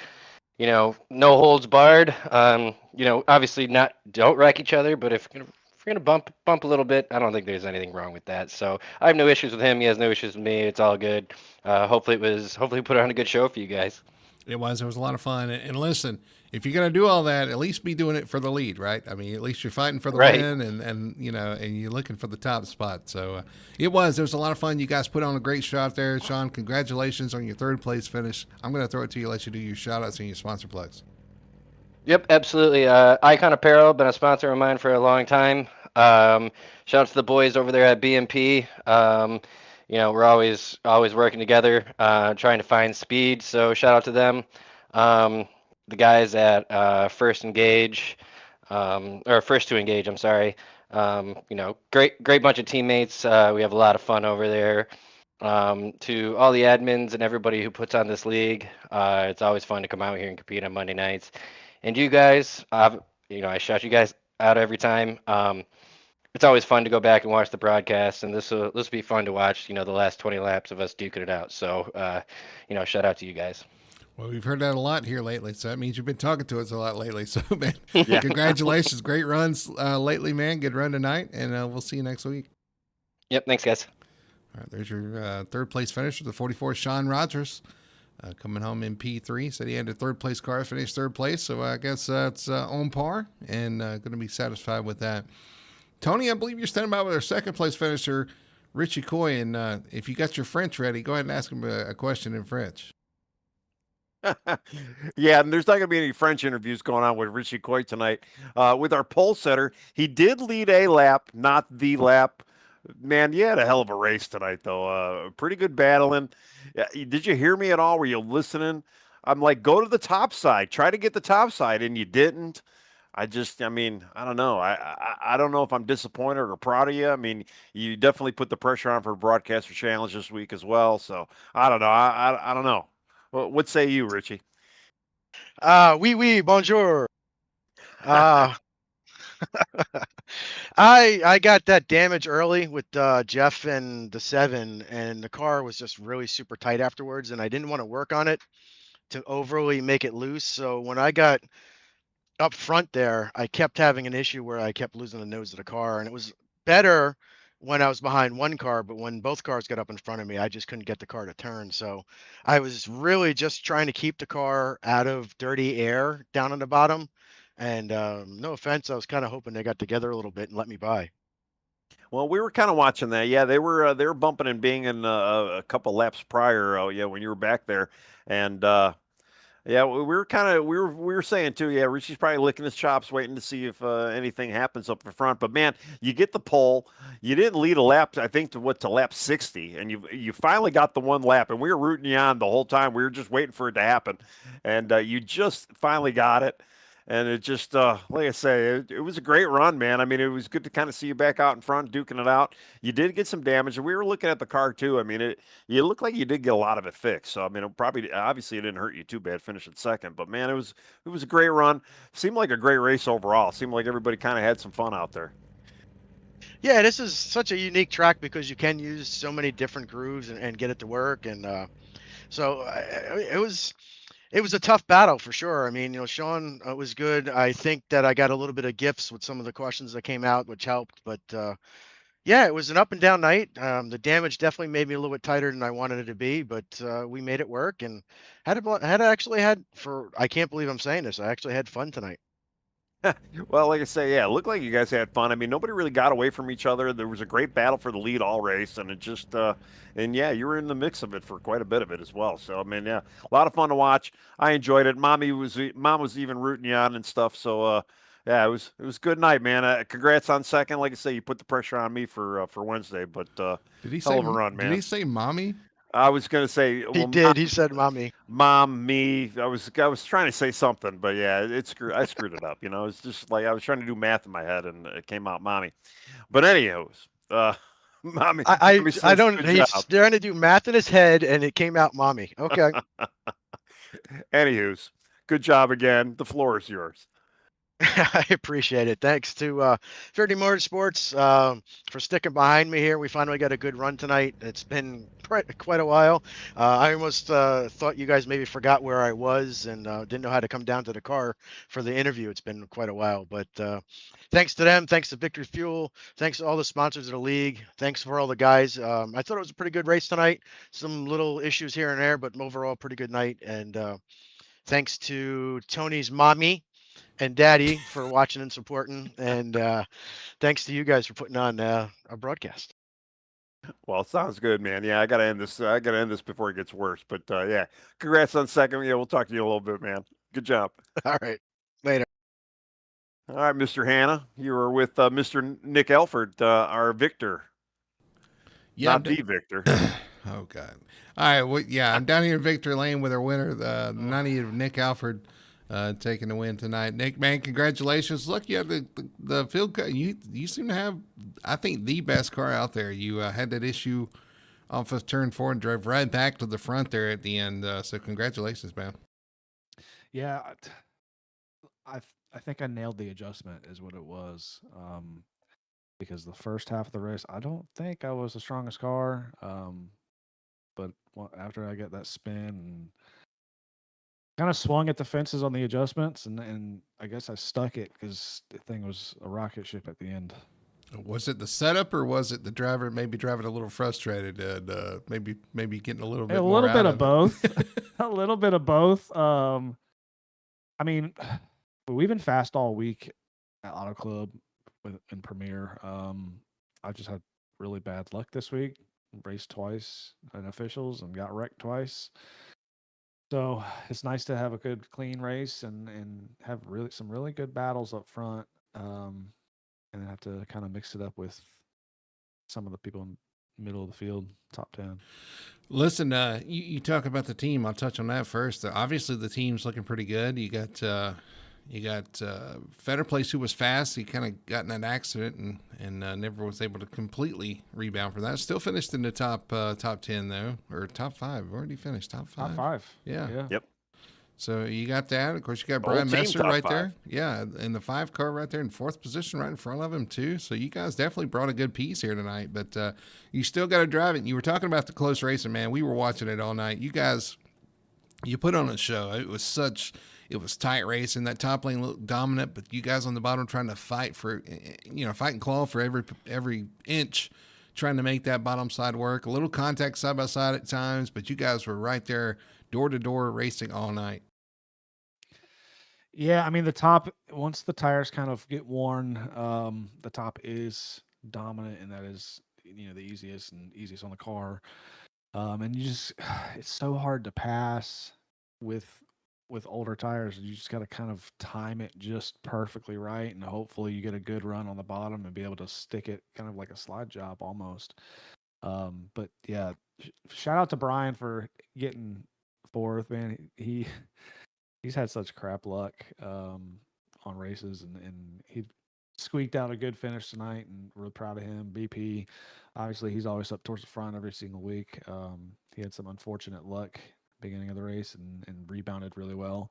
no holds barred. Obviously don't wreck each other, but if we're gonna bump a little bit, I don't think there's anything wrong with that. So I have no issues with him. He has no issues with me. It's all good. Hopefully we put on a good show for you guys. It was a lot of fun. And listen, if you're going to do all that, at least be doing it for the lead, right? I mean, at least you're fighting for the win and you're looking for the top spot. So it was a lot of fun. You guys put on a great shot there. Sean, congratulations on your 3rd place finish. I'm going to throw it to you, let you do your shout outs and your sponsor plugs. Yep, absolutely. Icon Apparel, been a sponsor of mine for a long time. Shout out to the boys over there at BMP. We're always working together, trying to find speed. So shout out to them. The guys at First to Engage. I'm sorry. Great bunch of teammates. We have a lot of fun over there. To all the admins and everybody who puts on this league, it's always fun to come out here and compete on Monday nights. And you guys, I shout you guys out every time. It's always fun to go back and watch the broadcast, and this will be fun to watch. The last 20 laps of us duking it out. So, shout out to you guys. Well, we've heard that a lot here lately, so that means you've been talking to us a lot lately. So, man, Congratulations, great runs lately, man. Good run tonight, and we'll see you next week. Yep, thanks, guys. All right, there's your 3rd place finisher, the 44, Sean Rogers. Coming home in P3, said he had a 3rd place car, finished 3rd place, so I guess it's on par and going to be satisfied with that. Tony, I believe you're standing by with our 2nd place finisher, Richie Coy, and if you got your French ready, go ahead and ask him a question in French. Yeah, and there's not going to be any French interviews going on with Richie Coy tonight. With our pole setter, he did lead a lap, not the lap. Man, you had a hell of a race tonight, though. Pretty good battling. Did you hear me at all? Were you listening? I'm like, go to the top side. Try to get the top side, and you didn't. I don't know. I don't know if I'm disappointed or proud of you. I mean, you definitely put the pressure on for Broadcaster Challenge this week as well. So I don't know. I don't know. What say you, Richie? Oui, bonjour. I got that damage early with Jeff and the 7, and the car was just really super tight afterwards, and I didn't want to work on it to overly make it loose. So when I got up front there, I kept having an issue where I kept losing the nose of the car, and it was better when I was behind one car, but when both cars got up in front of me, I just couldn't get the car to turn. So I was really just trying to keep the car out of dirty air down on the bottom. And no offense, I was kind of hoping they got together a little bit and let me by. Well, we were kind of watching that. Yeah, they were bumping and banging a couple laps prior. Yeah, when you were back there, and Yeah, we were we were saying too. Yeah, Richie's probably licking his chops, waiting to see if anything happens up the front. But man, you get the pole. You didn't lead a lap, I think, to lap 60, and you finally got the one lap, and we were rooting you on the whole time. We were just waiting for it to happen, and you just finally got it. And it just, like I say, it was a great run, man. I mean, it was good to kind of see you back out in front, duking it out. You did get some damage, and we were looking at the car too. I mean, you look like you did get a lot of it fixed. So I mean, it probably obviously it didn't hurt you too bad finishing second, but man, it was a great run. Seemed like a great race overall. Seemed like everybody kind of had some fun out there. Yeah, this is such a unique track because you can use so many different grooves and get it to work. And so it was a tough battle for sure. I mean, Sean was good. I think that I got a little bit of gifts with some of the questions that came out, which helped. But yeah, it was an up and down night. The damage definitely made me a little bit tighter than I wanted it to be, but we made it work and I can't believe I'm saying this. I actually had fun tonight. Well, like I say, yeah, it looked like you guys had fun. I mean, nobody really got away from each other. There was a great battle for the lead all race, and it just, and yeah, you were in the mix of it for quite a bit of it as well. So, I mean, yeah, a lot of fun to watch. I enjoyed it. Mom was even rooting you on and stuff. So, yeah, it was a good night, man. Congrats on second. Like I say, you put the pressure on me for Wednesday, but Did he hell say? of a run, Did man. he say mommy? I was gonna say, He well, did. He said, "Mommy." mom, me. I was trying to say something, but yeah, I screwed it up. It's just like I was trying to do math in my head, and it came out mommy. But anyways, mommy, mommy I says don't. good He's job. trying to do math in his head, and it came out, "Mommy." Okay. Anywho's, good job again. The floor is yours. I appreciate it. Thanks to 30 Motorsports for sticking behind me here. We finally got a good run tonight. It's been quite a while. I almost thought you guys maybe forgot where I was and didn't know how to come down to the car for the interview. It's been quite a while, but thanks to them. Thanks to Victory Fuel. Thanks to all the sponsors of the league. Thanks for all the guys. I thought it was a pretty good race tonight. Some little issues here and there, but overall, pretty good night. And thanks to Tony's mommy and Daddy for watching and supporting, and thanks to you guys for putting on a broadcast. Well, it sounds good, man. Yeah, I gotta end this. I gotta end this before it gets worse. But yeah, congrats on second. Yeah, we'll talk to you in a little bit, man. Good job. All right, later. All right, Mr. Hanna, you were with Mr. Nick Elford, our victor, Yeah. not the victor. Oh God. All right. Well, yeah, I'm down here in Victory Lane with our winner, the 90 of Nick Alford, taking the win tonight. Nick, man, congratulations! Look, you have the field cut. You seem to have, I think, the best car out there. You had that issue off of turn 4 and drove right back to the front there at the end. So congratulations, man. Yeah, I think I nailed the adjustment is what it was. Because the first half of the race, I don't think I was the strongest car. But after I got that spin and kind of swung at the fences on the adjustments, and I guess I stuck it because the thing was a rocket ship at the end. Was it the setup or was it the driver maybe driving a little frustrated and maybe getting a little bit A more little bit out of both. A little bit of both. I mean, we've been fast all week at Auto Club in Premiere. I just had really bad luck this week. Raced twice in officials and got wrecked twice. So it's nice to have a good clean race and have some really good battles up front. And then have to kind of mix it up with some of the people in the middle of the field, top 10. Listen, you talk about the team. I'll touch on that first. Obviously, the team's looking pretty good. You got Fetterplace, who was fast. He kind of got in an accident and never was able to completely rebound from that. Still finished in the top 10 though, or top 5. Where did he finish? Top 5. Top 5. Yeah. Yep. So you got that. Of course, you got The whole Brian team Messer top right 5. there. Yeah, in the 5 car right there in 4th position, right in front of him too. So you guys definitely brought a good piece here tonight. But you still got to drive it. You were talking about the close racing, man. We were watching it all night. You guys, you put on a show. It was tight racing. That top lane looked dominant, but you guys on the bottom trying to fight and claw for every inch, trying to make that bottom side work. A little contact side by side at times, but you guys were right there, door to door racing all night. Yeah, I mean the top, once the tires kind of get worn, the top is dominant, and that is the easiest on the car. And you just it's so hard to pass with with older tires, you just got to kind of time it just perfectly right, and hopefully you get a good run on the bottom and be able to stick it kind of like a slide job almost. But yeah, shout out to Brian for getting fourth, man. He's had such crap luck on races, and he squeaked out a good finish tonight, and really proud of him. BP, obviously, he's always up towards the front every single week. He had some unfortunate luck beginning of the race and rebounded really well.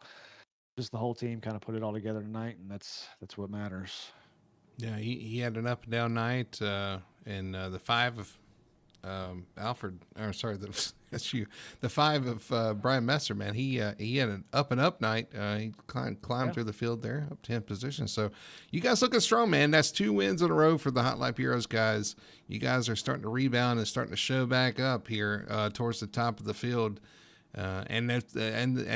Just the whole team kind of put it all together tonight, and that's what matters. Yeah, he had an up and down night, and the five of Alfred, or sorry, that's you. The five of Brian Messer, man. He had an up and up night. He climbed through the field there, up 10 positions. So you guys looking strong, man. That's 2 wins in a row for the Hot Lap Heroes guys. You guys are starting to rebound and starting to show back up here towards the top of the field. And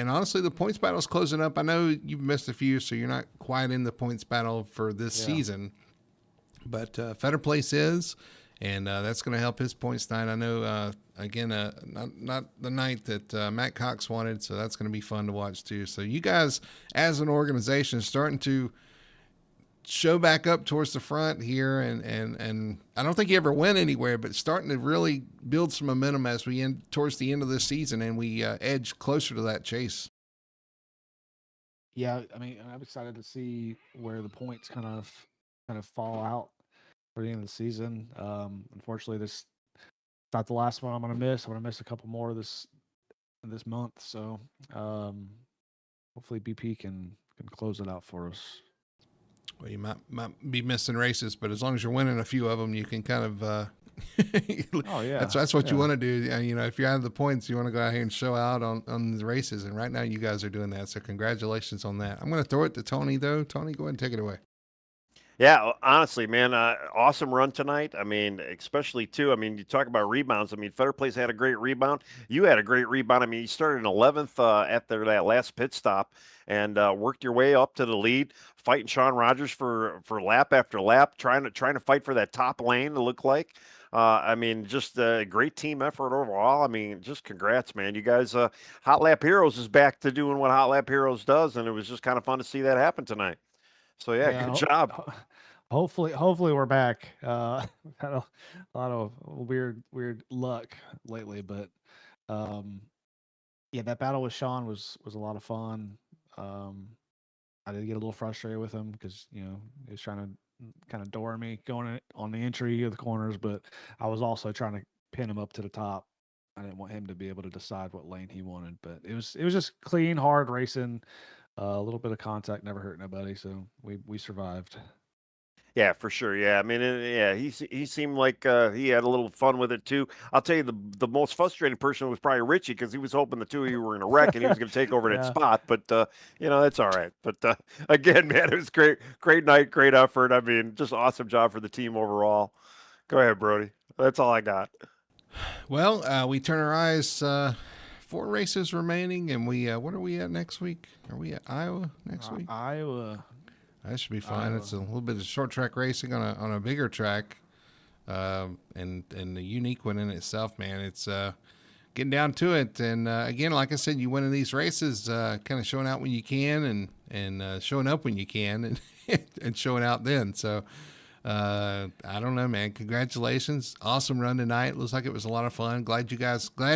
honestly, the points battle is closing up. I know you've missed a few, so you're not quite in the points battle for this season. But Fetter Place is. And that's going to help his points tonight. I know, again, not the night that Matt Cox wanted, so that's going to be fun to watch too. So you guys, as an organization, starting to show back up towards the front here, and I don't think you ever went anywhere, but starting to really build some momentum as we end towards the end of this season, and we edge closer to that chase. Yeah, I mean, I'm excited to see where the points kind of fall out for the end of the season. Unfortunately, this is not the last one I'm going to miss. I'm going to miss a couple more this month. So hopefully BP can close it out for us. Well, you might be missing races, but as long as you're winning a few of them, you can kind of. Oh yeah, that's what you want to do. You know, if you're out of the points, you want to go out here and show out on the races. And right now, you guys are doing that. So congratulations on that. I'm going to throw it to Tony though. Tony, go ahead and take it away. Yeah, honestly, man, awesome run tonight. I mean, especially too. I mean, you talk about rebounds. I mean, Fetter Place had a great rebound. You had a great rebound. I mean, you started in 11th after that last pit stop and worked your way up to the lead, fighting Sean Rogers for lap after lap, trying to fight for that top lane. It looked like. I mean, just a great team effort overall. I mean, just congrats, man. You guys, Hot Lap Heroes is back to doing what Hot Lap Heroes does, and it was just kind of fun to see that happen tonight. So yeah, good job. Hopefully we're back. We've had a lot of weird luck lately, but yeah, that battle with Sean was a lot of fun. I did get a little frustrated with him because he was trying to kind of door me going on the entry of the corners, but I was also trying to pin him up to the top. I didn't want him to be able to decide what lane he wanted, but it was just clean, hard racing. A little bit of contact never hurt nobody, so we survived. Yeah, for sure. Yeah, I mean, yeah, he seemed like he had a little fun with it too. I'll tell you, the most frustrated person was probably Richie because he was hoping the two of you were going to wreck and he was going to take over that spot. But that's all right. But again, man, it was great night, great effort. I mean, just awesome job for the team overall. Go ahead, Brody. That's all I got. Well, we turn our eyes. 4 races remaining, and we what are we at next week? Are we at Iowa next week? Iowa. That should be fine. It's a little bit of short track racing on a bigger track, and the unique one in itself, man. It's getting down to it, and again, like I said, you winning these races, kind of showing out when you can, and showing up when you can, and and showing out then. So. I don't know, man. Congratulations. Awesome run tonight. Looks like it was a lot of fun. Glad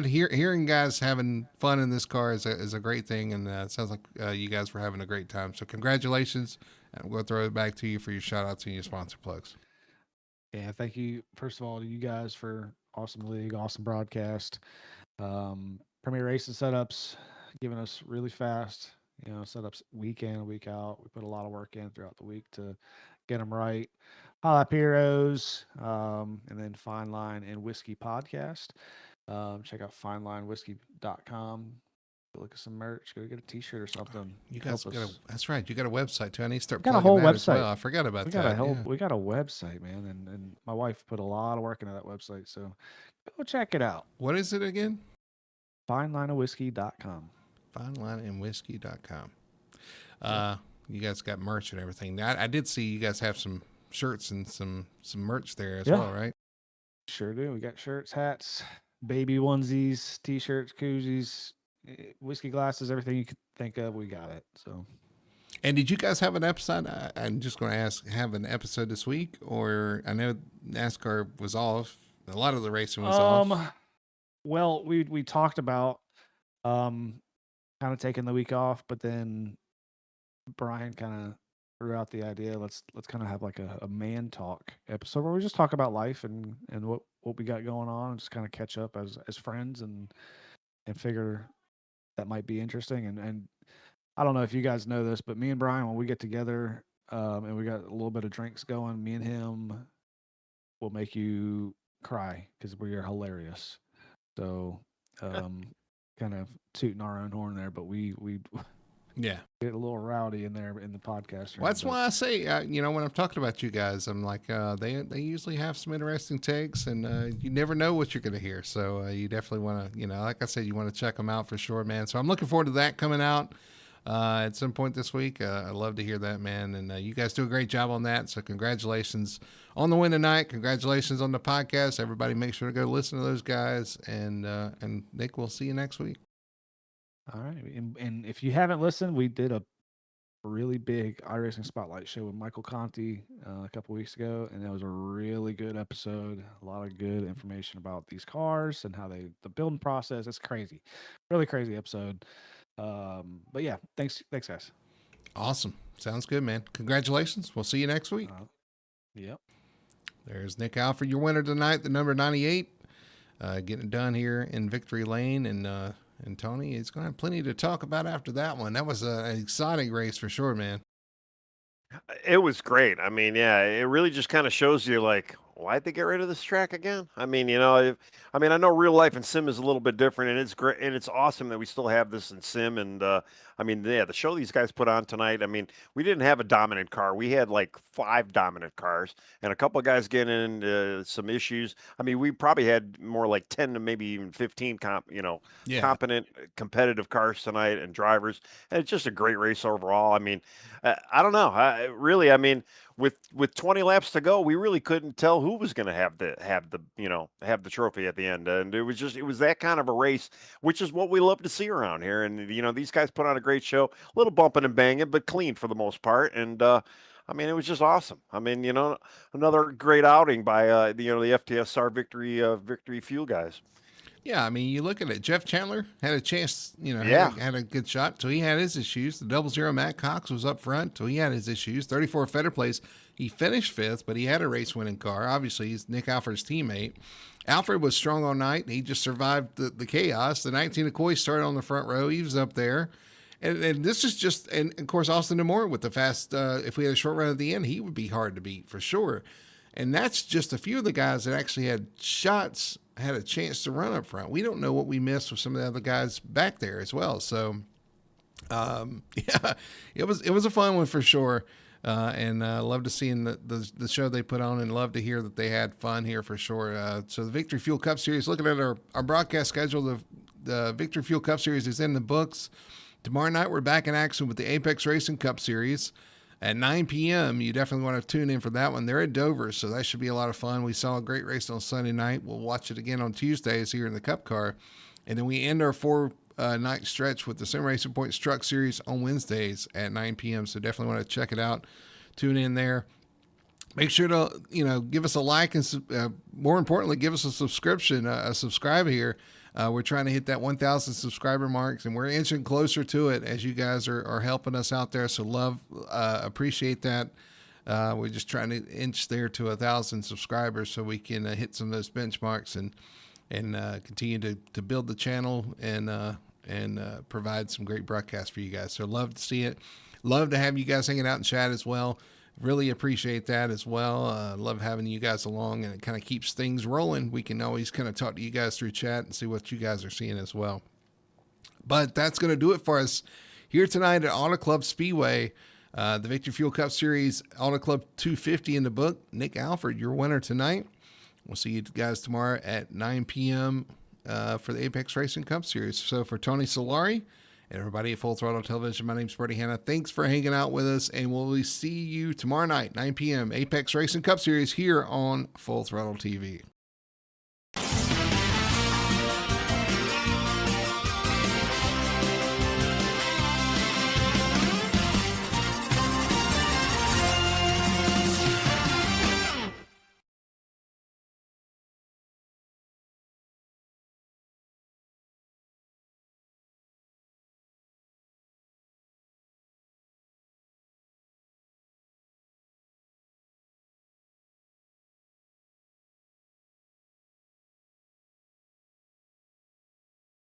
hearing guys having fun in this car is a great thing. And it sounds like you guys were having a great time. So congratulations. And we'll throw it back to you for your shout outs and your sponsor plugs. Yeah. Thank you. First of all, to you guys for awesome league, awesome broadcast, Premier Racing setups, giving us really fast, setups week in, week out. We put a lot of work in throughout the week to get them right. Hot Lap Heroes, and then Fine Line and Whiskey Podcast. Check out finelinewhiskey.com. Look at some merch. Go get a T-shirt or something. You guys that's right. You got a website too. I need to start plugging a whole that website. As well. I forgot about that. We got a website, man, and my wife put a lot of work into that website. So go check it out. What is it again? Finelinewhiskey.com. Finelinewhiskey.com. You guys got merch and everything. Now, I did see you guys have some shirts and some merch there as well, right? Sure do. We got shirts, hats, baby onesies, T-shirts, koozies, whiskey glasses, everything you could think of, we got it. So. And did you guys have an episode? I'm just going to ask, have an episode this week, or I know NASCAR was off. A lot of the racing was off. Well, we talked about kind of taking the week off, but then Brian kind of threw out the idea. Let's kind of have like a man talk episode where we just talk about life and what we got going on, and just kind of catch up as friends and figure that might be interesting. And I don't know if you guys know this, but me and Brian, when we get together and we got a little bit of drinks going, me and him will make you cry because we are hilarious. So kind of tooting our own horn there, but we Yeah. get a little rowdy in there in the podcast. Well, that's why I say, when I'm talking about you guys, I'm like, they usually have some interesting takes, and you never know what you're going to hear. So you definitely want to, like I said, you want to check them out for sure, man. So I'm looking forward to that coming out at some point this week. I love to hear that, man. And you guys do a great job on that. So congratulations on the win tonight. Congratulations on the podcast. Everybody make sure to go listen to those guys. And Nick, we'll see you next week. All right. And if you haven't listened, we did a really big iRacing Spotlight show with Michael Conti a couple weeks ago, and that was a really good episode. A lot of good information about these cars and how the building process. It's crazy. Really crazy episode. But yeah, thanks guys. Awesome. Sounds good, man. Congratulations. We'll see you next week. Yep. There's Nick Alford, your winner tonight, the number 98. Getting it done here in Victory Lane. And Tony, he's going to have plenty to talk about after that one. That was an exciting race for sure, man. It was great. I mean, yeah, it really just kind of shows you like, why'd they get rid of this track again? I mean, I know real life and sim is a little bit different, and it's great, and it's awesome that we still have this in sim. And I mean, yeah, the show these guys put on tonight. I mean, we didn't have a dominant car. We had like 5 dominant cars, and a couple of guys getting into some issues. I mean, we probably had more like 10 to maybe even 15 competent, competitive cars tonight and drivers, and it's just a great race overall. I mean, I don't know. I mean, with 20 laps to go, we really couldn't tell who was going to have the trophy at the end, and it was that kind of a race, which is what we love to see around here. And these guys put on a great show, a little bumping and banging, but clean for the most part. And I mean, it was just awesome. I mean, another great outing by the FTSR Victory Fuel guys. Yeah, I mean, you look at it. Jeff Chandler had a chance, had a good shot. So he had his issues. The 00 Matt Cox was up front, so he had his issues. 34 Feder Place, he finished 5th, but he had a race-winning car. Obviously, he's Nick Alford's teammate. Alfred was strong all night. He just survived the chaos. The 19 Akoi started on the front row. He was up there. And this is just, and of course, Austin DeMore with the fast, if we had a short run at the end, he would be hard to beat for sure. And that's just a few of the guys that actually had shots, had a chance to run up front. We don't know what we missed with some of the other guys back there as well. So, yeah, it was a fun one for sure. And love to see the show they put on, and love to hear that they had fun here for sure. So the Victory Fuel Cup Series, looking at our broadcast schedule, the Victory Fuel Cup Series is in the books. Tomorrow night, we're back in action with the Apex Racing Cup Series at 9 p.m. You definitely want to tune in for that one. They're at Dover, so that should be a lot of fun. We saw a great race on Sunday night. We'll watch it again on Tuesdays here in the Cup Car. And then we end our 4-night stretch with the Sim Racing Points Truck Series on Wednesdays at 9 p.m. So definitely want to check it out. Tune in there. Make sure to, give us a like, and more importantly, give us a subscription, a subscribe here. We're trying to hit that 1,000 subscriber marks, and we're inching closer to it as you guys are helping us out there. So appreciate that. We're just trying to inch there to 1,000 subscribers so we can hit some of those benchmarks and continue to build the channel and provide some great broadcasts for you guys. So love to see it. Love to have you guys hanging out in chat as well. Really appreciate that as well. Love having you guys along, and it kind of keeps things rolling. We can always kind of talk to you guys through chat and see what you guys are seeing as well. But that's going to do it for us here tonight at Auto Club Speedway. The Victory Fuel Cup Series Auto Club 250 in the book. Nick Alford, your winner tonight. We'll see you guys tomorrow at 9 p.m. For the Apex Racing Cup Series. So for Tony Solari and everybody at Full Throttle Television, my name's Bertie Hanna. Thanks for hanging out with us, and we'll see you tomorrow night, 9 p.m. Apex Racing Cup Series here on Full Throttle TV.